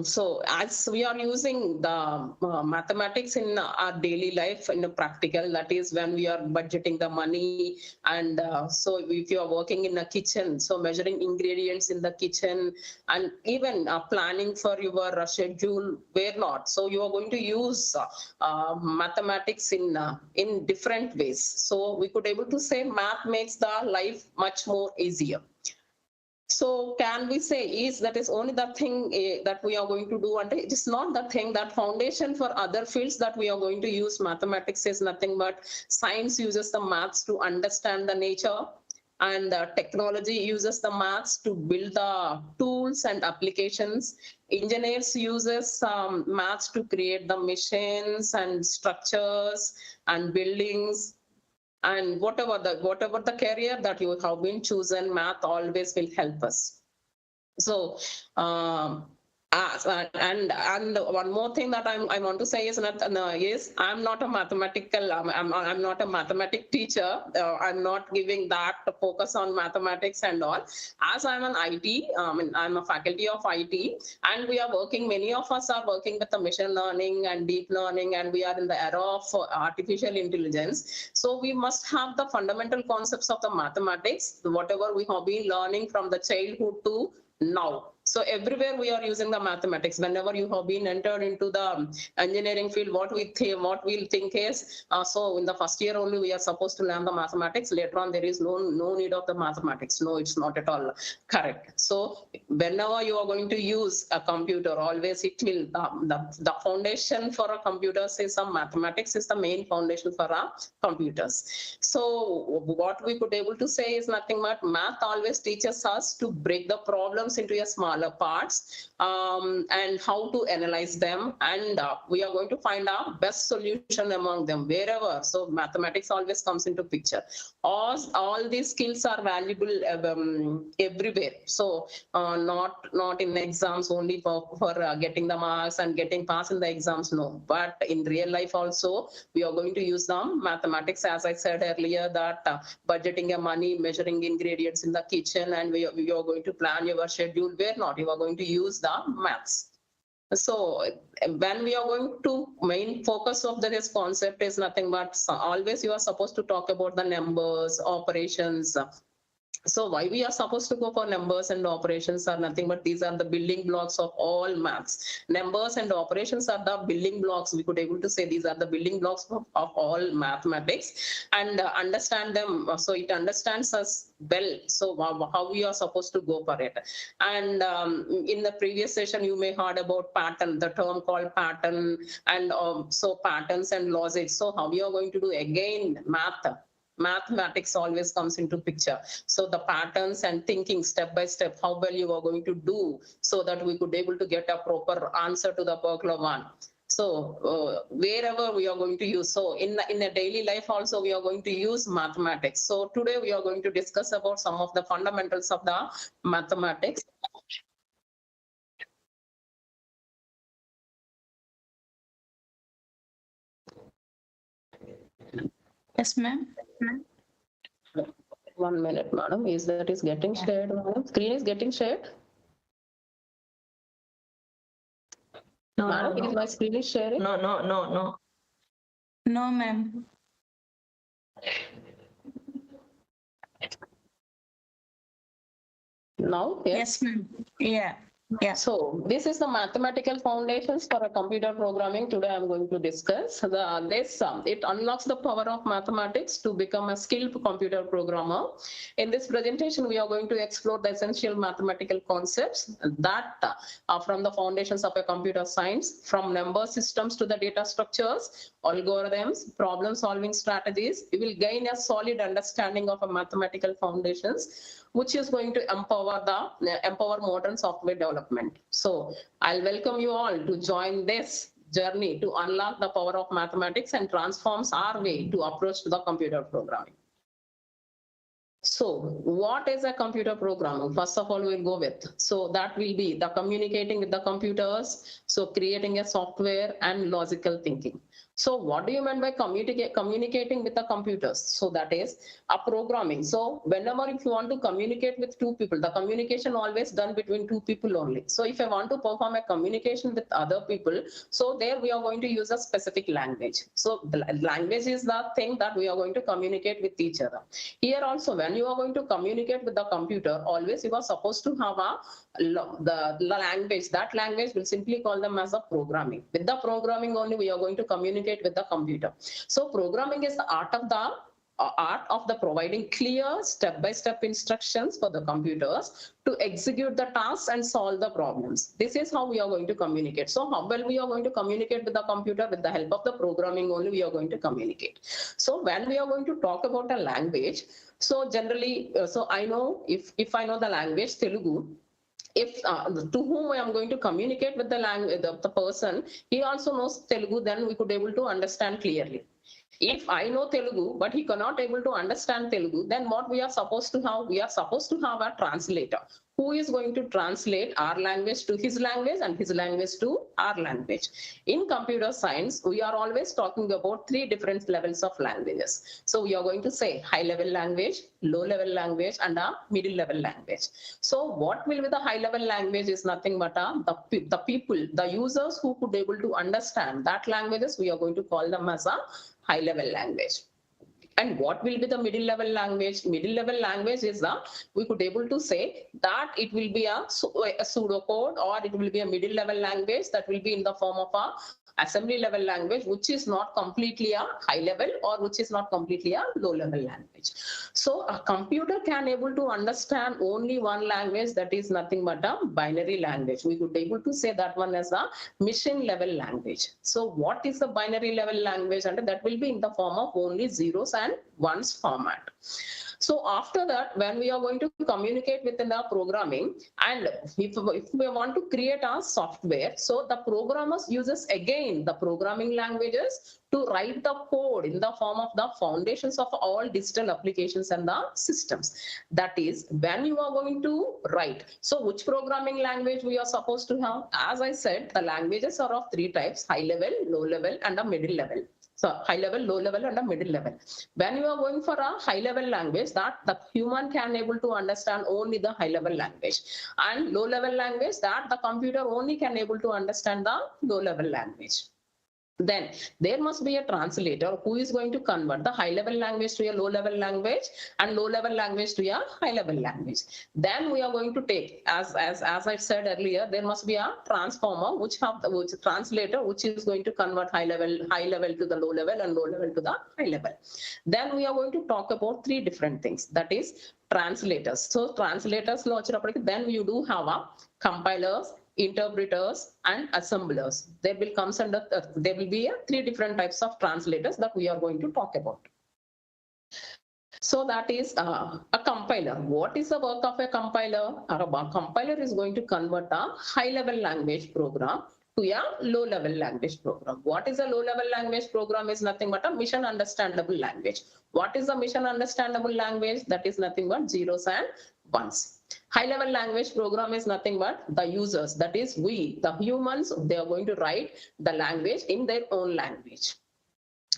so as we are using the mathematics in our daily life in a practical, that is when we are budgeting the money, and so if you are working in a kitchen, so measuring ingredients in the kitchen, and even planning for your schedule, where not, so you are going to use mathematics in different ways. So we could able to say math makes the life much more easier. So can we say is that is only the thing that we are going to do, and it is not the thing that foundation for other fields that we are going to use. Mathematics is nothing but science uses the maths to understand the nature, and technology uses the maths to build the tools and applications. Engineers uses maths to create the machines and structures and buildings. And whatever the career that you have been chosen, math always will help us. So And one more thing that I want to say is I'm not a mathematical I'm not a mathematic teacher. I'm not giving that focus on mathematics and all. As I'm an IT, I'm a faculty of IT, and we are working. Many of us are working with the machine learning and deep learning, and we are in the era of artificial intelligence. So we must have the fundamental concepts of the mathematics, whatever we have been learning from the childhood to now. So everywhere we are using the mathematics. Whenever you have been entered into the engineering field, what we'll think is, so in the first year only we are supposed to learn the mathematics. Later on there is no need of the mathematics. No, it's not at all correct. So whenever you are going to use a computer, always it will, the foundation for a computer is some mathematics is the main foundation for our computers. So what we could able to say is nothing but math always teaches us to break the problems into a smaller parts, and how to analyze them, and we are going to find our best solution among them wherever. So mathematics always comes into picture. All these skills are valuable everywhere. So not in exams only for getting the marks and getting pass in the exams, no, but in real life also we are going to use them mathematics, as I said earlier, that budgeting your money, measuring ingredients in the kitchen, and we are going to plan your schedule. Where not, you are going to use the maths. So when we are going to main focus of this concept is nothing but always you are supposed to talk about the numbers, operations. So why we are supposed to go for numbers and operations are nothing but these are the building blocks of all maths. Numbers and operations are the building blocks. We could able to say these are the building blocks of all mathematics, and understand them. So it understands us well. So how we are supposed to go for it. And in the previous session, you may heard about pattern, the term called pattern, and so patterns and logic. So how we are going to do again mathematics always comes into picture. So the patterns and thinking step by step, how well you are going to do, so that we could able to get a proper answer to the particular one. So wherever we are going to use, so in a daily life also we are going to use mathematics. So today we are going to discuss about some of the fundamentals of the mathematics. Yes, ma'am. 1 minute, madam. Is getting shared, madam? Screen is getting shared? No, madam, is my screen is sharing? No. No, ma'am. Now, Yes, ma'am. Yeah. Yeah. So this is the mathematical foundations for a computer programming. Today I'm going to discuss it unlocks the power of mathematics to become a skilled computer programmer. In this presentation, we are going to explore the essential mathematical concepts that are from the foundations of a computer science, from number systems to the data structures, algorithms, problem solving strategies. You will gain a solid understanding of a mathematical foundations, which is going to empower modern software development. So I'll welcome you all to join this journey to unlock the power of mathematics and transforms our way to approach to the computer programming. So what is a computer programming? First of all, we'll go with. So that will be the communicating with the computers. So creating a software and logical thinking. So what do you mean by communicating with the computers? So that is a programming. So whenever if you want to communicate with two people, the communication always done between two people only. So if I want to perform a communication with other people, so there we are going to use a specific language. So the language is the thing that we are going to communicate with each other. Here also, when you are going to communicate with the computer, always you are supposed to have the language. That language will simply call them as a programming. With the programming only, we are going to communicate with the computer. So programming is the art of the providing clear step-by-step instructions for the computers to execute the tasks and solve the problems. This is how we are going to communicate. So how well we are going to communicate with the computer? With the help of the programming only we are going to communicate. So when we are going to talk about a language, so generally, so I know if I know the language Telugu, if to whom I am going to communicate with the language, the person, he also knows Telugu, then we could able to understand clearly. If I know Telugu, but he cannot able to understand Telugu, then what we are supposed to have? We are supposed to have a translator who is going to translate our language to his language and his language to our language. In computer science, we are always talking about 3 different levels of languages. So we are going to say high level language, low level language, and a middle level language. So what will be the high level language is nothing but the people, the users who could able to understand that languages, we are going to call them as a high level language. And what will be the middle level language? Middle level language is we could able to say that it will be a pseudocode, or it will be a middle level language that will be in the form of a assembly level language, which is not completely a high level or which is not completely a low level language. So a computer can able to understand only one language, that is nothing but a binary language. We could able to say that one as a machine level language. So what is the binary level language? And that will be in the form of only zeros and ones format. So after that, when we are going to communicate within the programming, and if we want to create a software, so the programmers uses again the programming languages to write the code in the form of the foundations of all digital applications and the systems. That is, when you are going to write, so which programming language we are supposed to have? As I said, the languages are of 3 types: high level, low level, and a middle level. So high level, low level, and a middle level. When you are going for a high level language, that the human can able to understand only the high level language, and low level language, that the computer only can able to understand the low level language. Then there must be a translator who is going to convert the high level language to a low level language and low level language to a high level language. Then we are going to take, as I said earlier, there must be a transformer which translator which is going to convert high level to the low level and low level to the high level. Then we are going to talk about 3 different things, that is translators. So translators, then you do have a compilers, interpreters, and assemblers. There will be 3 different types of translators that we are going to talk about. So that is a compiler. What is the work of a compiler? A compiler is going to convert a high-level language program to a low-level language program. What is a low-level language program? Is nothing but a mission understandable language. What is a mission understandable language? That is nothing but zeros and ones. High-level language program is nothing but the users, that is we, the humans, they are going to write the language in their own language,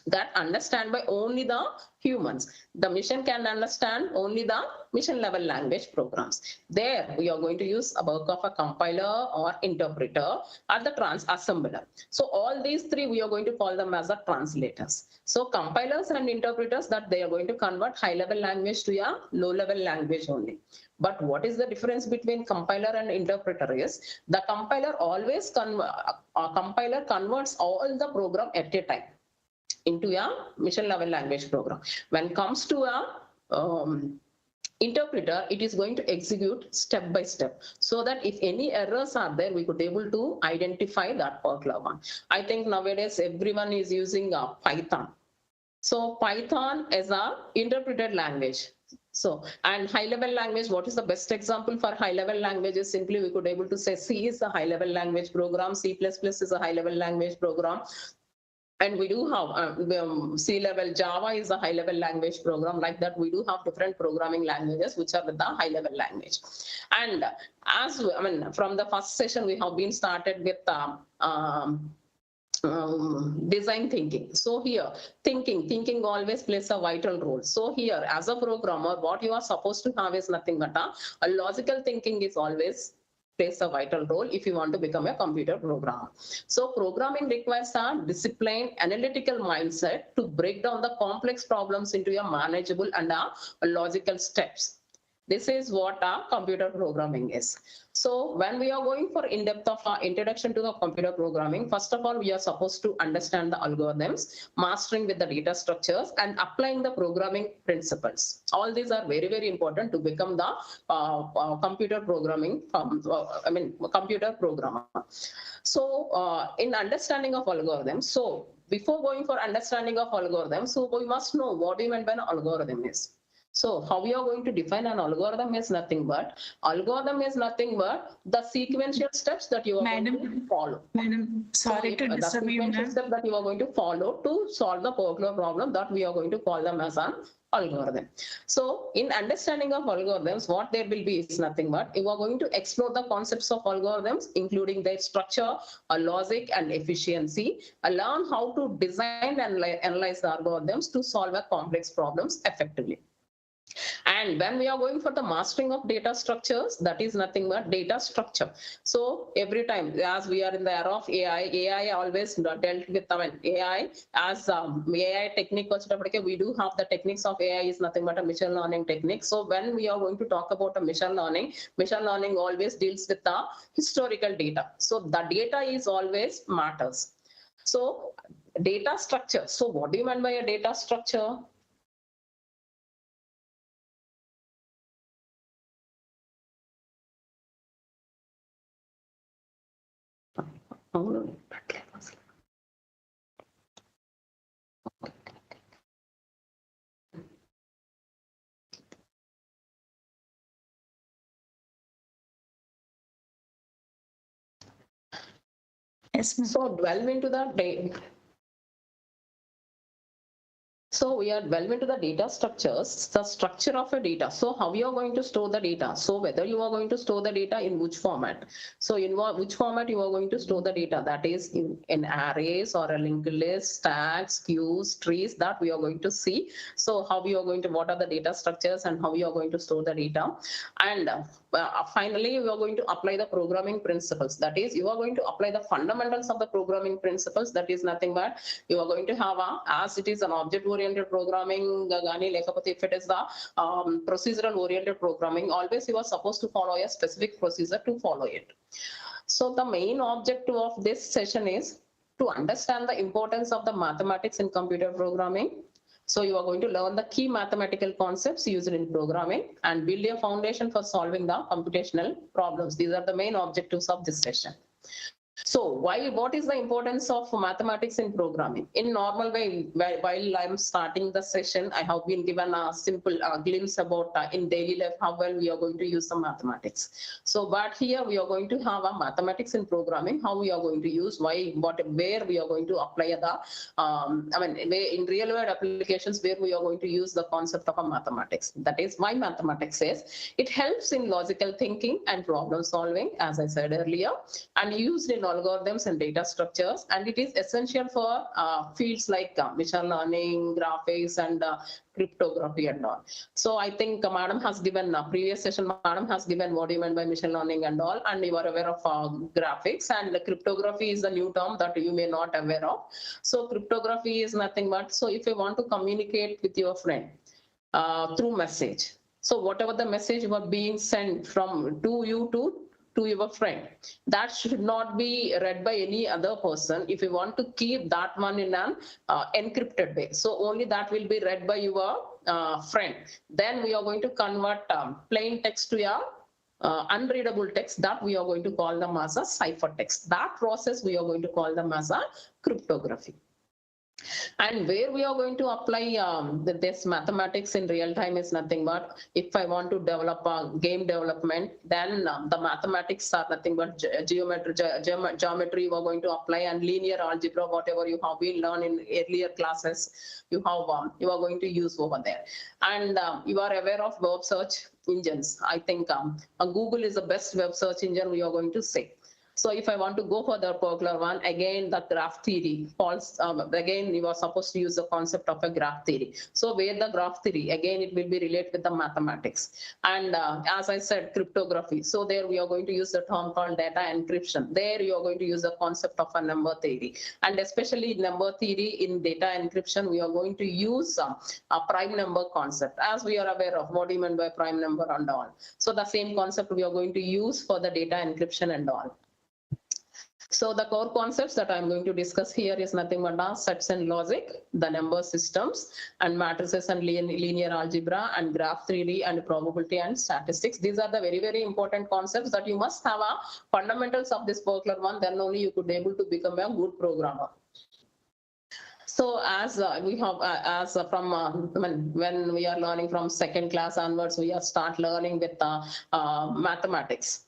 that understand by only the humans. The mission can understand only the mission level language programs. There we are going to use a work of a compiler or interpreter or the assembler. So all these 3 we are going to call them as the translators. So compilers and interpreters, that they are going to convert high level language to a low level language only. But what is the difference between compiler and interpreter is the compiler always compiler converts all the program at a time into a mission level language program. When it comes to a interpreter, it is going to execute step by step, so that if any errors are there, we could be able to identify that particular one. I think nowadays everyone is using Python. So Python is a interpreted language. So, and high level language, what is the best example for high level language is simply we could be able to say C is a high level language program, C++ is a high level language program. And we do have C-level, Java is a high-level language program. Like that, we do have different programming languages which are with the high-level language. And as from the first session, we have been started with design thinking. So here, thinking always plays a vital role. So here, as a programmer, what you are supposed to have is nothing but a logical thinking is always plays a vital role if you want to become a computer programmer. So programming requires a disciplined, analytical mindset to break down the complex problems into a manageable and a logical steps. This is what computer programming is. So when we are going for in-depth of introduction to the computer programming, first of all, we are supposed to understand the algorithms, mastering with the data structures, and applying the programming principles. All these are very, very important to become the computer programming, computer programmer. So in understanding of algorithms, so before going for understanding of algorithms, so we must know what we meant by an algorithm is. So how we are going to define an algorithm is nothing but the sequential steps that you are going to follow. Madam, sorry to The disturb you, sequential ma'am. step that you are going to follow to solve the particular problem that we are going to call them as an algorithm. So in understanding of algorithms, what there will be is nothing but you are going to explore the concepts of algorithms, including their structure, logic, and efficiency. Learn how to design and analyze the algorithms to solve a complex problems effectively. And when we are going for the mastering of data structures, that is nothing but data structure. So every time, as we are in the era of AI always dealt with AI as AI technique. We do have the techniques of AI is nothing but a machine learning technique. So when we are going to talk about a machine learning always deals with the historical data. So the data is always matters. So data structure. So what do you mean by a data structure? Yes, ma'am. So delve into the data. So we are delve into the data structures, the structure of a data. So how you are going to store the data. So whether you are going to store the data in which format. So in which format you are going to store the data, that is in arrays or a linked list, stacks, queues, trees, that we are going to see. So how you are going to, what are the data structures and how you are going to store the data. And finally, we are going to apply the programming principles. That is, you are going to apply the fundamentals of the programming principles. That is nothing but you are going to have as it is an object-oriented programming, if it is the procedural-oriented programming, always you are supposed to follow a specific procedure to follow it. So the main objective of this session is to understand the importance of the mathematics in computer programming. So you are going to learn the key mathematical concepts used in programming and build a foundation for solving the computational problems. These are the main objectives of this session. So what is the importance of mathematics in programming? In normal way, while I'm starting the session, I have been given a simple glimpse about in daily life how well we are going to use the mathematics. So but here we are going to have a mathematics in programming, how we are going to use, where we are going to apply the in real world applications where we are going to use the concept of a mathematics. That is why mathematics is. It helps in logical thinking and problem solving, as I said earlier, and used in algorithms and data structures, and it is essential for fields like machine learning, graphics, and cryptography and all. So I think madam has given previous session, madam has given what you meant by machine learning and all, and you are aware of graphics, and cryptography is a new term that you may not aware of. So cryptography is nothing but, so if you want to communicate with your friend through message, so whatever the message you are being sent from to you to your friend, that should not be read by any other person. If you want to keep that one in an encrypted way, so only that will be read by your friend. Then we are going to convert plain text to a unreadable text, that we are going to call them as a ciphertext. That process we are going to call them as a cryptography. And where we are going to apply this mathematics in real time is nothing but, if I want to develop a game development, then the mathematics are nothing but geometry you are going to apply, and linear algebra, whatever you have been learned in earlier classes, you are going to use over there. And you are aware of web search engines. I think Google is the best web search engine we are going to say. So if I want to go for the particular one, again, the graph theory falls, again, you are supposed to use the concept of a graph theory. So where the graph theory, again, it will be related with the mathematics. And as I said, cryptography. So there we are going to use the term called data encryption. There you are going to use the concept of a number theory. And especially number theory in data encryption, we are going to use a prime number concept. As we are aware of what do you mean by prime number and all. So the same concept we are going to use for the data encryption and all. So the core concepts that I'm going to discuss here is nothing but sets and logic, the number systems, and matrices and linear algebra, and graph theory, and probability and statistics. These are the very, very important concepts that you must have a fundamentals of this particular one. Then only you could be able to become a good programmer. So as we have, when we are learning from second class onwards, we are start learning with mathematics.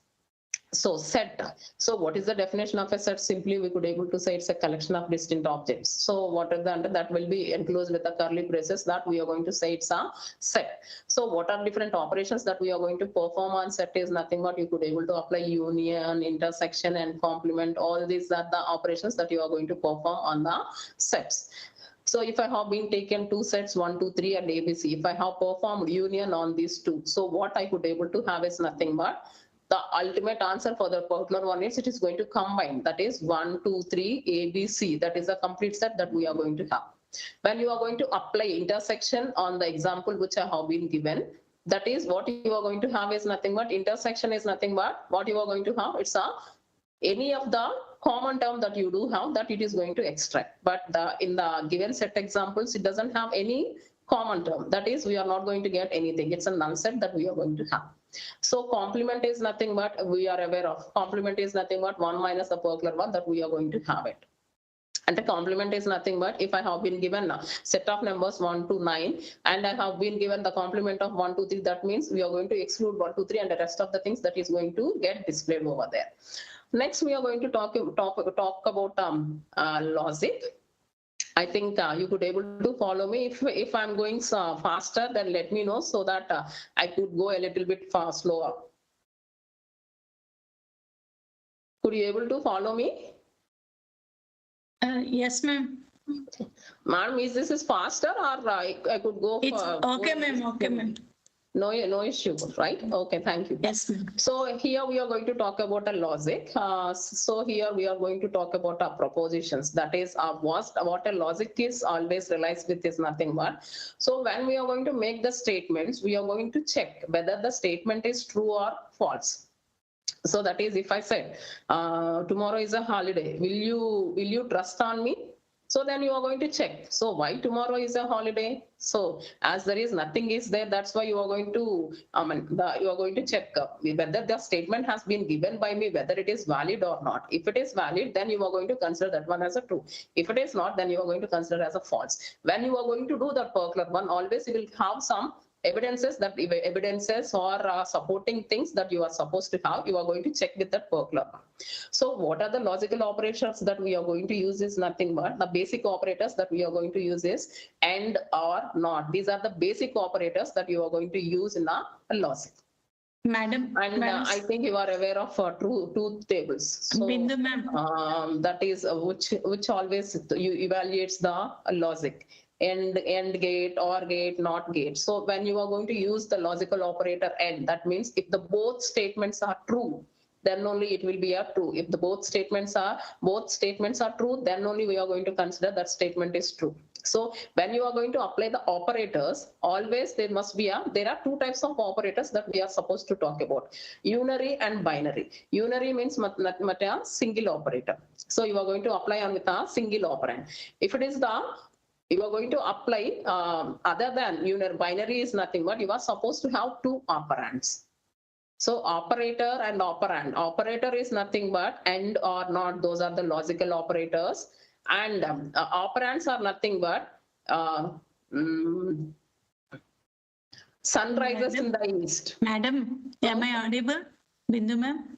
So set. So what is the definition of a set? Simply we could able to say it's a collection of distinct objects. So what is that will be enclosed with the curly braces, that we are going to say it's a set. So what are different operations that we are going to perform on set is nothing but you could able to apply union, intersection and complement. All these are the operations that you are going to perform on the sets. So if I have been taken two sets, 1, 2, 3 and ABC, if I have performed union on these two, so what I could able to have is nothing but the ultimate answer for the particular one is it is going to combine, that is 1, 2, 3, ABC. That is a complete set that we are going to have. When you are going to apply intersection on the example which I have been given, that is what you are going to have is nothing but intersection is nothing but what you are going to have. It's any of the common term that you do have that it is going to extract. But in the given set examples, it doesn't have any common term. That is, we are not going to get anything. It's a null set that we are going to have. So complement is nothing but we are aware of. Complement is nothing but 1 minus the particular one that we are going to have it. And the complement is nothing but if I have been given a set of numbers 1 to 9 and I have been given the complement of 1, 2, 3, that means we are going to exclude 1, 2, 3 and the rest of the things that is going to get displayed over there. Next, we are going to talk about logic. I think you could able to follow me. If I'm going faster, then let me know so that I could go a little bit slower. Could you able to follow me? Yes, ma'am. Ma'am, is this faster or I could go? It's okay, ma'am. Okay, ma'am. No issue, right? Okay, thank you. Yes, ma'am. So here we are going to talk about a logic. So here we are going to talk about our propositions. That is, what a logic is always realized with is nothing but. So when we are going to make the statements, we are going to check whether the statement is true or false. So that is, if I said tomorrow is a holiday, will you trust on me? So then you are going to check. So why tomorrow is a holiday? So as there is nothing is there, that's why you are going to you are going to check whether the statement has been given by me, whether it is valid or not. If it is valid, then you are going to consider that one as a true. If it is not, then you are going to consider as a false. When you are going to do that particular one, always you will have some evidences or supporting things that you are supposed to have. You are going to check with that particular one. So what are the logical operations that we are going to use is nothing but the basic operators that we are going to use is and or not. These are the basic operators that you are going to use in a logic. Madam, and I think you are aware of truth tables. So Bindu, ma'am. that is which always evaluates the logic. End gate, or gate, not gate. So when you are going to use the logical operator and, that means if the both statements are true, then only it will be a true. If the both statements are true, then only we are going to consider that statement is true. So when you are going to apply the operators, always there are two types of operators that we are supposed to talk about: unary and binary. Unary means a single operator. So you are going to apply on with a single operand. If it is you are going to apply other than unary, binary is nothing but you are supposed to have two operands. So operator and operand. Operator is nothing but and or not. Those are the logical operators. And operands are nothing but sun rises in the east. Madam, am I audible? Bindu, ma'am?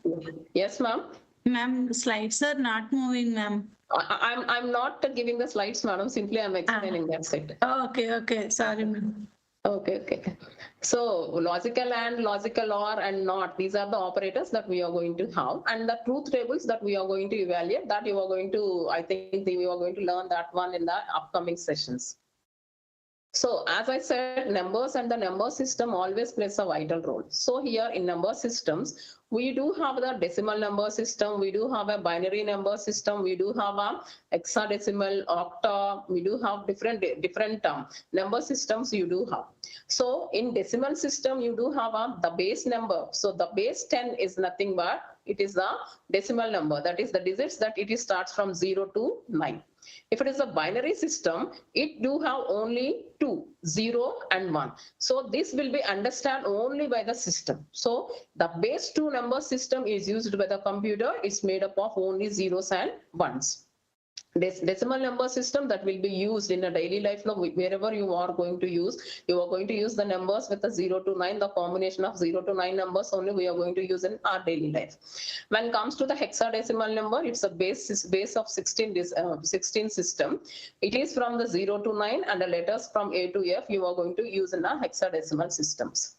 Yes, ma'am. Ma'am, slides are not moving, ma'am. I'm not giving the slides, madam. Simply I'm explaining that's it. Okay. Sorry, ma'am. Okay. So logical and, logical or and not, these are the operators that we are going to have, and the truth tables that we are going to evaluate, that you are going to, I think we are going to learn that one in the upcoming sessions. So as I said, numbers and the number system always plays a vital role. So here in number systems, we do have the decimal number system, we do have a binary number system, we do have a hexadecimal, octa, we do have different number systems you do have. So in decimal system, you do have the base number. So the base 10 is nothing but it is the decimal number. That is the digits that it starts from 0 to 9. If it is a binary system, it do have only 2, 0 and 1. So this will be understood only by the system. So the base 2 number system is used by the computer. It's made up of only zeros and ones. decimal number system that will be used in a daily life. Now, wherever you are going to use the numbers with the 0 to 9, the combination of 0 to 9 numbers only we are going to use in our daily life. When it comes to the hexadecimal number, it's a base of 16 system. It is from the 0 to 9 and the letters from A to F you are going to use in our hexadecimal systems.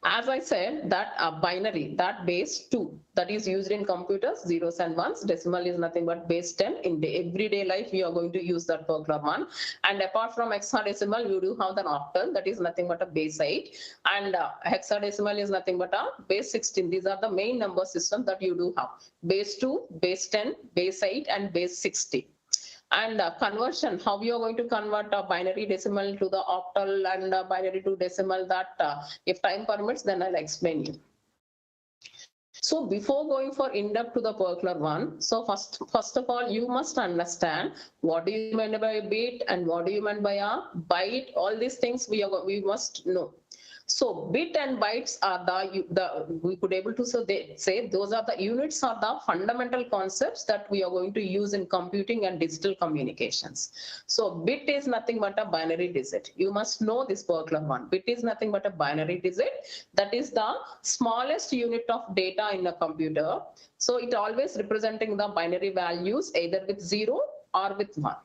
As I said, that binary, that base 2, that is used in computers, zeros and ones. Decimal is nothing but base 10. In the everyday life, we are going to use that particular one. And apart from hexadecimal, you do have the octal, that is nothing but a base 8. And hexadecimal is nothing but a base 16. These are the main number systems that you do have. Base 2, base 10, base 8, and base 60. And conversion, how you are going to convert a binary decimal to the octal and binary to decimal, that if time permits, then I'll explain you. So before going for in-depth to the particular one, so first of all, you must understand what do you mean by a bit and what do you mean by a byte. All these things we must know. So bit and bytes are we could able to say those are the units or the fundamental concepts that we are going to use in computing and digital communications. So bit is nothing but a binary digit. You must know this particular one. Bit is nothing but a binary digit. That is the smallest unit of data in a computer. So it always representing the binary values either with 0 or with 1.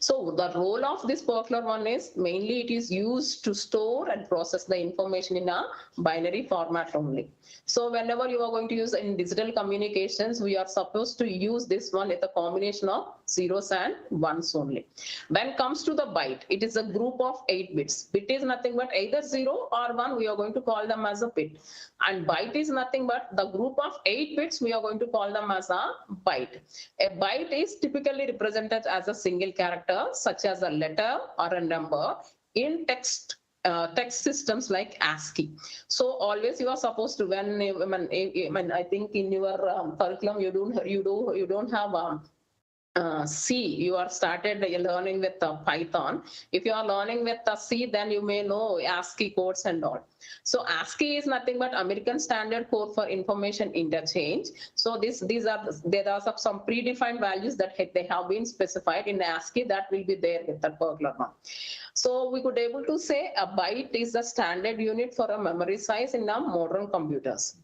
So the role of this particular one is mainly it is used to store and process the information in a binary format only. So whenever you are going to use in digital communications, we are supposed to use this one with a combination of zeros and ones only. When it comes to the byte, it is a group of 8 bits. Bit is nothing but either 0 or 1, we are going to call them as a bit. And byte is nothing but the group of 8 bits, we are going to call them as a byte. A byte is typically represented as a single character, such as a letter or a number in text systems like ASCII. So always you are supposed to, when I think in your curriculum you don't have C, you are started learning with Python. If you are learning with C, then you may know ASCII codes and all. So ASCII is nothing but American Standard Code for Information Interchange. So there are some predefined values that they have been specified in ASCII that will be there with that particular one. So we could able to say a byte is the standard unit for a memory size in our modern computers.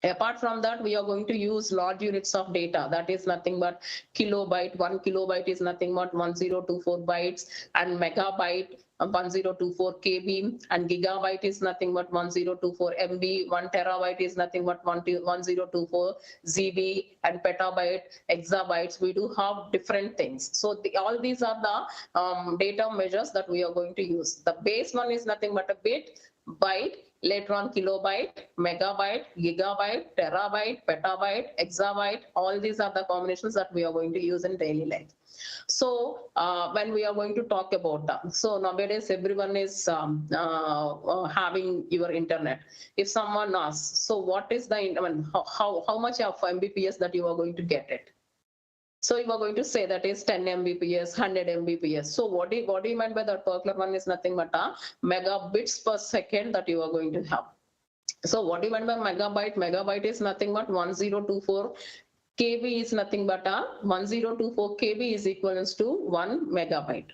Apart from that, we are going to use large units of data. That is nothing but kilobyte. 1 kilobyte is nothing but 1024 bytes, and megabyte 1024 KB, and gigabyte is nothing but 1024 MB. 1 terabyte is nothing but 1024 GB, and petabyte, exabytes. We do have different things. So all these are the data measures that we are going to use. The base one is nothing but a bit, byte, later on kilobyte, megabyte, gigabyte, terabyte, petabyte, exabyte. All these are the combinations that we are going to use in daily life. So when we are going to talk about that, so nowadays everyone is having your internet. If someone asks, so what is the, how much of Mbps that you are going to get it? So you are going to say that is 10 Mbps, 100 Mbps. So what do you mean by that particular one is nothing but a megabits per second that you are going to have. So what do you mean by megabyte? Megabyte is nothing but 1024 KB is nothing but a 1024 KB is equivalent to 1 megabyte.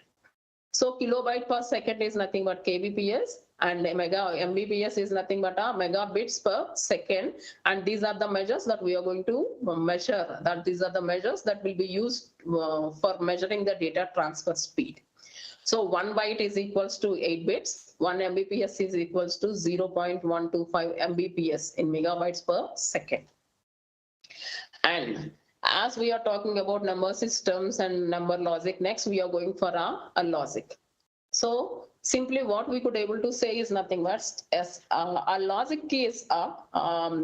So kilobyte per second is nothing but kbps, and mbps is nothing but a megabits per second. And these are the measures that we are going to measure. These are the measures that will be used for measuring the data transfer speed. So 1 byte is equals to 8 bits. 1 mbps is equals to 0.125 mbps in megabytes per second. And as we are talking about number systems and number logic, next we are going for a logic. So simply what we could able to say is nothing but as a logic is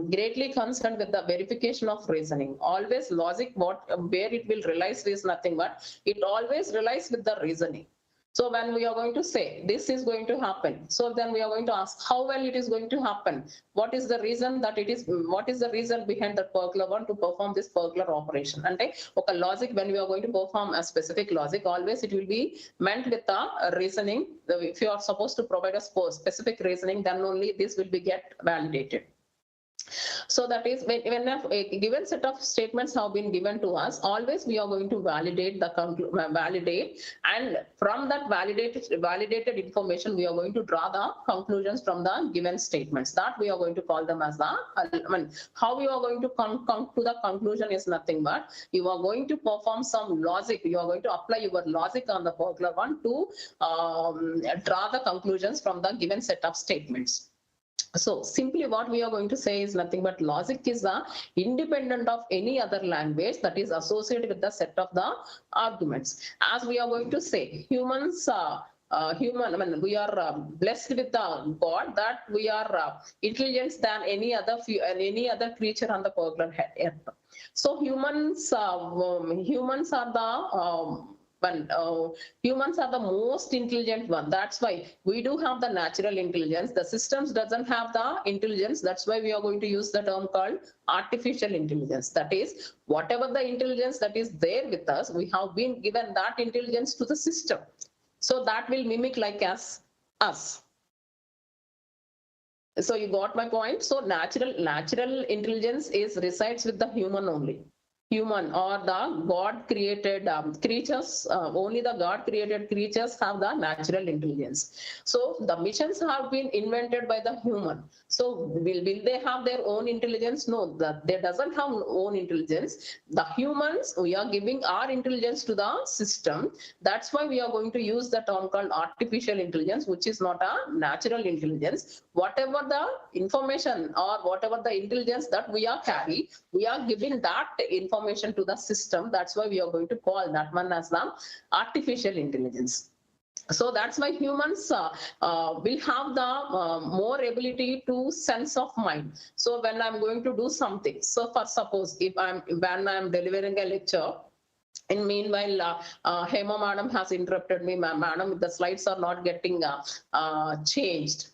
greatly concerned with the verification of reasoning. Always logic, where it will realize is nothing but it always relies with the reasoning. So when we are going to say this is going to happen, so then we are going to ask how well it is going to happen. What is the reason that it is? What is the reason behind that particular one to perform this particular operation? And okay, logic, when we are going to perform a specific logic, always it will be meant with a reasoning. If you are supposed to provide a specific reasoning, then only this will be get validated. So that is when a given set of statements have been given to us, always we are going to validate validate, and from that validated information, we are going to draw the conclusions from the given statements. That we are going to call them as the, how you are going to come to the conclusion is nothing but you are going to perform some logic. You are going to apply your logic on the particular one to draw the conclusions from the given set of statements. So simply what we are going to say is nothing but logic is independent of any other language that is associated with the set of the arguments. As we are going to say, humans we are blessed with the God that we are intelligent than any other creature on the particular earth. So humans are the humans are the most intelligent one. That's why we do have the natural intelligence. The systems doesn't have the intelligence. That's why we are going to use the term called artificial intelligence. That is, whatever the intelligence that is there with us, we have been given that intelligence to the system. So that will mimic like us. So you got my point. So natural intelligence resides with the human only. Human or the God created creatures, only the God created creatures have the natural intelligence. So the missions have been invented by the human. So will they have their own intelligence? No, they doesn't have own intelligence. The humans, we are giving our intelligence to the system. That's why we are going to use the term called artificial intelligence, which is not a natural intelligence. Whatever the information or whatever the intelligence that we are carrying, we are giving that information to the system. That's why we are going to call that one as the artificial intelligence. So that's why humans will have the more ability to sense of mind. So when I'm going to do something, so for suppose when I'm delivering a lecture, in meanwhile, Hema madam has interrupted me. Madam, the slides are not getting changed.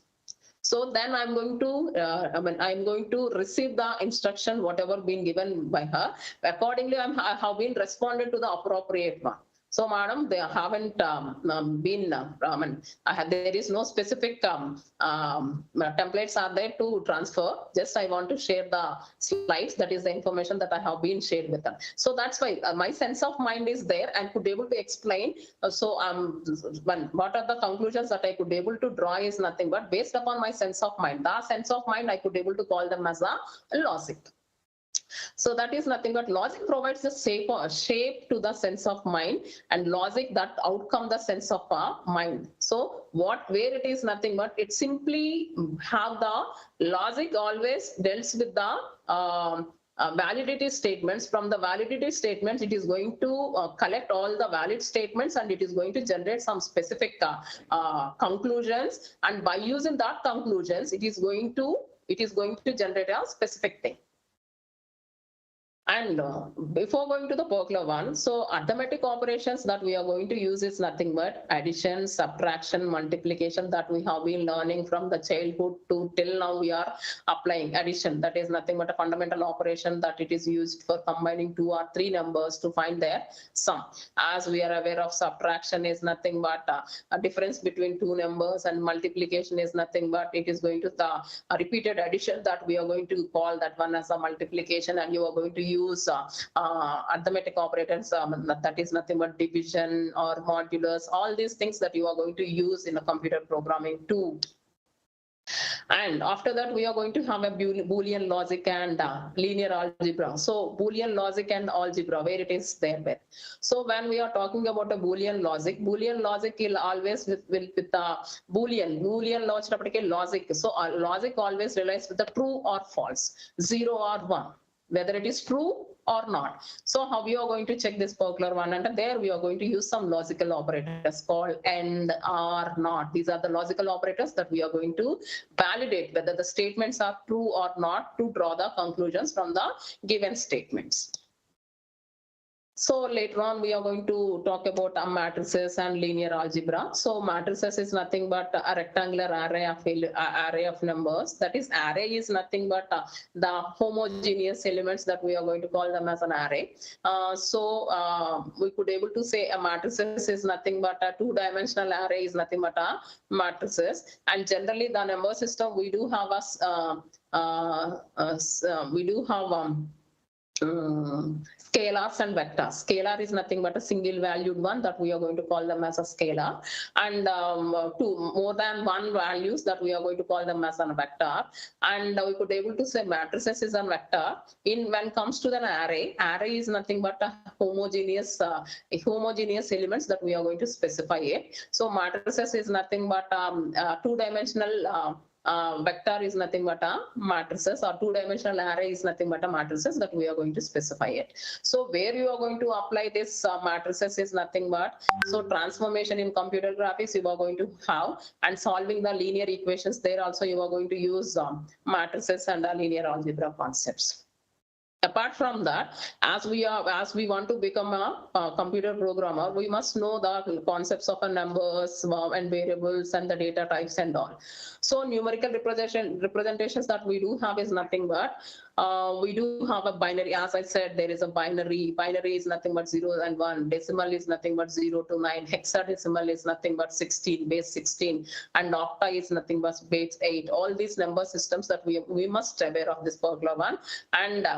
So then I'm going to receive the instruction, whatever been given by her. Accordingly, I have been responded to the appropriate one. So, madam, they haven't been, there is no specific templates are there to transfer. Just I want to share the slides. That is the information that I have been shared with them. So that's why my sense of mind is there and could be able to explain. What are the conclusions that I could be able to draw is nothing but based upon my sense of mind. The sense of mind, I could be able to call them as a logic. So that is nothing but logic provides the shape to the sense of mind, and logic that outcome the sense of mind. So where it is nothing but it simply have the logic always deals with the validity statements. From the validity statements, it is going to collect all the valid statements and it is going to generate some specific conclusions, and by using that conclusions, it is going to generate a specific thing. And before going to the particular one, so arithmetic operations that we are going to use is nothing but addition, subtraction, multiplication that we have been learning from the childhood to till now we are applying. Addition, that is nothing but a fundamental operation that it is used for combining 2 or 3 numbers to find their sum. As we are aware of, subtraction is nothing but a difference between 2 numbers, and multiplication is nothing but it is going to the repeated addition that we are going to call that one as a multiplication, and you are going to use arithmetic operators that is nothing but division or modulus, all these things that you are going to use in a computer programming too. And after that, we are going to have a Boolean logic and linear algebra. So Boolean logic and algebra, where it is there with. So when we are talking about a Boolean logic will always with the Boolean logic. So logic always relies with the true or false, 0 or 1, whether it is true or not. So how we are going to check this particular one, and there we are going to use some logical operators called and, or, not. These are the logical operators that we are going to validate whether the statements are true or not to draw the conclusions from the given statements. So later on, we are going to talk about matrices and linear algebra. So matrices is nothing but a rectangular array of numbers. That is, array is nothing but the homogeneous elements that we are going to call them as an array. We could able to say a matrices is nothing but a 2-dimensional array is nothing but a matrices. And generally, the number system we do have we do have scalars and vectors. Scalar is nothing but a single valued one that we are going to call them as a scalar, and two more than one values that we are going to call them as a vector. And we could able to say matrices is a vector. In when comes to the array is nothing but a homogeneous elements that we are going to specify it. So matrices is nothing but two-dimensional vector is nothing but a matrices, or two-dimensional array is nothing but a matrices that we are going to specify it. So where you are going to apply this matrices is nothing but, so transformation in computer graphics you are going to have, and solving the linear equations there also you are going to use matrices and linear algebra concepts. Apart from that, as we want to become a computer programmer, we must know the concepts of numbers and variables and the data types and all. So numerical representations that we do have is nothing but we do have a binary. As I said, there is a binary. Binary is nothing but 0 and 1. Decimal is nothing but 0 to 9. Hexadecimal is nothing but 16, base 16, and octa is nothing but base 8. All these number systems that we must aware of this particular one, and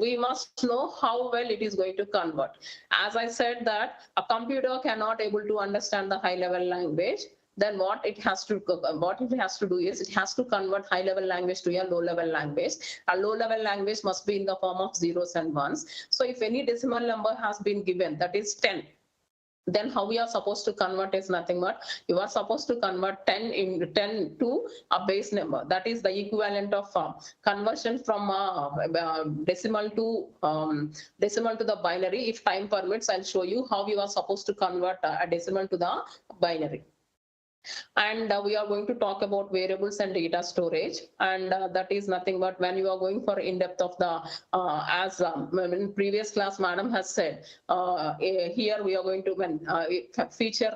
we must know how well it is going to convert. As I said that a computer cannot able to understand the high level language, then what it has to do is it has to convert high level language to a low level language. A low level language must be in the form of zeros and ones. So if any decimal number has been given, that is 10, then how we are supposed to convert is nothing but you are supposed to convert 10 to a base number. That is the equivalent of conversion from decimal to the binary. If time permits, I'll show you how you are supposed to convert a decimal to the binary. And we are going to talk about variables and data storage, and that is nothing but when you are going for in-depth of the as in previous class madam has said, here we are going to feature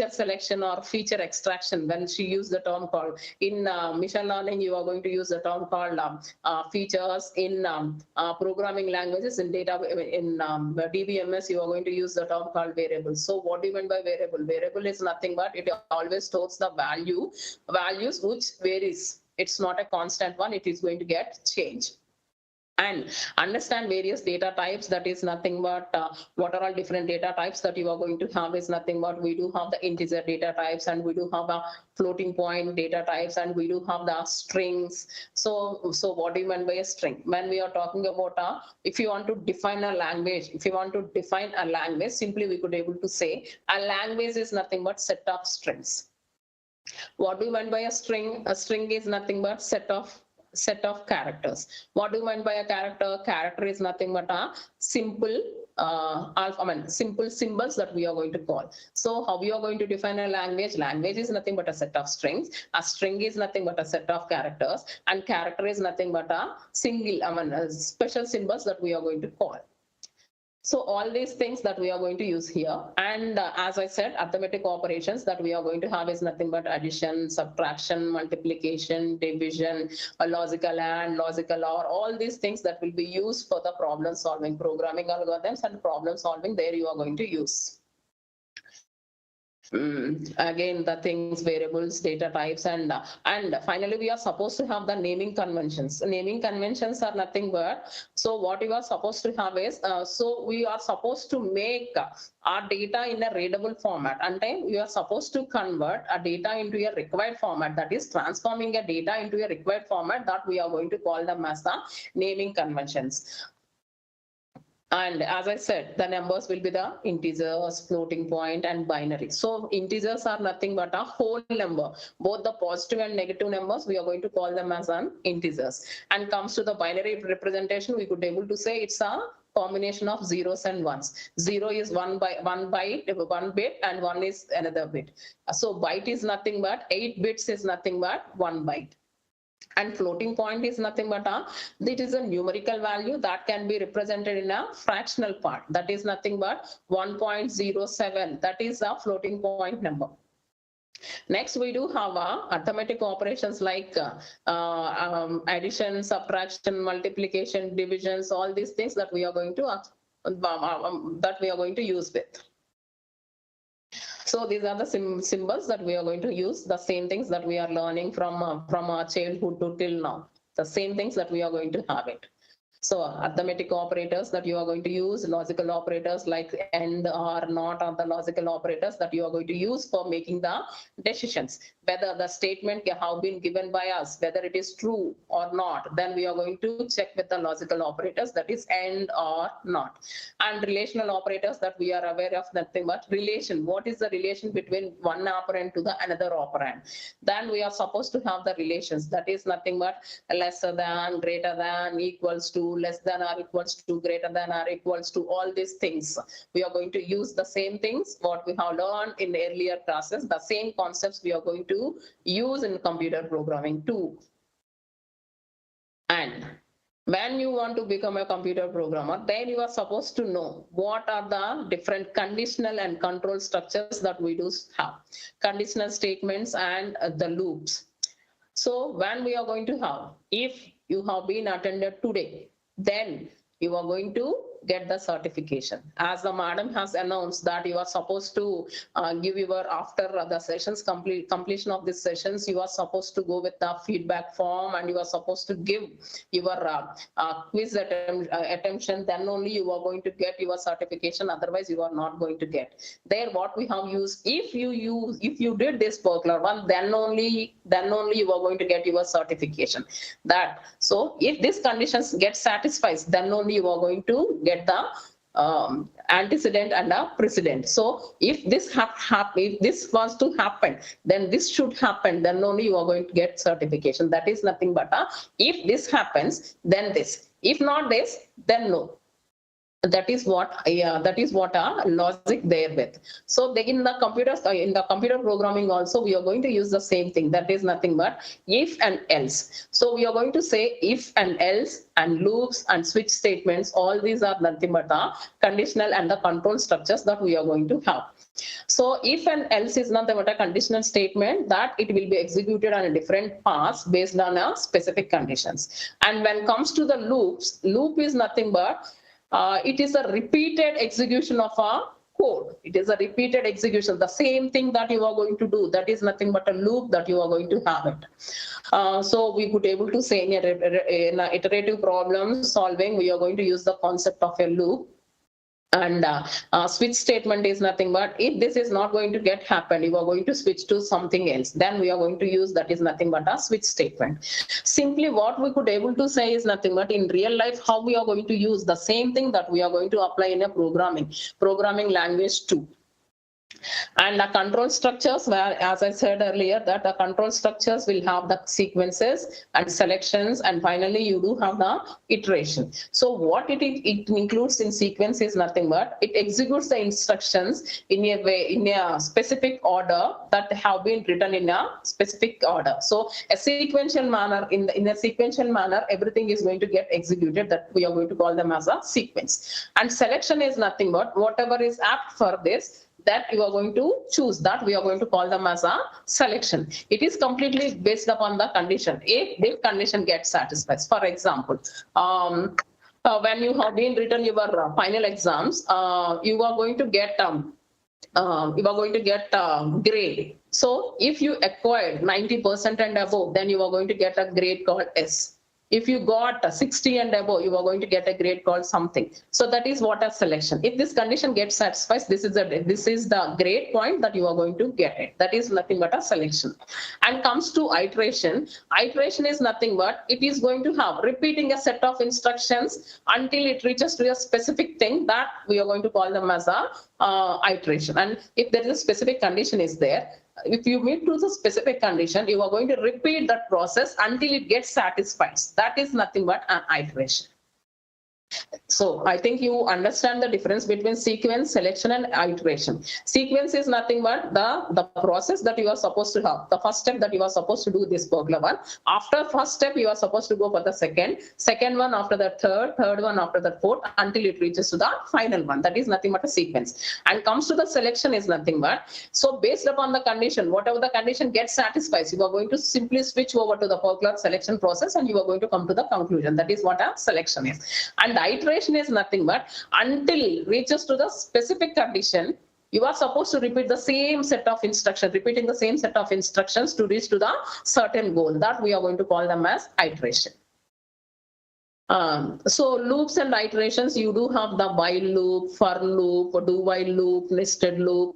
selection or feature extraction. When she used the term called in machine learning, you are going to use the term called features. In programming languages, in data in DBMS, you are going to use the term called variables. So what do you mean by variable? Variable is nothing but it always stores the values which varies. It's not a constant one, it is going to get changed. And understand various data types, that is nothing but what are all different data types that you are going to have is nothing but we do have the integer data types, and we do have a floating point data types, and we do have the strings. So what do you mean by a string? When we are talking about if you want to define a language, simply we could able to say a language is nothing but set of strings. What do you mean by a string? A string is nothing but set of characters. What do you mean by a character? Character is nothing but a simple simple symbols that we are going to call. So how we are going to define a language? Language is nothing but a set of strings. A string is nothing but a set of characters, and character is nothing but a special symbols that we are going to call. So all these things that we are going to use here, and as I said, arithmetic operations that we are going to have is nothing but addition, subtraction, multiplication, division, logical and logical or, all these things that will be used for the problem solving, programming algorithms and problem solving, there you are going to use. Again, the things, variables, data types, and finally we are supposed to have the naming conventions. Naming conventions are nothing but, so what you are supposed to have is, so we are supposed to make our data in a readable format, and then we are supposed to convert a data into a required format, that is transforming a data into a required format, that we are going to call them as the naming conventions. And as I said, the numbers will be the integers, floating point, and binary. So integers are nothing but a whole number. Both the positive and negative numbers, we are going to call them as an integers. And comes to the binary representation, we could be able to say it's a combination of zeros and ones. 0 is one bit, and 1 is another bit. So byte is nothing but 8 bits is nothing but 1 byte. And floating point is nothing but it is a numerical value that can be represented in a fractional part. That is nothing but 1.07. That is a floating point number. Next, we do have arithmetic operations like addition, subtraction, multiplication, divisions, all these things that we are going to use with. So these are the symbols that we are going to use, the same things that we are learning from our childhood to till now, the same things that we are going to have it. So arithmetic operators that you are going to use, logical operators like and, or, not are the logical operators that you are going to use for making the decisions. Whether the statement have been given by us, whether it is true or not, then we are going to check with the logical operators, that is and or not. And relational operators that we are aware of, nothing but relation. What is the relation between one operand to the another operand? Then we are supposed to have the relations, that is nothing but lesser than, greater than, equals to, less than or equals to, greater than or equals to, all these things. We are going to use the same things what we have learned in earlier classes, the same concepts we are going to use in computer programming too. And when you want to become a computer programmer, then you are supposed to know what are the different conditional and control structures that we do have. Conditional statements and the loops. So when we are going to have, if you have been attended today, then you are going to get the certification. As the madam has announced that you are supposed to give your, after the sessions, completion of these sessions, you are supposed to go with the feedback form and you are supposed to give your quiz attention, then only you are going to get your certification, otherwise you are not going to get. There what we have used, if you did this particular one, then only you are going to get your certification. That, so if these conditions get satisfied, then only you are going to get the antecedent and a precedent. So if this if this was to happen, then this should happen, then only you are going to get certification. That is nothing but if this happens, then this. If not this, then no. That is what our logic there with. So in the computer programming also we are going to use the same thing, that is nothing but if and else. So we are going to say if and else and loops and switch statements, all these are nothing but the conditional and the control structures that we are going to have. So if and else is nothing but a conditional statement that it will be executed on a different paths based on a specific conditions. And when it comes to the loops, loop is nothing but it is a repeated execution of a code. It is a repeated execution, the same thing that you are going to do. That is nothing but a loop that you are going to have it. So we could able to say in a iterative problem solving, we are going to use the concept of a loop. And switch statement is nothing but if this is not going to get happen, you are going to switch to something else, then we are going to use, that is nothing but a switch statement. Simply what we could able to say is nothing but in real life how we are going to use the same thing that we are going to apply in a programming language too. And the control structures, where as I said earlier that the control structures will have the sequences and selections, and finally you do have the iteration. So what it includes in sequence is nothing but it executes the instructions in a way, in a specific order that have been written in a specific order. So a sequential manner, in a sequential manner everything is going to get executed, that we are going to call them as a sequence. And selection is nothing but whatever is apt for this, that you are going to choose, that we are going to call them as a selection. It is completely based upon the condition. If this condition gets satisfied, for example, when you have been written your final exams, you are going to get grade. So if you acquired 90% and above, then you are going to get a grade called S. If you got 60 and above, you are going to get a grade called something. So that is what a selection. If this condition gets satisfied, this is the grade point that you are going to get it. That is nothing but a selection. And comes to iteration. Iteration is nothing but it is going to have repeating a set of instructions until it reaches to a specific thing, that we are going to call them as a iteration. And if there is a specific condition is there, if you meet to the specific condition, you are going to repeat that process until it gets satisfied. That is nothing but an iteration. So I think you understand the difference between sequence, selection, and iteration. Sequence is nothing but the process that you are supposed to have. The first step that you are supposed to do this particular one. After first step, you are supposed to go for the second one after the third one after the fourth, until it reaches to the final one. That is nothing but a sequence. And comes to the selection is nothing but, so based upon the condition, whatever the condition gets satisfied, you are going to simply switch over to the particular selection process and you are going to come to the conclusion. That is what a selection is. And iteration is nothing but until reaches to the specific condition, You are supposed to repeat the same set of instructions, repeating the same set of instructions to reach to the certain goal. That we are going to call them as iteration. So loops and iterations, you do have the while loop, for loop, do while loop, nested loop,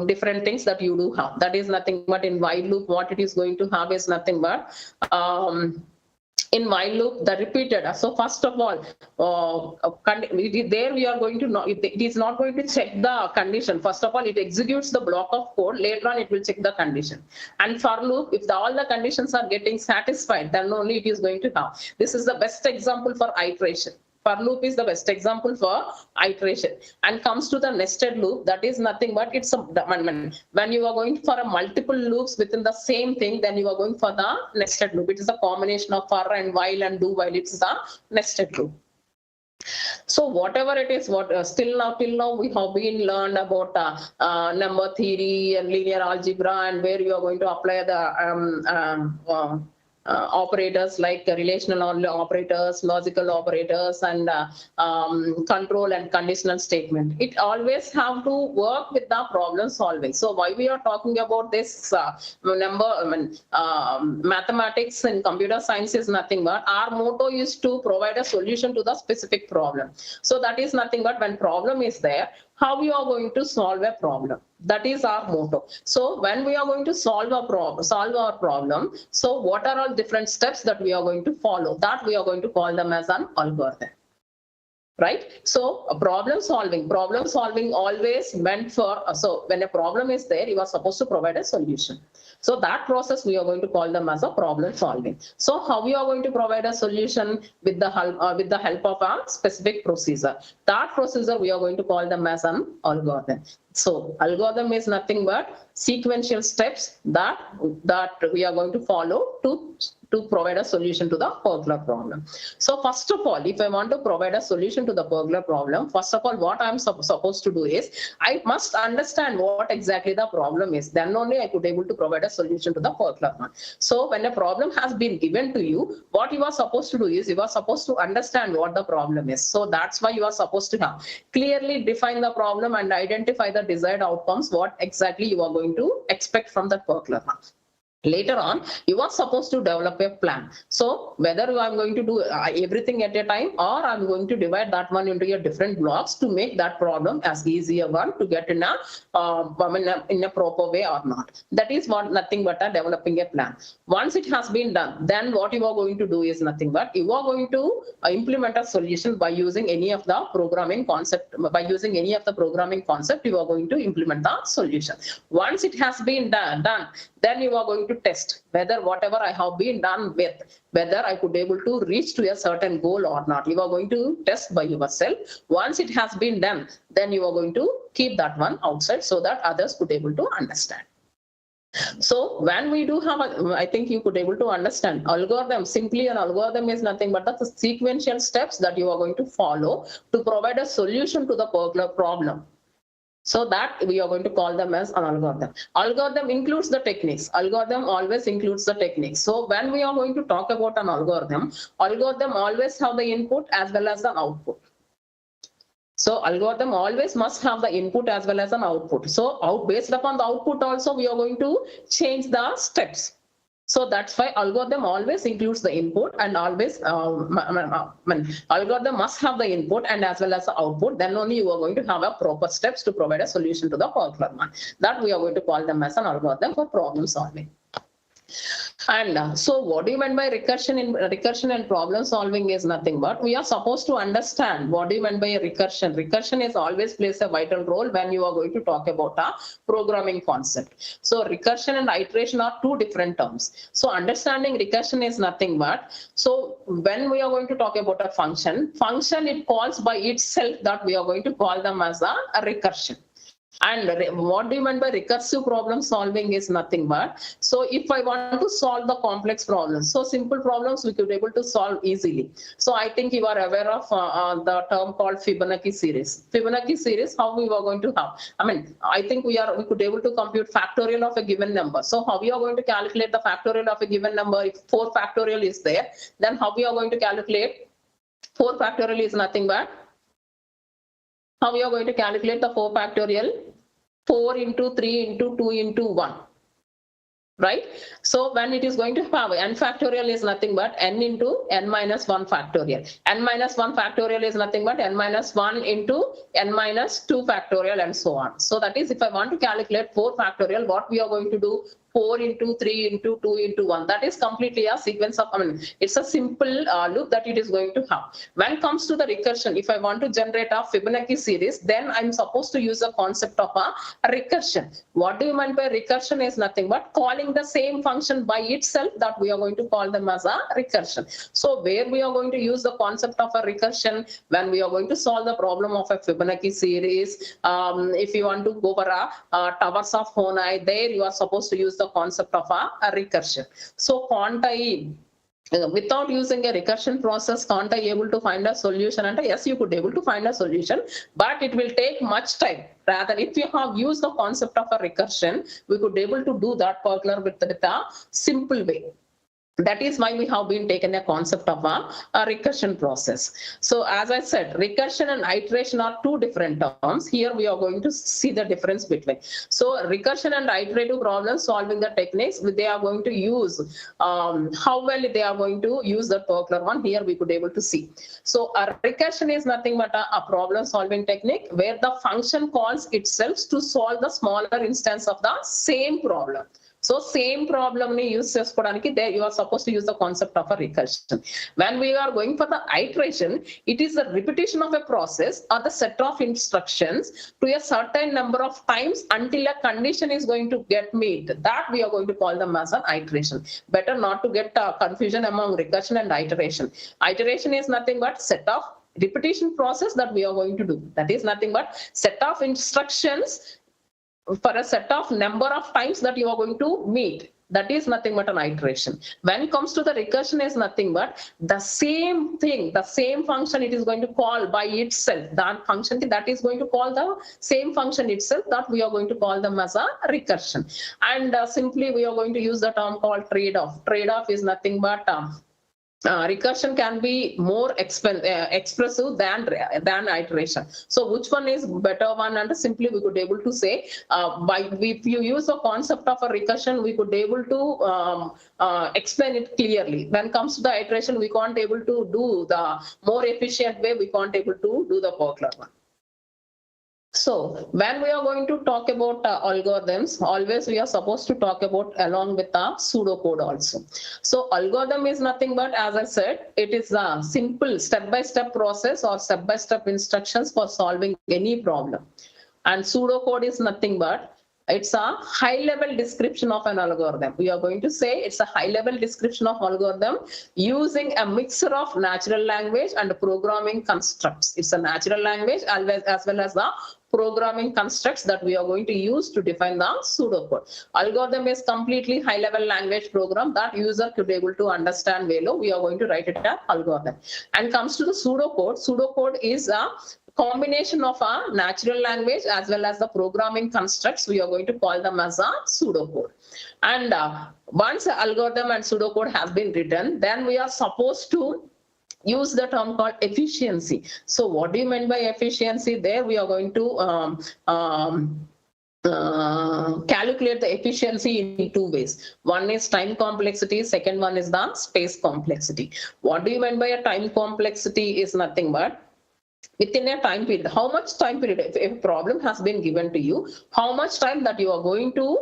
different things that you do have. That is nothing but in while loop, what it is going to have is nothing but in while loop, the repeated. So first of all, there we are going to know, it is not going to check the condition. First of all, it executes the block of code. Later on, it will check the condition. And for loop, if all the conditions are getting satisfied, then only it is going to have. This is the best example for iteration. For loop is the best example for iteration. And comes to the nested loop, that is nothing but it's a, when you are going for a multiple loops within the same thing, then you are going for the nested loop. It is a combination of for and while and do while. It's the nested loop. So whatever it is, what till now we have been learned about number theory and linear algebra, and where you are going to apply the operators like relational operators, logical operators, and control and conditional statement. It always have to work with the problem solving. So why we are talking about this mathematics and computer science is nothing but our motto is to provide a solution to the specific problem. So that is nothing but when problem is there, how we are going to solve a problem. That is our motto. So when we are going to solve our problem, so what are all different steps that we are going to follow? That we are going to call them as an algorithm. Right? So problem solving always meant for, so when a problem is there, you are supposed to provide a solution. So that process we are going to call them as a problem solving. So how we are going to provide a solution with the help of a specific procedure. That procedure we are going to call them as an algorithm. So algorithm is nothing but sequential steps that we are going to follow to provide a solution to the particular problem. So first of all, if I want to provide a solution to the particular problem, first of all, what I'm supposed to do is I must understand what exactly the problem is. Then only I could able to provide a solution to the particular one. So when a problem has been given to you, what you are supposed to do is you are supposed to understand what the problem is. So that's why you are supposed to have clearly define the problem and identify the desired outcomes, what exactly you are going to expect from that particular one. Later on, you are supposed to develop a plan. So whether I'm going to do everything at a time, or I'm going to divide that one into a different blocks to make that problem as easier one to get in a proper way or not. That is what nothing but developing a plan. Once it has been done, then what you are going to do is nothing but you are going to implement a solution by using any of the programming concept. By using any of the programming concept, you are going to implement the solution. Once it has been done, then you are going to test whether whatever I have been done with, whether I could able to reach to a certain goal or not. You are going to test by yourself. Once it has been done, then you are going to keep that one outside so that others could able to understand. So when we do have, I think you could able to understand algorithm. Simply an algorithm is nothing but the sequential steps that you are going to follow to provide a solution to the particular problem. So that we are going to call them as an algorithm. Algorithm includes the techniques. Algorithm always includes the techniques. So when we are going to talk about an algorithm always have the input as well as the output. So algorithm always must have the input as well as an output. So based upon the output also we are going to change the steps. So that's why algorithm always includes the input, and always algorithm must have the input and as well as the output. Then only you are going to have a proper steps to provide a solution to the particular one. That we are going to call them as an algorithm for problem solving. And so what do you mean by recursion and problem solving is nothing but we are supposed to understand what do you mean by a recursion. Recursion is always plays a vital role when you are going to talk about a programming concept. So recursion and iteration are two different terms. So understanding recursion is nothing but, so when we are going to talk about a function it calls by itself, that we are going to call them as a recursion. And what do you mean by recursive problem solving is nothing but, so if I want to solve the complex problems, so simple problems we could be able to solve easily. So I think you are aware of the term called Fibonacci series. Fibonacci series, how we were going to have, I think we could be able to compute factorial of a given number. So how we are going to calculate the factorial of a given number? If 4 factorial is there, then how we are going to calculate 4 factorial is nothing but, how we are going to calculate the 4 factorial? 4 into 3 into 2 into 1. Right? So when it is going to have n factorial is nothing but n into n minus 1 factorial. N minus 1 factorial is nothing but n minus 1 into n minus 2 factorial and so on. So that is if I want to calculate 4 factorial, what we are going to do? 4 into 3 into 2 into 1. That is completely a sequence of, it's a simple loop that it is going to have. When it comes to the recursion, if I want to generate a Fibonacci series, then I'm supposed to use the concept of a recursion. What do you mean by recursion is nothing but calling the same function by itself, that we are going to call them as a recursion. So where we are going to use the concept of a recursion, when we are going to solve the problem of a Fibonacci series, if you want to go for a towers of Honai, there you are supposed to use the concept of a recursion. So can't I, without using a recursion process, can't I able to find a solution? And yes, you could able to find a solution, but it will take much time. Rather, if you have used the concept of a recursion, we could able to do that particular with a simple way. That is why we have been taken a concept of a recursion process. So as I said, recursion and iteration are two different terms. Here we are going to see the difference between. So recursion and iterative problem solving the techniques, they are going to use, how well they are going to use the particular one. Here we could able to see. So a recursion is nothing but a problem solving technique where the function calls itself to solve the smaller instance of the same problem. So same problem ni use chesukodaniki, there you are supposed to use the concept of a recursion. When we are going for the iteration, it is the repetition of a process or the set of instructions to a certain number of times until a condition is going to get met. That we are going to call them as an iteration. Better not to get confusion among recursion and iteration. Iteration is nothing but set of repetition process that we are going to do. That is nothing but set of instructions for a set of number of times that you are going to meet. That is nothing but an iteration. When it comes to the recursion is nothing but the same thing, the same function it is going to call by itself. That function that is going to call the same function itself, that we are going to call them as a recursion. And simply we are going to use the term called trade-off. Trade-off is nothing but recursion can be more expressive than iteration. So which one is better one? And simply we could able to say if you use the concept of a recursion, we could able to explain it clearly. When it comes to the iteration, we can't able to do the more efficient way. We can't able to do the particular one. So when we are going to talk about algorithms, always we are supposed to talk about along with the pseudocode also. So algorithm is nothing but, as I said, it is a simple step-by-step process or step-by-step instructions for solving any problem. And pseudocode is nothing but it's a high-level description of an algorithm. We are going to say it's a high-level description of algorithm using a mixture of natural language and programming constructs. It's a natural language as well as the programming constructs that we are going to use to define the pseudocode. Algorithm is completely high-level language program that user could be able to understand well. We are going to write it as algorithm. And comes to the pseudocode. Pseudocode is a combination of a natural language as well as the programming constructs. We are going to call them as a pseudocode. And once the algorithm and pseudocode has been written, then we are supposed to use the term called efficiency. So what do you mean by efficiency? There we are going to calculate the efficiency in two ways. One is time complexity, second one is the space complexity. What do you mean by a time complexity is nothing but within a time period. How much time period, if a problem has been given to you, how much time that you are going to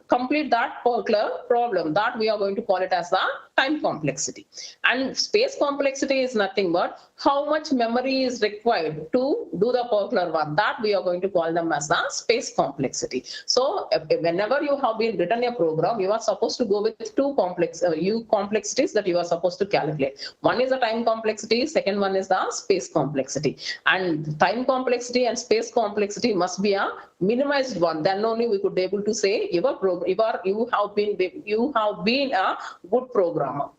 complete that particular problem, that we are going to call it as the time complexity. And space complexity is nothing but how much memory is required to do the particular one, that we are going to call them as the space complexity. So whenever you have been written a program, you are supposed to go with two complexities that you are supposed to calculate. One is the time complexity, second one is the space complexity. And time complexity and space complexity must be a minimized one. Then only we could be able to say you have been a good programmer.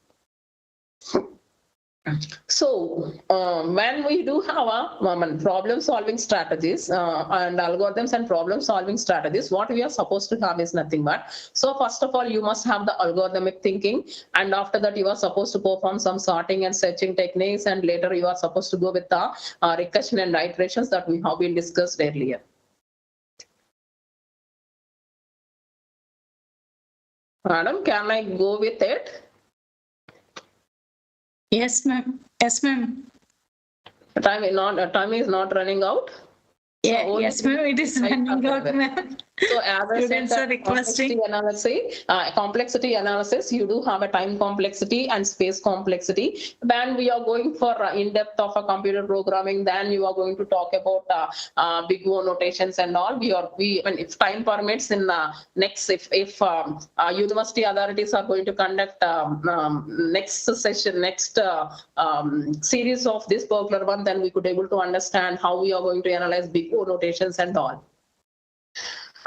So when we do have problem solving strategies and algorithms and problem solving strategies, what we are supposed to have is nothing but, so first of all you must have the algorithmic thinking, and after that you are supposed to perform some sorting and searching techniques, and later you are supposed to go with the recursion and iterations that we have been discussed earlier. Madam, can I go with it? Yes, ma'am. Yes, ma'am. Time is not running out. Yeah, So yes, ma'am. It is running out, ma'am. So as I said, Students are that requesting. complexity analysis, you do have a time complexity and space complexity. Then we are going for in-depth of a computer programming. Then you are going to talk about big O notations and all. If time permits, in next, if university authorities are going to conduct next session, next series of this particular one, then we could able to understand how we are going to analyze big O notations and all.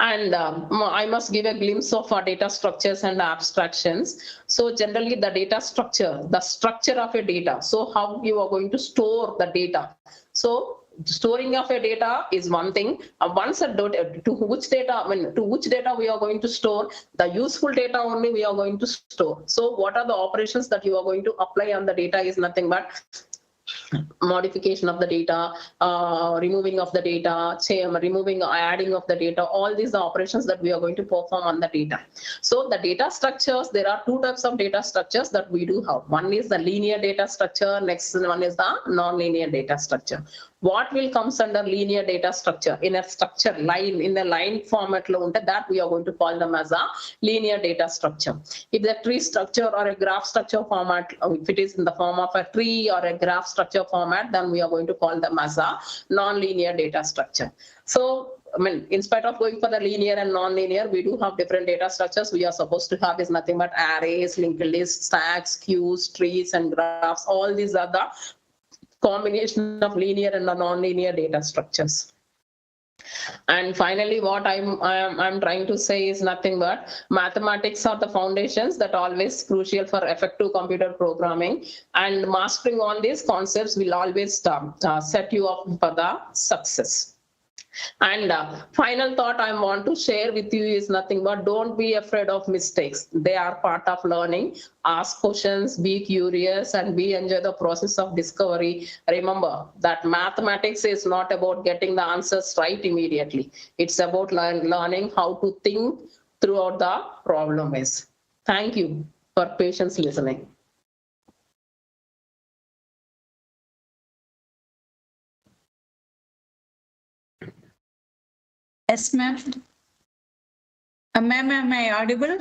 And I must give a glimpse of our data structures and abstractions. So generally the data structure, the structure of a data. So how you are going to store the data. So storing of a data is one thing. Once to which data we are going to store, the useful data only we are going to store. So what are the operations that you are going to apply on the data is nothing but modification of the data, removing of the data, removing, adding of the data, all these are operations that we are going to perform on the data. So the data structures, there are two types of data structures that we do have. One is the linear data structure, next one is the non-linear data structure. What will comes under linear data structure? In a structure line, in the line format that we are going to call them as a linear data structure. If the tree structure or a graph structure format, if it is in the form of a tree or a graph structure format, then we are going to call them as a non-linear data structure. So in spite of going for the linear and non-linear, we do have different data structures. We are supposed to have is nothing but arrays, linked lists, stacks, queues, trees, and graphs. All these are the combination of linear and non-linear data structures. And finally, what I'm trying to say is nothing but mathematics are the foundations that are always crucial for effective computer programming, and mastering all these concepts will always set you up for the success. And final thought I want to share with you is nothing but don't be afraid of mistakes. They are part of learning. Ask questions, be curious, and enjoy the process of discovery. Remember that mathematics is not about getting the answers right immediately. It's about learning how to think throughout the problem is. Thank you for patience listening. Yes, ma'am. Ma'am, am I audible?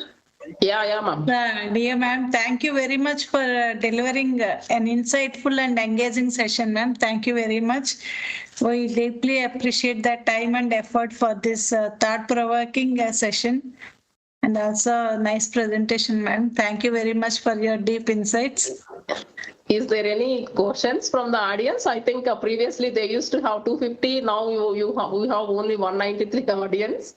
Yeah, ma'am. Dear ma'am, thank you very much for delivering an insightful and engaging session, ma'am. Thank you very much. We deeply appreciate the time and effort for this thought-provoking session, and also a nice presentation, ma'am. Thank you very much for your deep insights. Is there any questions from the audience? I think previously they used to have 250. Now we have only 193 audience.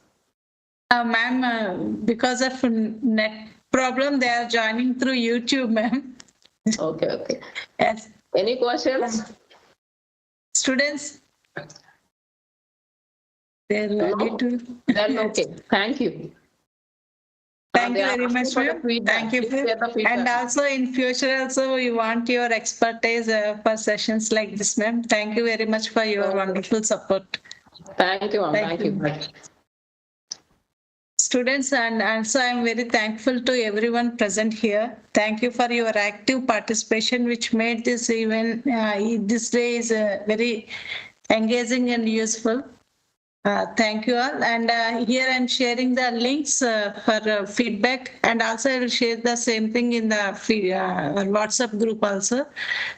Ma'am, because of net problem, they are joining through YouTube, ma'am. Okay. Yes. Any questions? Students? They're ready to. Then okay. Thank you. Thank you very much, ma'am. Thank you. And also in future, also we want your expertise for sessions like this, ma'am. Thank you very much for your wonderful support. Thank you, ma'am. Thank you. Students, and also I'm very thankful to everyone present here. Thank you for your active participation, which made this event, this day is very engaging and useful. Thank you all. And here I'm sharing the links for feedback, and also I will share the same thing in the WhatsApp group also.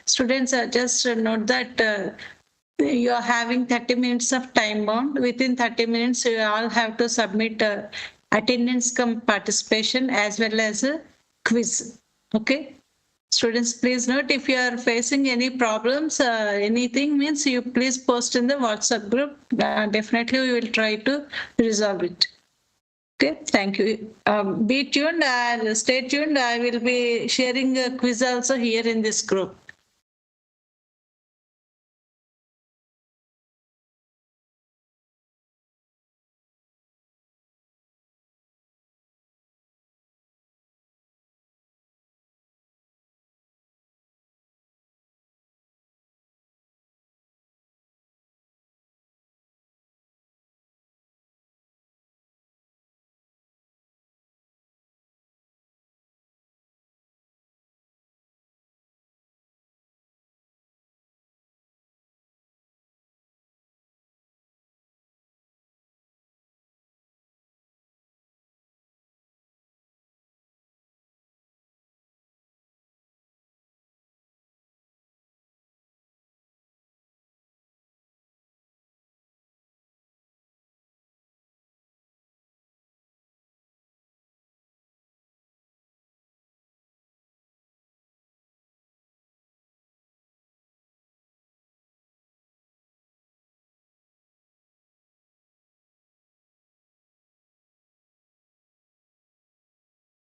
Students, just note that you are having 30 minutes of time bound. Within 30 minutes, you all have to submit attendance cum participation as well as a quiz. Okay. Students, please note if you are facing any problems, anything means you please post in the WhatsApp group. Definitely we will try to resolve it. Okay, thank you. Be tuned and stay tuned. I will be sharing a quiz also here in this group.